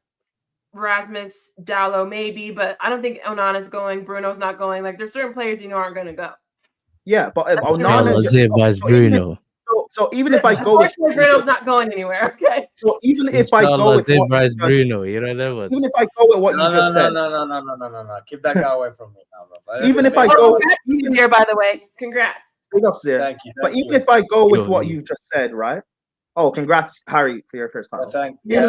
S1: Rasmus, Dalot, maybe, but I don't think Onana's going. Bruno's not going. Like, there's certain players aren't going to go.
S7: Yeah, but if Onana
S9: Bruno.
S7: So even if I go,
S1: Bruno's not going anywhere. Okay.
S7: So even if I go with
S9: Bruno, you know that was.
S7: Even if I go with what you just said,
S10: no, keep that guy away from me now, bro.
S7: Even if I go,
S1: even there, by the way, congrats.
S7: Big ups there.
S10: Thank you.
S7: But even if I go with what you just said, right? Oh, congrats, Harry, for your first title.
S10: Thank you.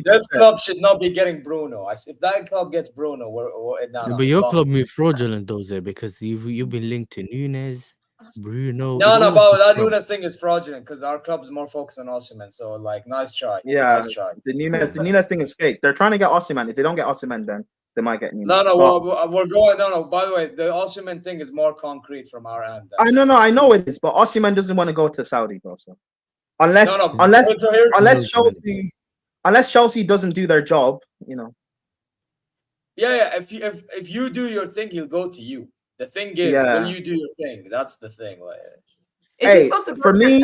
S10: This club should not be getting Bruno. If that club gets Bruno, we're
S9: but your club moved fraudulent, those because you've been linked to Nunes. Bruno.
S10: No, but that Nunes thing is fraudulent because our club is more focused on Osimhen. So, like, nice try.
S7: Yeah,
S10: nice try.
S7: The Nunes thing is fake. They're trying to get Osimhen. If they don't get Osimhen, then they might get Nunes.
S10: We're going. No. By the way, the Osimhen thing is more concrete from our end.
S7: I know it is, but Osimhen doesn't want to go to Saudi, bro. So unless Chelsea doesn't do their job, you know.
S10: Yeah. If you do your thing, he'll go to you. The thing is, when you do your thing, that's the thing. Like,
S1: is he supposed to go to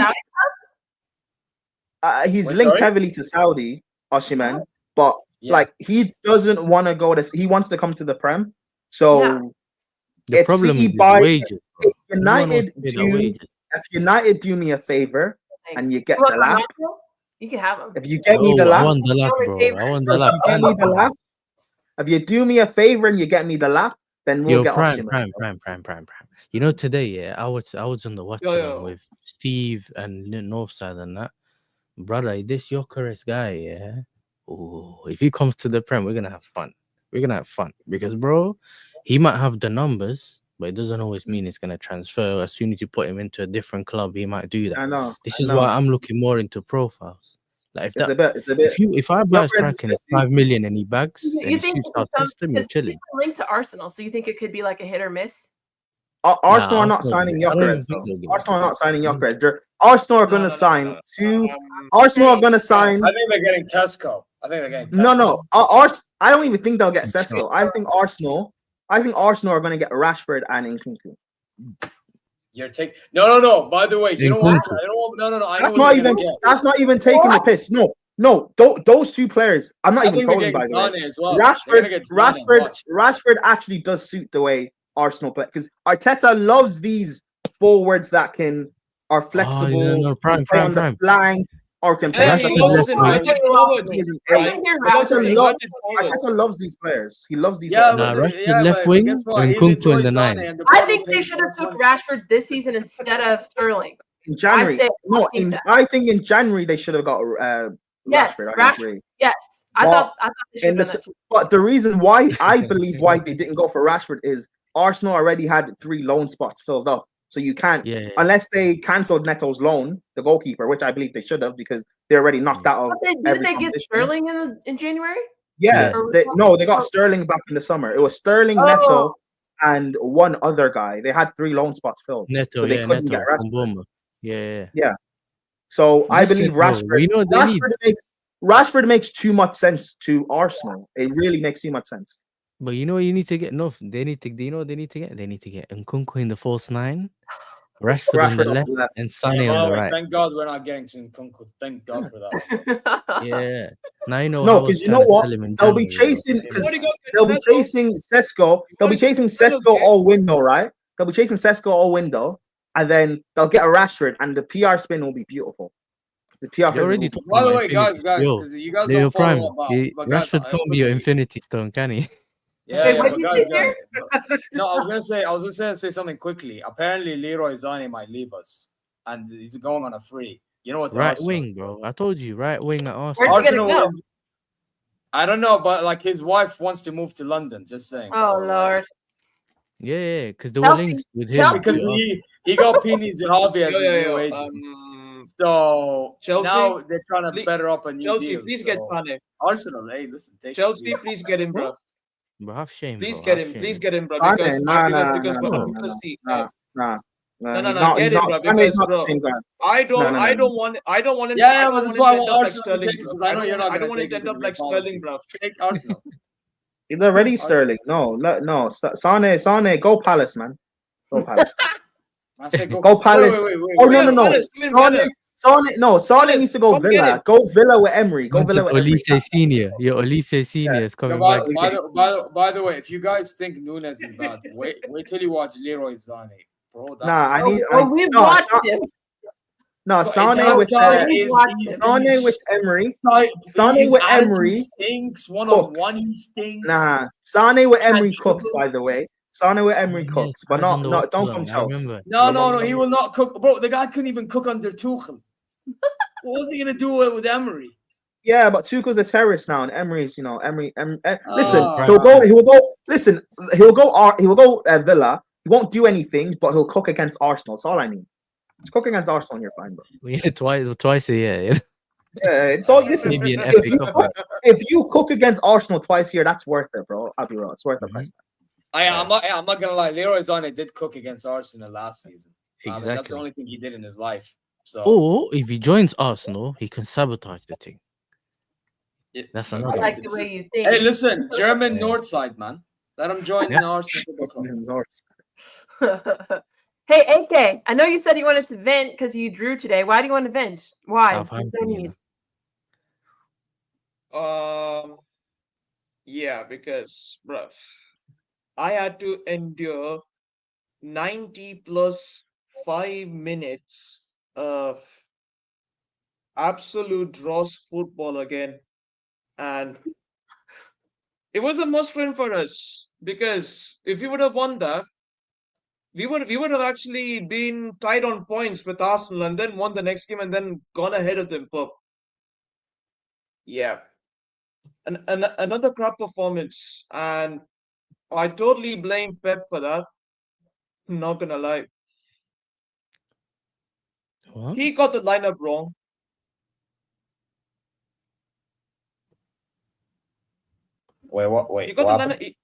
S1: Saudi?
S7: He's linked heavily to Saudi, Osimhen, but like he doesn't want to go to. He wants to come to the Prem. So
S9: the problem is wages.
S7: If United do me a favor and you get the lap,
S1: you can have him.
S7: If you get me the lap,
S9: I want the lap, bro. I want the lap.
S7: If you do me a favor and you get me the lap, then we'll get
S9: prime. You know, today, I was on the watch with Steve and Northside and that. Brother, this Gyökeres guy, Oh, if he comes to the Prem, we're gonna have fun. We're gonna have fun because, bro, he might have the numbers, but it doesn't always mean it's gonna transfer. As soon as you put him into a different club, he might do that.
S7: I know.
S9: This is why I'm looking more into profiles. Like
S7: It's a bit.
S9: if I buy a striker and it's 5 million and he bags and
S1: You
S9: he
S1: think
S9: suits our system, you're
S1: he's
S9: chilling.
S1: linked to Arsenal, so you think it could be like a hit or miss?
S7: Arsenal are not signing Gyökeres. Arsenal are not signing Gyökeres. Arsenal are going to sign two. Arsenal are going to sign.
S10: I think they're getting Tesco. I think they're getting Tesco.
S7: No. I don't even think they'll get Sesko. I think Arsenal are going to get Rashford and Nkunku.
S10: You're taking no. By the way, you know what? No.
S7: That's not even taking the piss. No. Those two players. I'm not even trolling, by the way.
S10: As well.
S7: Rashford actually does suit the way Arsenal play, because Arteta loves these forwards that are flexible,
S9: prime.
S7: on the flank, or can play. Arteta loves these players. He loves these.
S9: Rashford left wing and Nkunku in the 9.
S1: I think they should have took Rashford this season instead of Sterling.
S7: In January, I think in January they should have got Rashford.
S1: Yes, I thought they should have done that too.
S7: But the reason why I believe why they didn't go for Rashford is Arsenal already had 3 loan spots filled up. So you can't, unless they cancelled Neto's loan, the goalkeeper, which I believe they should have because they already knocked out of.
S1: Did they get Sterling in January?
S7: Yeah, they got Sterling back in the summer. It was Sterling, Neto, and one other guy. They had 3 loan spots filled.
S9: Neto,
S7: so they couldn't
S9: Neto,
S7: get Rashford.
S9: Yeah.
S7: So I believe Rashford. Rashford makes too much sense to Arsenal. It really makes too much sense.
S9: But you know what you need to get? No, they need to. Do you know what they need to get? They need to get Nkunku in the false 9, Rashford on the left, and Sané on the right.
S10: Thank God we're not getting to Nkunku. Thank God for that.
S9: Yeah. Now you know.
S7: No, because you know what? They'll be chasing Sesko. They'll be chasing Sesko all window, right? They'll be chasing Sesko all window, and then they'll get a Rashford, and the PR spin will be beautiful. The PR.
S9: Already.
S10: By the way, guys, because you guys don't follow about.
S9: Rashford can't be your Infinity Stone, can he?
S10: Yeah, guys, no, I was gonna say something quickly. Apparently, Leroy Sané might leave us, and he's going on a free. You know what?
S9: Right wing, bro. I told you, right wing at
S1: Arsenal. Where's he gonna go?
S10: I don't know, but like his wife wants to move to London. Just saying.
S1: Oh Lord.
S9: Yeah, because there were links with him.
S10: Because he got Pini Zahavi as a new agent. So
S11: Chelsea,
S10: now they're trying to better up a new
S11: Chelsea,
S10: deal.
S11: please get Sané.
S10: Arsenal, hey, listen, take
S11: Chelsea, please get him, bro.
S9: Bro, have shame.
S11: Please
S9: bro.
S11: get
S9: have
S11: him.
S9: shame.
S11: Please get him, bro.
S7: Nah.
S11: Get him, bro. Because I don't want him.
S10: Yeah, but that's why I want Arsenal to take it, because I know you're not going to take it.
S11: I don't want him to end up like Sterling, bro.
S10: Take Arsenal.
S7: He's already Sterling. No. Sané, go Palace, man. Go Palace.
S10: I say go
S7: Palace.
S10: Wait.
S7: No. Sané needs to go Villa. Go Villa with Emery. Go Villa with Emery.
S9: Olise Senior. Your Olise Senior is coming back.
S10: By the way, if you guys think Nunes is bad, wait till you watch Leroy Sané, bro.
S1: We've watched him.
S7: No, Sané with Emery. Sané with Emery
S10: stinks. One-on-one, he stinks.
S7: Nah, Sané with Emery cooks. By the way, Sané with Emery cooks, but don't come Chelsea.
S10: No, he will not cook, bro. The guy couldn't even cook under Tuchel. What was he gonna do with Emery?
S7: Yeah, but Tuchel's the terrorist now, and Emery's, Emery. Listen, he'll go Villa. He won't do anything, but he'll cook against Arsenal. That's all I mean. Just cook against Arsenal, you're fine, bro.
S9: Yeah, twice a year.
S7: Yeah, it's all. Listen, if you cook against Arsenal twice a year, that's worth it, bro. I'll be real. It's worth the price.
S10: I'm not gonna lie. Leroy Sané did cook against Arsenal last season.
S9: Exactly.
S10: That's the only thing he did in his life. So,
S9: or if he joins Arsenal, he can sabotage the thing. That's another.
S1: I like the way you think.
S10: Hey, listen, German North side, man. Let him join the Arsenal
S1: Club. Hey, AK, I know you said you wanted to vent because you drew today. Why do you want to vent? Why?
S11: Yeah, because, bruv, I had to endure 90 plus 5 minutes of absolute dross football again. And it was a must-win for us, because if we would have won that, we would have actually been tied on points with Arsenal and then won the next game and then gone ahead of them. But yeah, another crap performance, and I totally blame Pep for that. I'm not gonna lie.
S9: What?
S11: He got the lineup wrong.
S10: Wait, what?
S11: He
S10: Wait,
S11: got
S10: what
S11: the
S10: happened?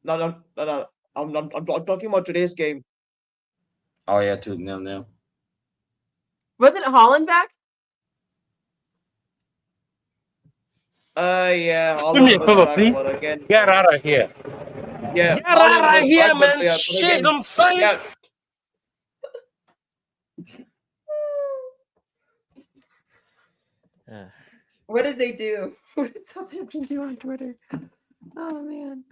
S11: lineup. No. I'm talking about today's game.
S10: Oh yeah, 2-0.
S1: Wasn't Holland back?
S11: Yeah,
S3: Give me a
S11: Holland was
S3: cover,
S11: back,
S3: please.
S11: but again,
S3: Get out of here.
S11: yeah,
S3: Get
S11: Holland
S3: out of
S11: was
S3: here,
S11: back, but
S3: man.
S11: yeah, but
S3: Shit,
S11: again,
S3: I'm saying.
S11: yeah.
S1: What did they do? What did Southampton do on Twitter? Oh man.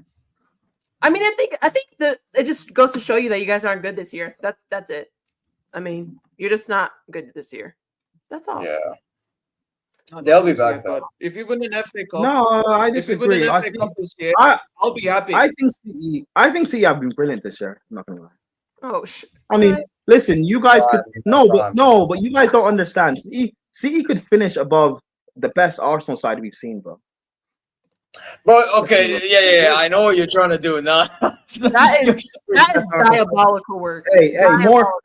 S1: I mean, I think that it just goes to show you that you guys aren't good this year. That's it. I mean, you're just not good this year. That's all.
S10: Yeah. They'll be
S11: This year,
S10: back
S11: but
S10: though.
S11: if you win an FA Cup,
S7: No, I
S11: if you win
S7: disagree.
S11: an
S7: I
S11: FA
S7: see.
S11: Cup this year,
S7: I
S11: I'll be happy.
S7: I think CE have been brilliant this year. I'm not gonna lie.
S1: Oh
S7: I mean, listen, you guys could but you guys don't understand. CE could finish above the best Arsenal side we've seen, bro.
S10: Bro, okay, yeah. I know what you're trying to do now.
S1: That is diabolical work.
S7: Hey, more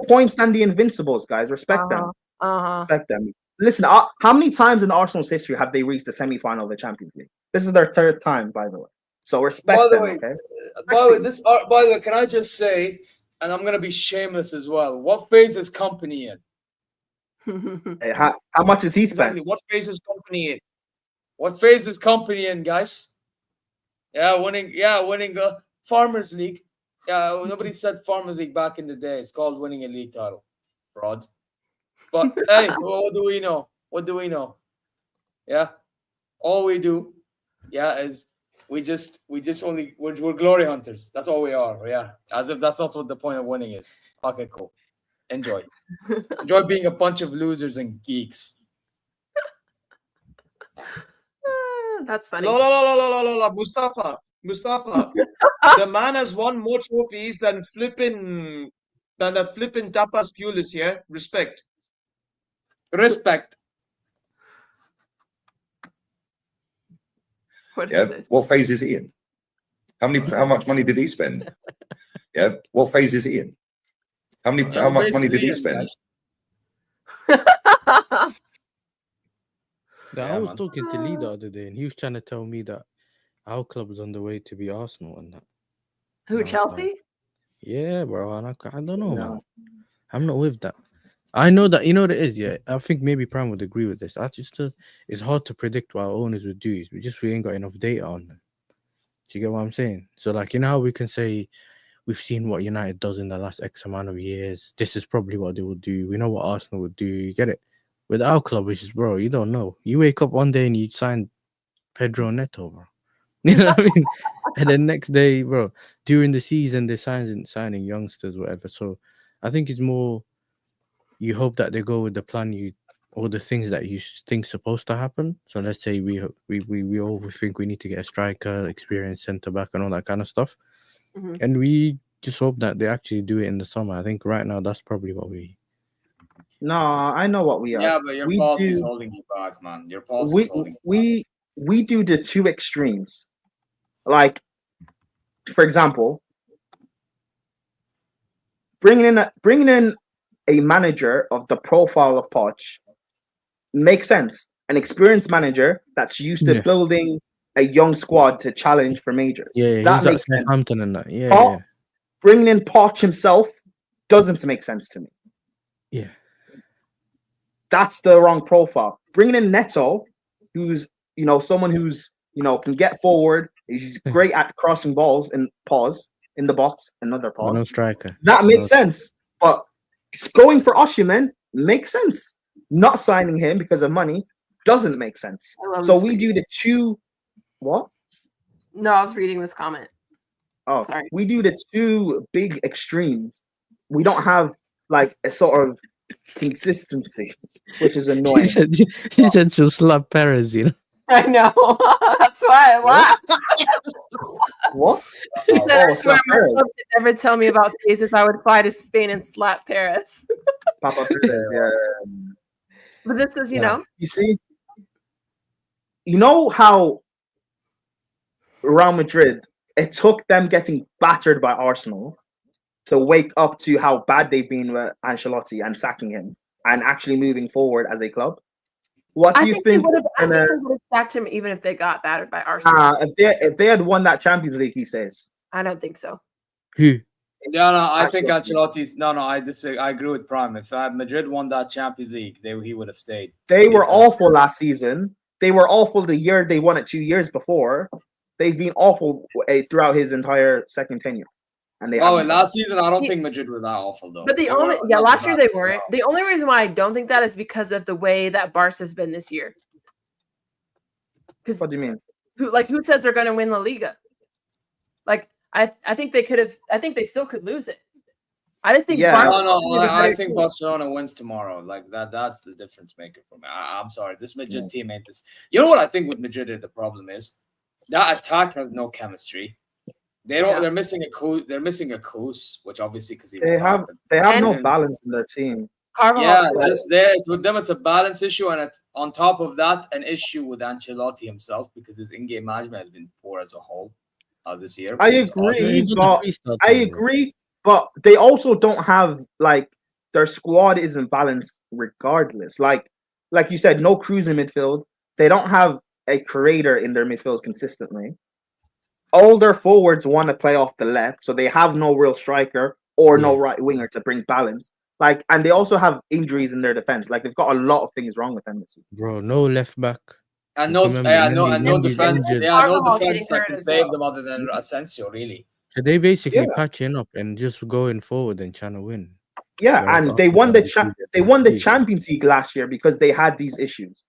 S7: points than the Invincibles, guys. Respect them. Respect them. Listen, how many times in Arsenal's history have they reached the semi-final of the Champions League? This is their third time, by the way. So respect them, okay?
S10: By the way, can I just say, and I'm gonna be shameless as well. What phase is company in?
S7: Hey, how much has he spent?
S11: Exactly. What phase is company in?
S10: What phase is company in, guys? Winning Farmers League. Yeah, nobody said Farmers League back in the day. It's called winning a league title. Frauds. But hey, what do we know? What do we know? Yeah. All we do, is we're glory hunters. That's all we are. Yeah. As if that's not what the point of winning is. Okay, cool. Enjoy. Enjoy being a bunch of losers and geeks.
S1: That's funny.
S11: Mustafa. The man has won more trophies than the flipping tapas Pulis here. Respect.
S12: What phase is he in? How much money did he spend? Yeah. What phase is he in? How much money did he spend?
S9: I was talking to Lee the other day, and he was trying to tell me that our club was on the way to be Arsenal and that.
S1: Who, Chelsea?
S9: Yeah, bro. And I don't know, man. I'm not with that. I know that, you know what it is, yeah. I think maybe Prime would agree with this. It's hard to predict what our owners would do. We ain't got enough data on them. Do you get what I'm saying? So, like, you know how we can say we've seen what United does in the last X amount of years. This is probably what they will do. We know what Arsenal would do. You get it? With our club, which is, bro, you don't know. You wake up one day and you sign Pedro Neto, bro. You know what I mean? And then next day, bro, during the season, they're signing youngsters, whatever. So I think it's more, you hope that they go with the plan or the things that you think supposed to happen. So let's say we all think we need to get a striker, experienced centre back, and all that kind of stuff. Mm-hmm. And we just hope that they actually do it in the summer. I think right now that's probably what we.
S7: No, I know what we are.
S10: Yeah, but your policy is holding you back, man. Your policy is holding you back.
S7: We do the two extremes. Like, for example, bringing in a manager of the profile of Poch makes sense. An experienced manager that's used to building a young squad to challenge for majors.
S9: Yeah,
S7: that
S9: makes sense. Southampton and that. Yeah,
S7: bringing in Poch himself doesn't make sense to me.
S9: Yeah.
S7: That's the wrong profile. Bringing in Neto, who's, someone who's, can get forward. He's great at crossing balls and in the box, another pause.
S9: No striker.
S7: That makes sense. But going for Osimhen makes sense. Not signing him because of money doesn't make sense. So we do the two. What?
S1: No, I was reading this comment.
S7: Oh, sorry. We do the two big extremes. We don't have like a sort of consistency, which is annoying.
S9: She said she'll slap Perez,
S1: I know. That's why I laughed.
S7: What?
S1: She said, I swear my club could never tell me about phases. I would fly to Spain and slap Paris.
S7: Papa Perez, yeah.
S1: But this is, you know.
S7: You see? you know how Real Madrid, it took them getting battered by Arsenal to wake up to how bad they've been with Ancelotti and sacking him and actually moving forward as a club. What do you think?
S1: I think they would have sacked him even if they got battered by Arsenal.
S7: If they had won that Champions League, he says.
S1: I don't think so.
S5: Who?
S10: No, I think Ancelotti's. No, I disagree. I agree with Prime. If Madrid won that Champions League, he would have stayed.
S7: They were awful last season. They were awful the year they won it 2 years before. They've been awful throughout his entire second tenure. And they
S10: last season, I don't think Madrid were that awful though.
S1: But last year they weren't. The only reason why I don't think that is because of the way that Barca's been this year.
S7: What do you mean?
S1: Who says they're going to win La Liga? Like I think they could have. I think they still could lose it. I just think.
S10: I think Barcelona wins tomorrow. Like that's the difference maker for me. I'm sorry, this Madrid team ain't this. You know what I think with Madrid the problem is? That attack has no chemistry. They don't. They're missing a coach. They're missing a coach, which obviously because
S7: they have no balance in their team.
S10: It's with them. It's a balance issue, and it's on top of that an issue with Ancelotti himself because his in-game management has been poor as a whole this year.
S7: I agree, but they also don't have their squad isn't balanced regardless. Like you said, no Cruz in midfield. They don't have a creator in their midfield consistently. All their forwards want to play off the left, so they have no real striker or no right winger to bring balance. And they also have injuries in their defense. They've got a lot of things wrong with them.
S9: Bro, no left back.
S10: And no defense. No defense that can save them other than Asensio, really.
S9: So they basically patching up and just going forward and trying to win.
S7: Yeah, and they won the Champions League last year because they had these issues.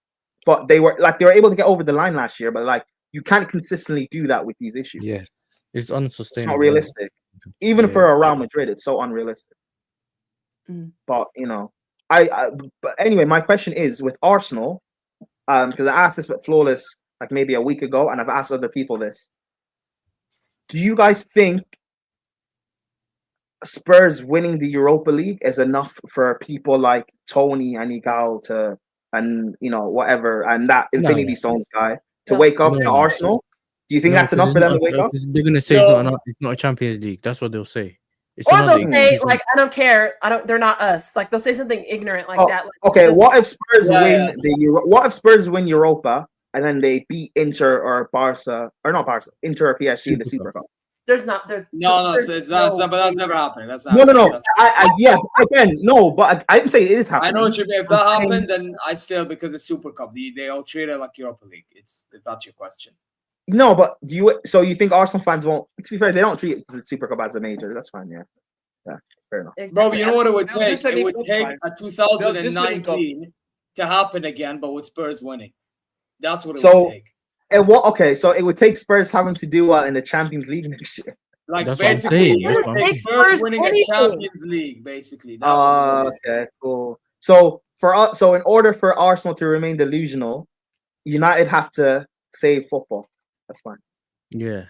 S7: But they were able to get over the line last year, but you can't consistently do that with these issues.
S9: Yes, it's unsustainable.
S7: It's not realistic. Even for a Real Madrid, it's so unrealistic. But but anyway, my question is with Arsenal, because I asked this with Flawless maybe a week ago, and I've asked other people this. Do you guys think Spurs winning the Europa League is enough for people like Tony and Igal and whatever, and that Infinity Stones guy to wake up to Arsenal? Do you think that's enough for them to wake up?
S9: They're gonna say it's not a Champions League. That's what they'll say.
S1: Or they'll say I don't care. They're not us. They'll say something ignorant like that.
S7: Okay, what if Spurs win what if Spurs win Europa and then they beat Inter or Barca or not Barca, Inter or PSG in the Super Cup?
S1: There's not.
S10: It's not. But that's never happening. That's not.
S7: No. But I didn't say it is happening.
S10: I know what you mean. If that happened, then I still because it's Super Cup. They all treat it like Europa League. If that's your question.
S7: No, but so you think Arsenal fans won't? To be fair, they don't treat the Super Cup as a major. That's fine. Yeah, fair enough.
S10: Bro, but you know what it would take? It would take a 2019 to happen again, but with Spurs winning. That's what it would take.
S7: So it would take Spurs having to do well in the Champions League next year.
S10: Basically, it would take Spurs winning a Champions League, basically.
S7: Okay, cool. So in order for Arsenal to remain delusional, United have to save football. That's fine.
S9: Yeah.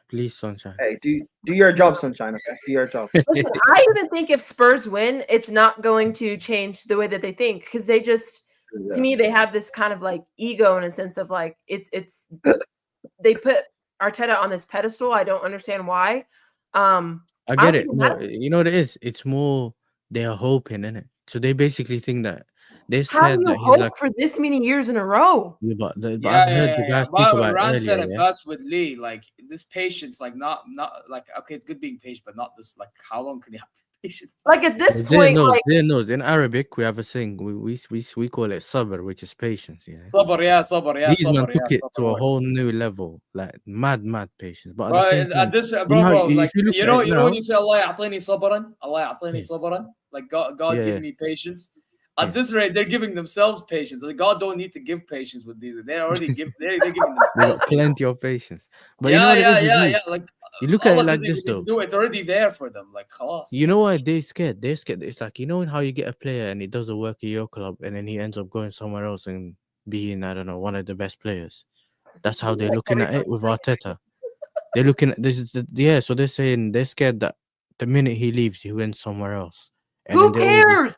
S9: Please, Sunshine.
S7: Hey, do your job, Sunshine. Okay, do your job.
S1: Listen, I even think if Spurs win, it's not going to change the way that they think because they just. To me, they have this kind of ego in a sense of it's they put Arteta on this pedestal. I don't understand why.
S9: I get it. No, you know what it is? It's more they are hoping, innit? So they basically think that they said that he's
S1: hope for this many years in a row.
S9: Yeah, but I've heard the guys speak about
S10: Rand
S9: earlier,
S10: said it best with Lee. This patience, not okay, it's good being patient, but not this. How long can you have?
S1: At this point,
S9: in Arabic we have a saying we call it sabr, which is patience. Yeah,
S10: sabr.
S9: These men took it to a whole new level, mad patience. But
S10: at this, bro, you know when you say Allah ya'tini sabran, God give me patience. At this rate, they're giving themselves patience. God don't need to give patience with these. They're already giving themselves
S9: plenty of patience. But
S10: yeah.
S9: You look at it like this though.
S10: It's already there for them. Khalas.
S9: You know why they're scared? They're scared. It's how you get a player and it doesn't work at your club, and then he ends up going somewhere else and being one of the best players. That's how they're looking at it with Arteta. They're looking at this. So they're saying they're scared that the minute he leaves, he went somewhere else. And
S1: who cares?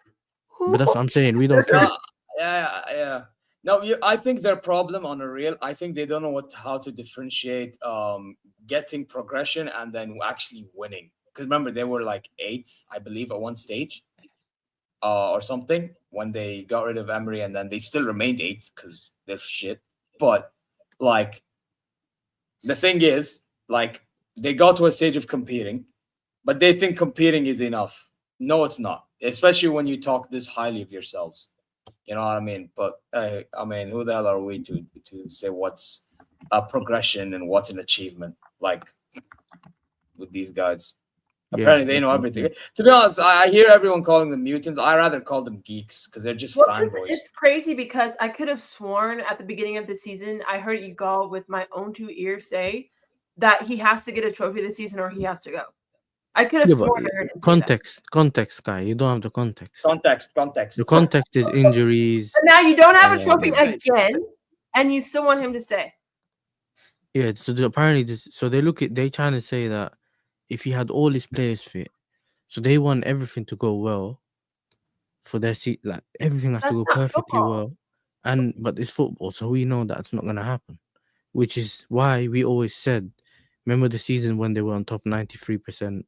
S9: But that's what I'm saying. We don't care.
S10: Yeah. No, I think their problem on a real. I think they don't know how to differentiate getting progression and then actually winning. Because remember, they were like 8th, I believe, at one stage, or something when they got rid of Emery, and then they still remained 8th because they're shit. But like, the thing is, like, they got to a stage of competing, but they think competing is enough. No, it's not. Especially when you talk this highly of yourselves. You know what I mean? But I mean, who the hell are we to say what's a progression and what's an achievement? Like with these guys, apparently they know everything. To be honest, I hear everyone calling them mutants. I rather call them geeks because they're just fanboys.
S1: It's crazy because I could have sworn at the beginning of the season I heard Igal with my own 2 ears say that he has to get a trophy this season or he has to go. I could have sworn I heard him
S9: context, guy. You don't have the context.
S10: Context.
S9: The context is injuries.
S1: But now you don't have a trophy again, and you still want him to stay.
S9: Yeah. So apparently, so they trying to say that if he had all his players fit, so they want everything to go well for their seat. Like everything has to go perfectly well, but it's football, so we know that's not gonna happen. Which is why we always said, remember the season when they were on top 93%.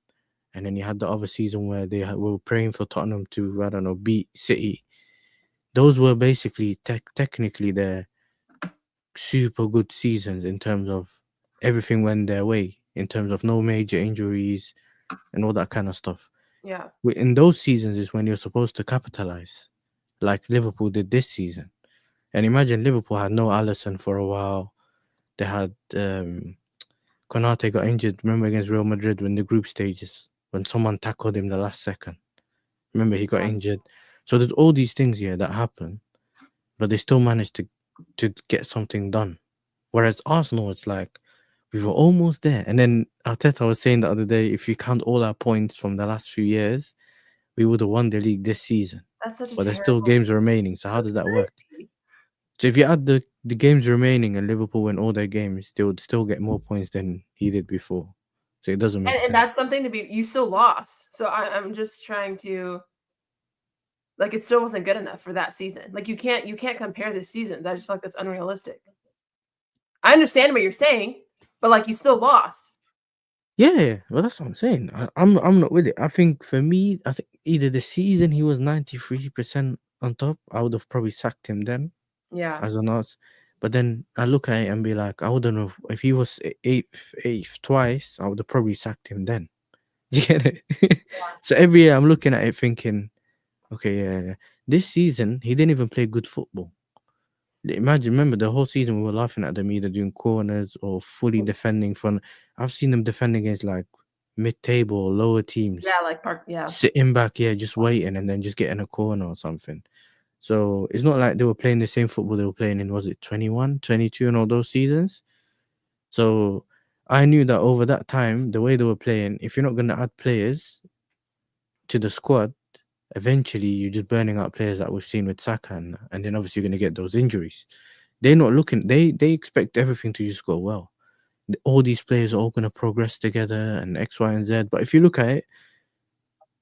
S9: And then you had the other season where they were praying for Tottenham to, I don't know, beat City. Those were basically technically their super good seasons in terms of everything went their way, in terms of no major injuries and all that kind of stuff.
S1: Yeah.
S9: In those seasons is when you're supposed to capitalize, like Liverpool did this season. And imagine Liverpool had no Alisson for a while. They had Konate got injured, remember, against Real Madrid when the group stages, when someone tackled him the last second. Remember, he got injured. So there's all these things here that happen, but they still managed to get something done. Whereas Arsenal, it's like, we were almost there. And then Arteta was saying the other day, if you count all our points from the last few years, we would have won the league this season.
S1: That's such a
S9: But there's still games remaining. So how does that work?
S1: crazy.
S9: So if you add the games remaining and Liverpool win all their games, they would still get more points than he did before. So it doesn't make sense.
S1: And that's something to be. You still lost. So I'm just trying to. Like, it still wasn't good enough for that season. Like, you can't compare the seasons. I just feel like that's unrealistic. I understand what you're saying, but like, you still lost.
S9: Yeah, well, that's what I'm saying. I'm not with it. I think for me, I think either the season he was 93% on top, I would have probably sacked him then.
S1: Yeah.
S9: As an odds. But then I look at it and be like, I wouldn't have, if he was eighth twice, I would have probably sacked him then. You get it? Yeah. So every year I'm looking at it thinking, okay, yeah. This season, he didn't even play good football. Remember the whole season we were laughing at them either doing corners or fully defending from. I've seen them defend against like mid-table or lower teams.
S1: Yeah, like
S9: sitting back, just waiting and then just getting a corner or something. So it's not like they were playing the same football they were playing in, was it 21, 22 and all those seasons? So I knew that over that time, the way they were playing, if you're not going to add players to the squad, eventually you're just burning out players that we've seen with Saka, and then obviously you're going to get those injuries. They're not looking, they expect everything to just go well. All these players are all going to progress together and X, Y, and Z. But if you look at it,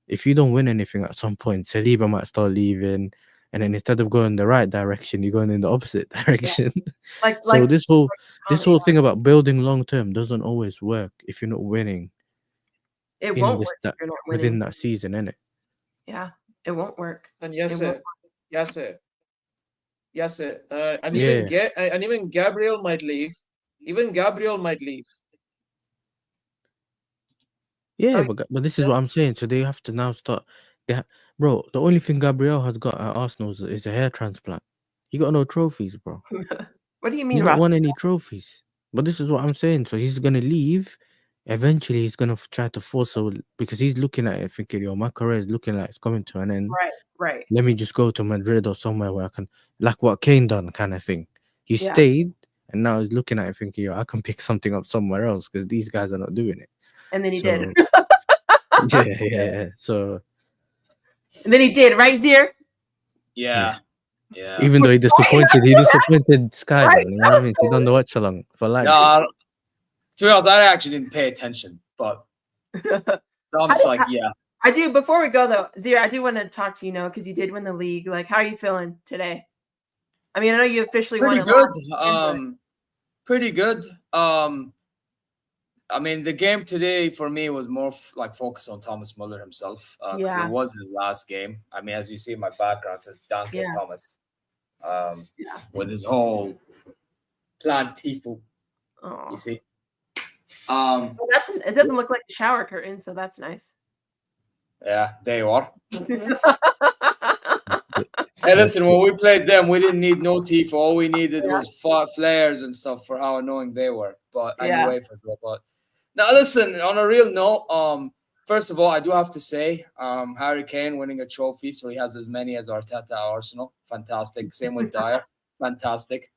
S9: if you don't win anything at some point, Saliba might start leaving. And then instead of going the right direction, you're going in the opposite direction.
S1: Yeah.
S9: So this whole thing about building long term doesn't always work if you're not winning.
S1: It won't work if you're not winning
S9: within that season, innit?
S1: Yeah, it won't work.
S11: And yes, sir. And even Gabriel might leave.
S9: Yeah, but this is what I'm saying. So they have to now start. Bro, the only thing Gabriel has got at Arsenal is a hair transplant. He got no trophies, bro.
S1: What do you mean?
S9: He's not won any trophies. But this is what I'm saying. So he's gonna leave. Eventually, he's gonna try to force because he's looking at it thinking, yo, my career is looking like it's coming to an end.
S1: Right.
S9: Let me just go to Madrid or somewhere where I can, like what Kane done, kind of thing. He stayed, and now he's looking at it thinking, yo, I can pick something up somewhere else because these guys are not doing it.
S1: And then he did.
S9: Yeah. So.
S1: And then he did, right, dear?
S10: Yeah.
S9: Even though he disappointed Sky, man, you know what I mean? He done the watch along for life.
S10: To be honest, I actually didn't pay attention, but I'm just like, yeah.
S1: I do. Before we go though, Zira, I do want to talk to you, because you did win the league. Like, how are you feeling today? I mean, I know you officially
S10: Pretty
S1: won
S10: good.
S1: it.
S10: Pretty good. I mean, the game today for me was more like focused on Thomas Muller himself because it was his last game. I mean, as you see in my background, it says Duncan Thomas with his whole plant tifo. You see?
S1: It doesn't look like a shower curtain, so that's nice.
S10: Yeah, there you are. Hey, listen, when we played them, we didn't need no tifo. All we needed was flares and stuff for how annoying they were. But anyway, but now listen, on a real note, first of all, I do have to say, Harry Kane winning a trophy, so he has as many as Arteta at Arsenal. Fantastic. Same with Dyer. Fantastic.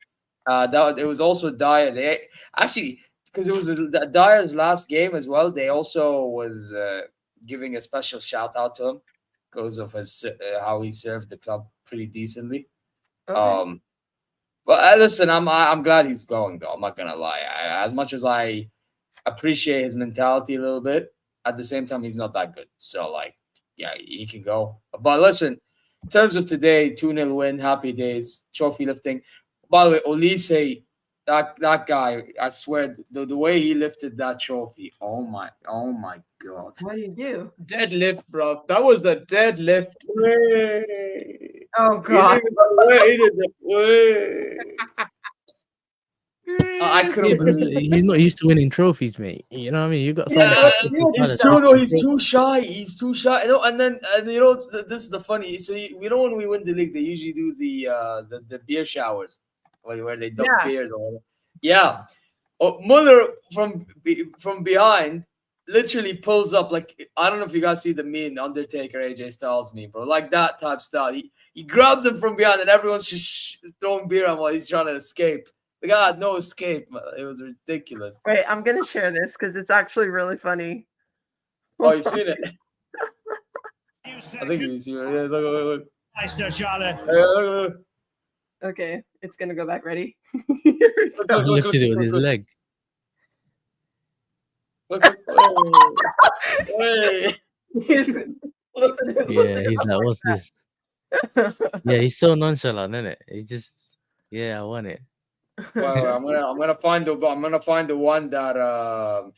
S10: It was also Dyer. They actually, because it was Dyer's last game as well, they also was giving a special shout out to him because of his how he served the club pretty decently. Okay. But listen, I'm glad he's going though. I'm not gonna lie. As much as I appreciate his mentality a little bit, at the same time he's not that good. So like, yeah, he can go. But listen, in terms of today, 2-0 win, happy days, trophy lifting. By the way, Olise, that guy, I swear, the way he lifted that trophy, oh my god.
S1: What do you do?
S11: Deadlift, bro. That was the deadlift.
S1: Oh god.
S10: I couldn't believe
S9: he's not used to winning trophies, mate. You know what I mean? You got
S10: he's too shy. He's too shy. You know, and you know, this is the funny. So you know, when we win the league, they usually do the beer showers, where they dump beers or whatever. Yeah. Muller from behind literally pulls up like, I don't know if you guys see the meme, Undertaker AJ Styles meme, bro, like that type style. He grabs him from behind and everyone's just throwing beer at him while he's trying to escape. The guy had no escape. It was ridiculous.
S1: Wait, I'm gonna share this because it's actually really funny.
S10: Oh, you've seen it? I think you've seen it. Yeah, look.
S6: Nice, Sir Charlotte.
S10: Look.
S1: Okay, it's gonna go back. Ready?
S9: He lifted it with his leg.
S10: Look. Hey.
S9: Yeah, he's like, what's this? Yeah, he's so nonchalant, isn't it? He just, I won it.
S10: Well, I'm gonna find the one that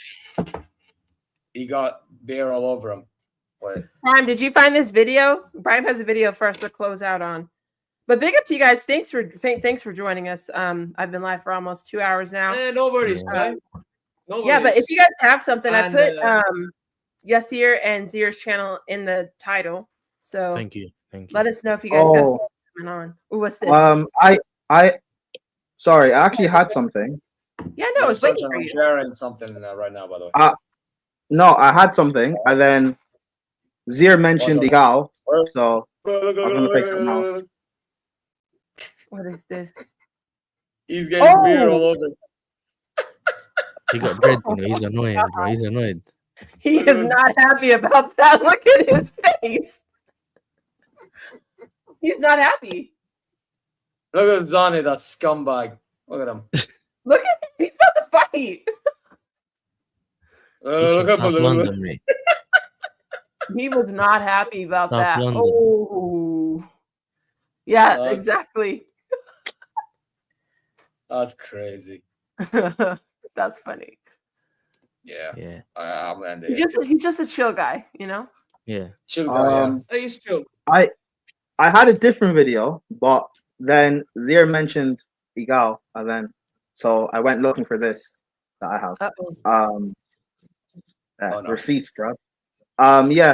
S10: he got beer all over him. Wait.
S1: Prime, did you find this video? Prime has a video for us to close out on. But big up to you guys. Thanks for joining us. I've been live for almost 2 hours now.
S11: No worries, man. No worries.
S1: But if you guys have something, I put Yasir and Zier's channel in the title. So
S9: thank you.
S1: Let us know if you guys got something coming on. Ooh, what's this?
S7: Sorry, I actually had something.
S1: Yeah, no, it's waiting for
S10: I'm
S1: you.
S10: sharing something right now, by the way.
S7: No, I had something, and then Zier mentioned the gal, so I was gonna play something else.
S1: What is this?
S10: He's getting beer all over.
S9: He got dread, you know. He's annoyed, bro. He's annoyed.
S1: He is not happy about that. Look at his face. He's not happy.
S10: Look at Zani, that scumbag. Look at him.
S1: Look at him. He's about to fight.
S10: Look at him.
S9: London, mate.
S1: He was not happy about
S9: South
S1: that.
S9: London.
S1: Oh, yeah, exactly.
S10: That's crazy.
S1: That's funny.
S10: Yeah. I'm ending it.
S1: He's just a chill guy, you know.
S9: Yeah.
S10: Chill guy.
S11: He's chill.
S7: I had a different video, but then Zier mentioned Igal, and then so I went looking for this that I have. Receipts, bro.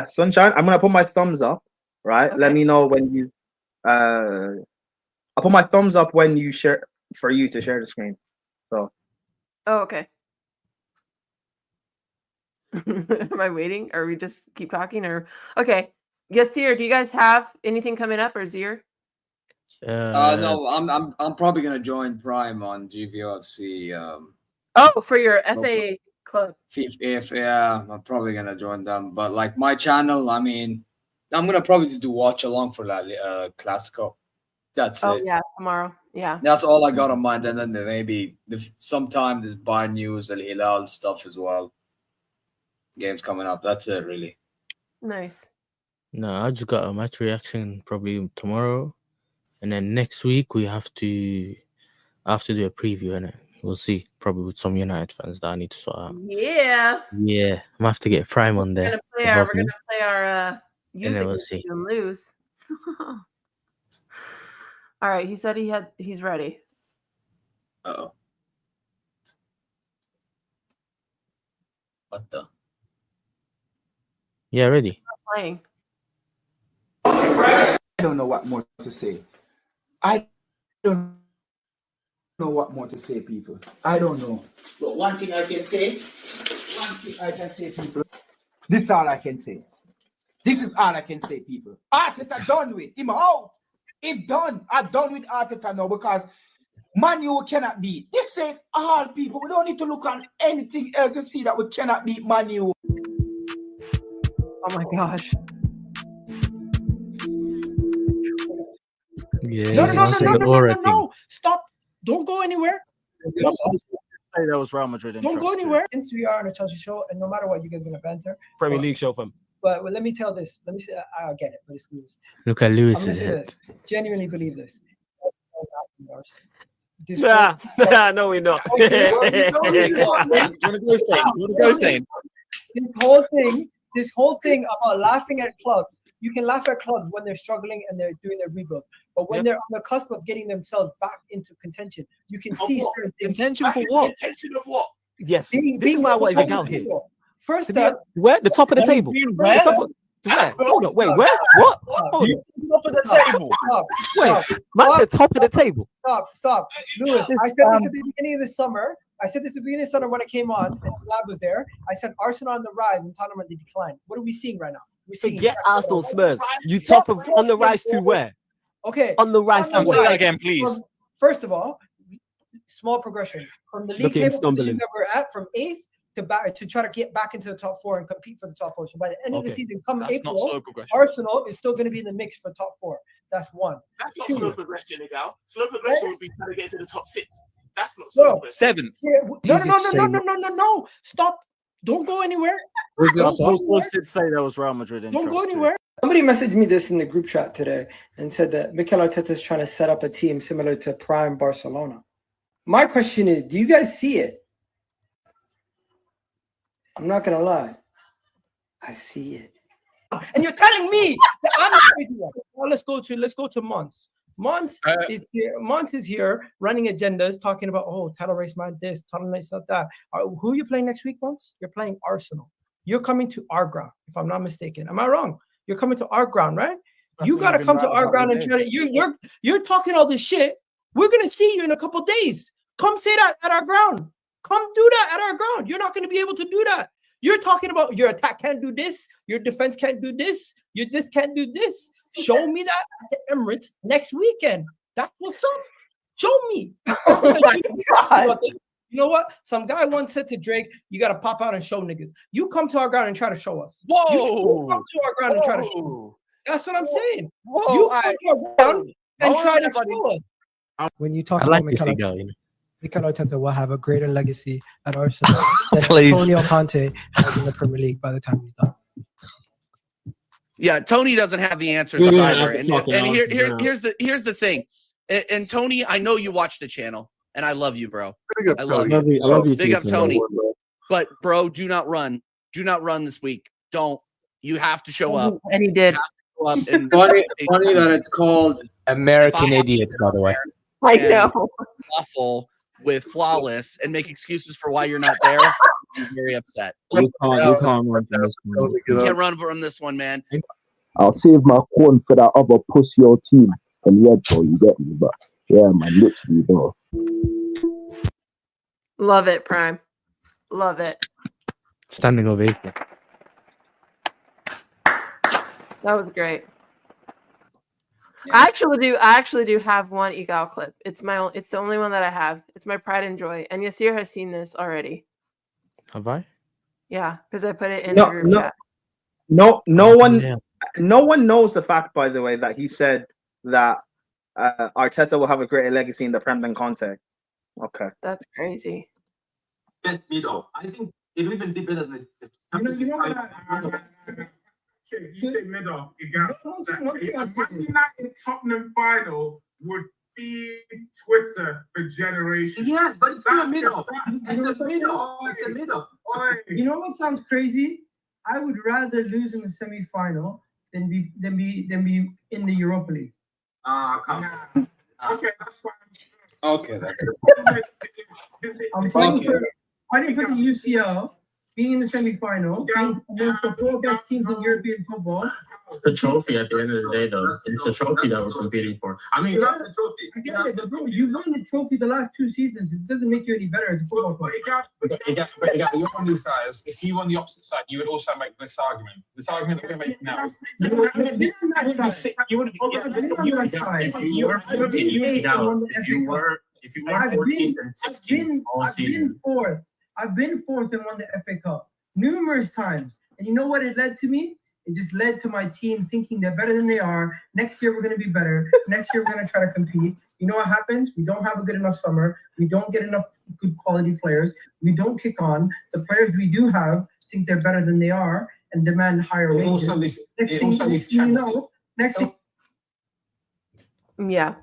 S7: Sunshine. I'm gonna put my thumbs up. Right.
S1: Okay.
S7: Let me know when you. I'll put my thumbs up when you share for you to share the screen. So.
S1: Oh, okay. Am I waiting? Or we just keep talking? Or okay. Yes, Zier, do you guys have anything coming up, or Zier?
S10: No, I'm probably gonna join Prime on GVOFC.
S1: For your FA club.
S10: I'm probably gonna join them. But like my channel, I mean, I'm gonna probably just do watch along for that Clasico. That's it.
S1: Oh yeah, tomorrow. Yeah.
S10: That's all I got on mind, and then maybe sometime there's Bayern news, Al Hilal stuff as well. Games coming up. That's it, really.
S1: Nice.
S9: No, I just got a match reaction probably tomorrow. And then next week we have to do a preview, innit? We'll see. Probably with some United fans that I need to sort out.
S1: Yeah.
S9: Yeah, I'm gonna have to get Prime on there.
S1: We're gonna play our youth
S9: then we'll
S1: against
S9: see.
S1: and lose. All right, he said he's ready.
S2: Uh-oh. What the?
S9: Yeah, ready.
S1: Playing.
S13: I don't know what more to say. I don't know what more to say, people. I don't know. But one thing I can say, people, this is all I can say. This is all I can say, people. Arteta done with. Him out. Him done. I'm done with Arteta now because Man U cannot beat. This ain't all, people. We don't need to look on anything else to see that we cannot beat Man U.
S1: Oh my gosh.
S9: Yeah,
S4: No. Stop. Don't go anywhere.
S5: Say that was Real Madrid.
S14: Don't go anywhere. Since we are on a Chelsea show, and no matter what, you guys are gonna banter.
S5: Premier League show from.
S14: But let me tell this. Let me say I get it, but it's Lewis.
S9: Look at
S14: I'm
S9: Lewis's
S14: gonna say
S9: head.
S14: this. Genuinely believe this.
S5: No, we're not.
S14: This whole thing about laughing at clubs. You can laugh at clubs when they're struggling and they're doing their rebuild, but when they're on the cusp of getting themselves back into contention, you can see certain things.
S5: Contention for what?
S14: Contention of what?
S5: Yes, this is why I wanted to go here.
S14: First
S5: up, where the top of the table?
S14: Where?
S5: Where? Hold on, wait, where? What? Hold on.
S14: Top of the table.
S5: Wait, man said top of the table.
S14: Stop. Lewis, I said this at the beginning of the summer. I said this at the beginning of the summer when I came on and Slab was there. I said Arsenal on the rise and Tottenham on the decline. What are we seeing right now? We're seeing
S5: Forget Arsenal, Spurs. You top of on the rise to where?
S14: Okay.
S5: On the rise to where?
S14: Again, please. First of all, small progression from the league table position that we're at, from 8th to back to try to get back into the top 4 and compete for the top 4. So by the end of the season, come April, Arsenal is still going to be in the mix for top 4. That's one.
S15: That's not slow progression, Miguel. Slow progression would be trying to get to the top 6. That's not slow progression.
S14: 7th. No. Stop. Don't go anywhere.
S5: Say that was Real Madrid.
S14: Don't go anywhere. Somebody messaged me this in the group chat today and said that Mikel Arteta is trying to set up a team similar to prime Barcelona. My question is, do you guys see it? I'm not gonna lie. I see it. And you're telling me that I'm the crazy one. Well, let's go to Mons. Mons is here. Mons is here running agendas, talking about title race man this, title race not that. Who are you playing next week, Mons? You're playing Arsenal. You're coming to our ground, if I'm not mistaken. Am I wrong? You're coming to our ground, right? You gotta come to our ground and try to. You're talking all this shit. We're gonna see you in a couple days. Come say that at our ground. Come do that at our ground. You're not going to be able to do that. You're talking about your attack can't do this, your defense can't do this, your this can't do this. Show me that at the Emirates next weekend. That's what's up. Show me. Oh my God. You know what? Some guy once said to Drake, you got to pop out and show niggas. You come to our ground and try to show us.
S5: Whoa.
S14: You come to our ground and try to show us. That's what I'm saying. You come to our ground and try to show us. When you talk
S9: about
S14: Mikel Arteta will have a greater legacy at Arsenal than Antonio Conte has in the Premier League by the time he's done.
S16: Yeah, Tony doesn't have the answers either. And here's the thing. And Tony, I know you watch the channel, and I love you, bro. I love you. Big up Tony. But bro, do not run. Do not run this week. Don't. You have to show up.
S1: And he did.
S10: Funny that it's called
S9: American Idiot, by the way.
S1: I know.
S16: Awful with flawless and make excuses for why you're not there. I'm very upset.
S9: You can't run from this one.
S16: You can't run from this one, man.
S17: I'll save my corn for that other pussy or team. And yeah, bro, you get me, but yeah, man, literally, bro.
S1: Love it, Prime. Love it.
S9: Standing ovation.
S1: That was great. I actually do have one egal clip. It's the only one that I have. It's my pride and joy. And Yasir has seen this already.
S9: Have I?
S1: Yeah, because I put it in the group chat.
S7: No one knows the fact, by the way, that he said that Arteta will have a greater legacy in the Prem than Conte. Okay.
S1: That's crazy.
S15: I think it even did better than
S18: you say middle. Imagine that in Tottenham final would feed Twitter for generations.
S14: Yes, but it's in the
S18: That's
S14: middle.
S18: It's
S14: It's a middle. It's a middle. You know what sounds crazy? I would rather lose in the semi-final than be in the Europa League.
S18: Come on. Okay, that's fine.
S10: Okay, that's
S14: I'm fighting for the UCL, being in the semi-final, being amongst the 4 best teams in European football.
S19: It's the trophy at the end of the day, though. It's a trophy that we're competing for. I mean,
S14: I get it, but bro, you won the trophy the last 2 seasons. It doesn't make you any better as a football player.
S18: You're one of these guys. If you won the opposite side, you would also make this argument. This argument that we're making now. You wouldn't be if you were 14 and 16 all season.
S14: I've been fourth and won the FA Cup numerous times. And you know what it led to me? It just led to my team thinking they're better than they are. Next year, we're going to be better. Next year, we're going to try to compete. You know what happens? We don't have a good enough summer. We don't get enough good quality players. We don't kick on. The players we do have think they're better than they are and demand higher wages.
S1: Yeah,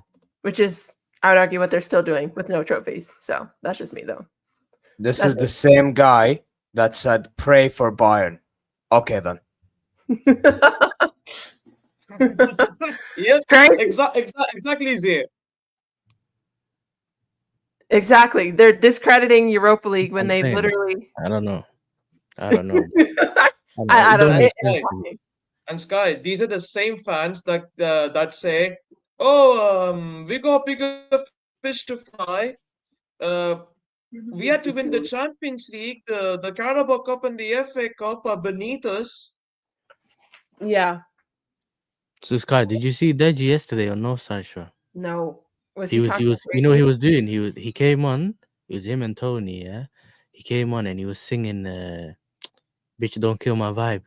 S1: which is, I would argue, what they're still doing with no trophies. So that's just me, though.
S20: This is the same guy that said, pray for Bayern. Okay, then.
S11: Yes, exactly, Zay.
S1: Exactly. They're discrediting Europa League when they literally.
S9: I don't know. I don't know.
S1: I don't know.
S11: And Sky, these are the same fans that say, "Oh, we got bigger fish to fry. We had to win the Champions League. The Carabao Cup and the FA Cup are beneath us."
S1: Yeah.
S9: So Sky, did you see Deji yesterday on Northside Show?
S1: No.
S9: He was you know what he was doing? He came on, it was him and Tony, yeah. He came on and he was singing Bitch Don't Kill My Vibe.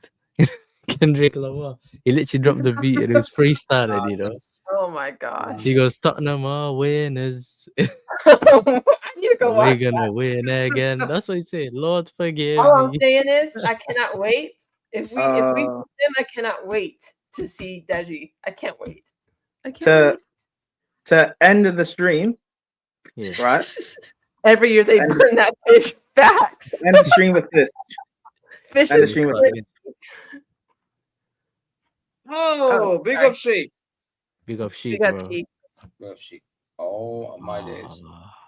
S9: Kendrick Lamar. He literally dropped the beat and it was freestyling, you know.
S1: Oh my gosh.
S9: He goes, Tottenham are winners.
S1: I need to go
S9: We're
S1: watch
S9: gonna
S1: that.
S9: win again. That's what he said. Lord forgive
S1: All I'm
S9: me.
S1: saying is, I cannot wait. If we beat them, I cannot wait to see Deji. I can't wait. I can't wait.
S7: To end of the stream, right?
S1: Every year they burn that fish. Facts.
S7: End the stream with this.
S1: Fish
S7: End the
S1: is
S7: stream with
S1: good.
S7: this.
S11: Oh, big up Sheik.
S9: Big up Sheik,
S1: Big up
S9: bro.
S1: Sheik.
S10: Big up Sheik. Oh my days.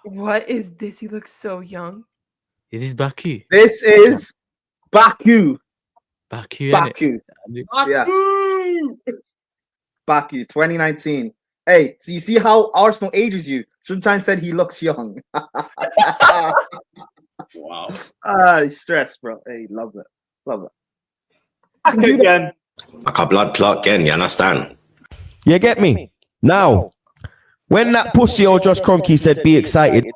S1: What is this? He looks so young.
S9: Is this Baku?
S7: This is Baku.
S9: Baku.
S7: Baku. Yes. Baku, 2019. Hey, so you see how Arsenal ages you? Sometimes said he looks young.
S10: Wow.
S7: He's stressed, bro. Hey, love it. Love it.
S21: Again.
S22: Like a blood clot again, you understand?
S21: You get me? Now, when that pussy or Josh Kroenke said be excited,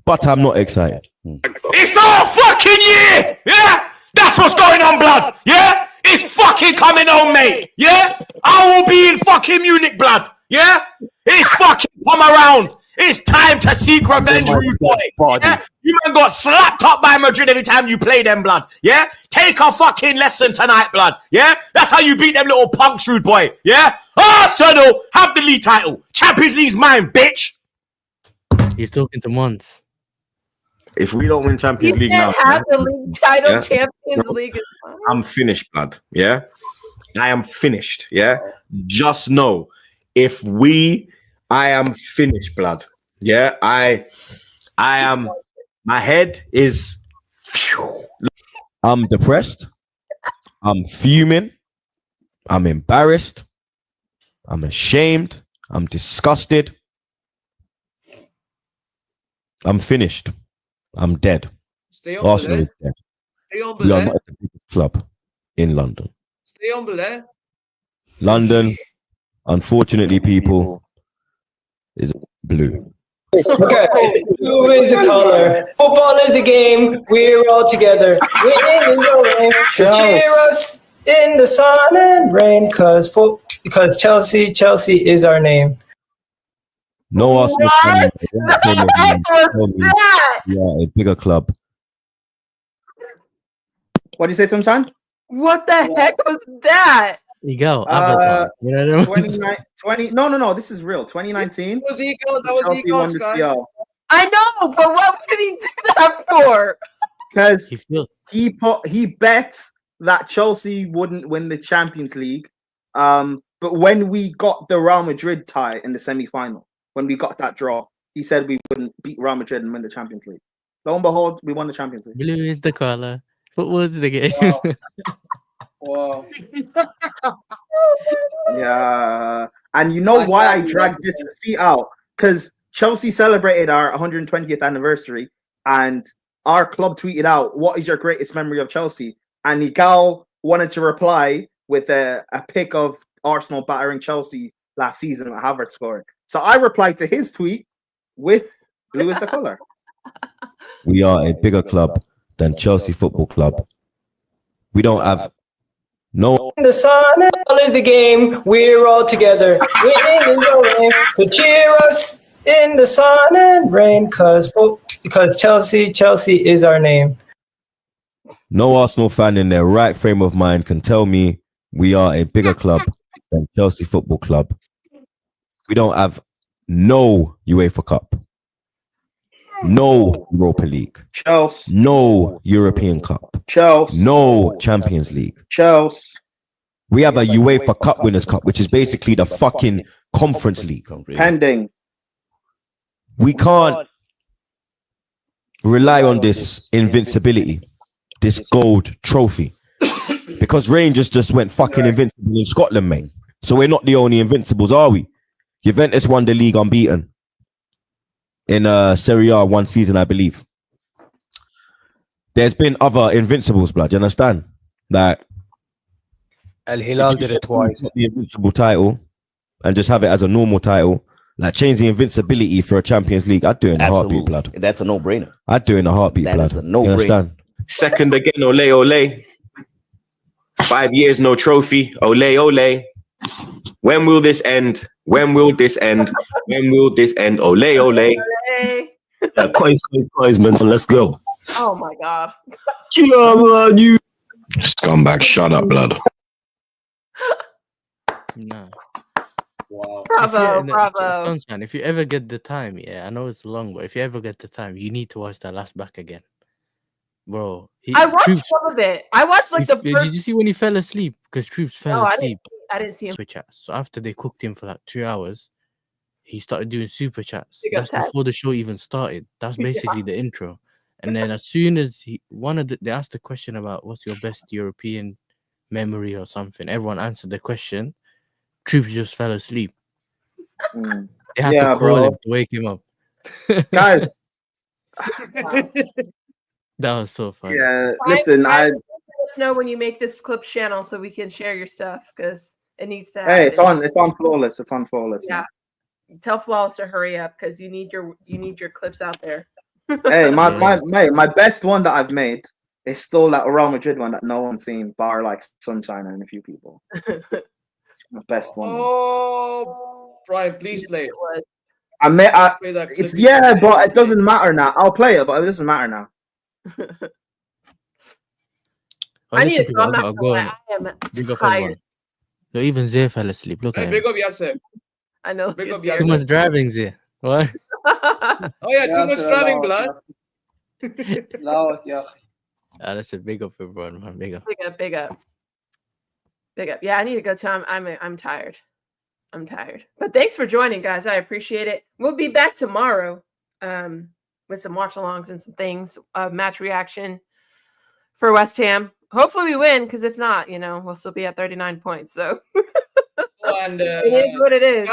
S21: but I'm not excited.
S22: It's all fucking year! Yeah? That's what's going on, blood! Yeah? It's fucking coming on, mate! Yeah? I will be in fucking Munich, blood! Yeah? It's fucking come around! It's time to seek revenge, rude boy! Yeah? You man got slapped up by Madrid every time you play them, blood! Yeah? Take a fucking lesson tonight, blood! Yeah? That's how you beat them little punks, rude boy! Yeah? Arsenal have the league title! Champions League's mine, bitch!
S9: He's talking to Mons.
S22: If we don't win Champions League now,
S1: have the league title, Champions League.
S22: I'm finished, blood. Yeah, I am finished. Yeah, just know if I am finished, blood. Yeah, I am. My head is.
S21: I'm depressed. I'm fuming. I'm embarrassed. I'm ashamed. I'm disgusted. I'm finished. I'm dead.
S11: Stay on
S21: Arsenal
S11: there.
S21: is dead.
S11: Stay on
S21: We are
S11: there.
S21: not the biggest club in London.
S11: Stay on there.
S21: London, unfortunately, people, is blue.
S14: Okay. Blue is the color. Football is the game. We're all together. Winning is the way. Cheer us in the sun and rain, because Chelsea is our name.
S21: No Arsenal fan.
S1: What the heck was that?
S21: Yeah, a bigger club.
S7: What do you say sometime?
S1: What the heck was that?
S9: You go. Avatar. You know what I mean?
S7: No. This is real. 2019.
S11: That was Eagles. That was
S7: Chelsea won the
S11: Eagles,
S7: CL.
S1: I know, but what did he do that for?
S7: Because he bet that Chelsea wouldn't win the Champions League. But when we got the Real Madrid tie in the semi-final, when we got that draw, he said we wouldn't beat Real Madrid and win the Champions League. Lo and behold, we won the Champions League.
S9: Blue is the color. Football's the game.
S14: Wow.
S7: Yeah. And you know why I dragged this receipt out? Because Chelsea celebrated our 120th anniversary, and our club tweeted out, "What is your greatest memory of Chelsea?" And Nigal wanted to reply with a pic of Arsenal battering Chelsea last season at Havertz scoring. So I replied to his tweet with blue is the color.
S21: We are a bigger club than Chelsea Football Club. We don't have no.
S14: The sun and all is the game. We're all together. Winning is the way to cheer us in the sun and rain. Because Chelsea is our name.
S21: No Arsenal fan in their right frame of mind can tell me we are a bigger club than Chelsea Football Club. We don't have no UEFA Cup, no Europa League,
S7: Chelsea,
S21: no European Cup,
S7: Chelsea,
S21: no Champions League,
S7: Chelsea.
S21: We have a UEFA Cup Winners' Cup, which is basically the fucking Conference League.
S7: Pending.
S21: We can't rely on this invincibility, this gold trophy, because Rangers just went fucking invincible in Scotland, mate. So we're not the only invincibles, are we? Juventus won the league unbeaten in Serie A one season, I believe. There's been other invincibles, blood. You understand? Like
S20: Al Hilal did it twice.
S21: The invincible title, and just have it as a normal title. Like change the invincibility for a Champions League. I'd do it in a heartbeat, blood.
S3: That's a no-brainer.
S21: I'd do it in a heartbeat, blood.
S3: That is a no-brainer.
S21: You understand?
S20: Second again, ole, ole. 5 years, no trophy. Ole, ole. When will this end? When will this end? When will this end? Ole, ole.
S5: Yeah, coins, man. So let's go.
S1: Oh my god.
S5: You
S22: scumbag, shut up, blood.
S9: No.
S11: Wow.
S1: Bravo.
S9: Sunshine, if you ever get the time, I know it's long, but if you ever get the time, you need to watch that last back again. Bro.
S1: I watched some of it. I watched like the first.
S9: Did you see when he fell asleep? Because Troops fell asleep.
S1: I didn't see him.
S9: Super chats. So after they cooked him for like 2 hours, he started doing super chats.
S1: He got
S9: That's before the show even started. That's basically the intro. And then as soon as they asked the question about what's your best European memory or something, everyone answered the question. Troops just fell asleep. They had to call him to wake him up.
S7: Guys.
S9: That was so funny.
S7: Yeah, listen,
S1: let us know when you make this clip channel so we can share your stuff because it needs to happen.
S7: Hey, it's on Flawless. It's on Flawless.
S1: Yeah. Tell Flawless to hurry up because you need your clips out there.
S7: Hey, my best one that I've made is still that Real Madrid one that no one's seen, bar like Sunshine and a few people. It's the best one.
S11: Oh, Brian, please play it.
S7: It's but it doesn't matter now. I'll play it, but it doesn't matter now.
S1: I need to go. I'm not gonna lie. I am tired.
S9: No, even Zay fell asleep. Look at him.
S11: Big up Yasser.
S1: I know.
S11: Big up
S9: Too
S11: Yasser.
S9: much driving, Zay. What?
S11: Oh yeah, too much driving, blood.
S9: That's a big up, everyone, man. Big up.
S1: Big up. Yeah, I need to go too. I'm tired. I'm tired. But thanks for joining, guys. I appreciate it. We'll be back tomorrow. With some watch-alongs and some things, match reaction for West Ham. Hopefully we win, because if not, we'll still be at 39 points. So
S11: and
S1: it is what it is.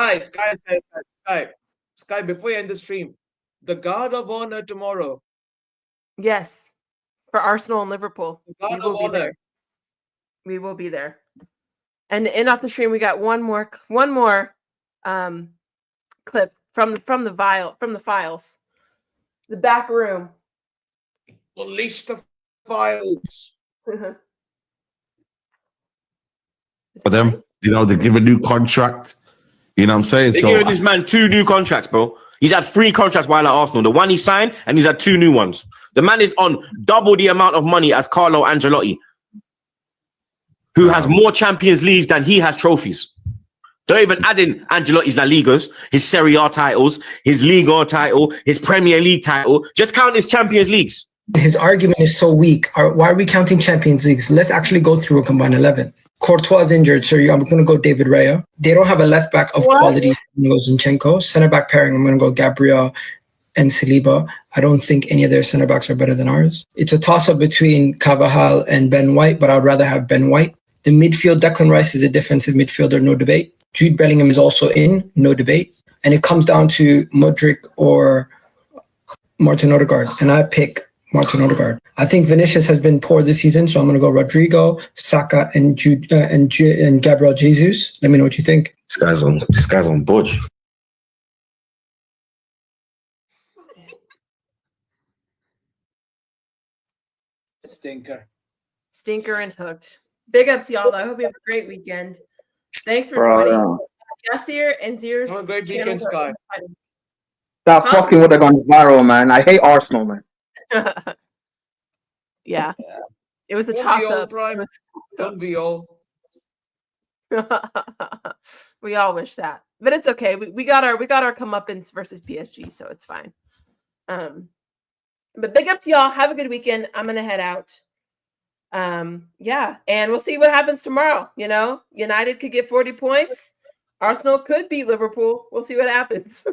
S11: Sky, before you end the stream, the guard of honor tomorrow.
S1: Yes, for Arsenal and Liverpool. We will be there. And off the stream, we got one more clip from the files. The back room.
S11: Release the files.
S8: For them, they give a new contract. You know what I'm saying?
S20: They're giving this man 2 new contracts, bro. He's had 3 contracts while at Arsenal. The one he signed, and he's had 2 new ones. The man is on double the amount of money as Carlo Ancelotti. who has more Champions Leagues than he has trophies. Don't even add in Ancelotti's La Ligas, his Serie A titles, his Liga title, his Premier League title. Just count his Champions Leagues.
S3: His argument is so weak. Why are we counting Champions Leagues? Let's actually go through a combined 11. Courtois is injured, so I'm going to go David Raya. They don't have a left back of quality. Zinchenko. Center back pairing, I'm going to go Gabriel and Saliba. I don't think any of their center backs are better than ours. It's a toss-up between Carvajal and Ben White, but I'd rather have Ben White. The midfield, Declan Rice is a defensive midfielder, no debate. Jude Bellingham is also in, no debate. And it comes down to Modric or Martin Odegaard, and I pick Martin Odegaard. I think Vinicius has been poor this season, so I'm going to go Rodrigo, Saka, and Gabriel Jesus. Let me know what you think.
S20: This guy's on budge.
S10: Stinker
S1: and hooked. Big up to y'all. I hope you have a great weekend. Thanks for joining. Yassir and Zier's.
S11: Have a great weekend, Sky.
S7: That fucking would have gone viral, man. I hate Arsenal, man.
S1: Yeah. It was a
S11: Don't
S1: toss
S11: we all,
S1: up.
S11: Prime? Don't we all?
S1: We all wish that, but it's okay. We got our comeuppance versus PSG, so it's fine. But big up to y'all. Have a good weekend. I'm gonna head out. Yeah, and we'll see what happens tomorrow. You know, United could get 40 points. Arsenal could beat Liverpool. We'll see what happens.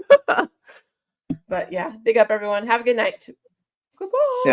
S1: But yeah, big up everyone. Have a good night. Goodbye.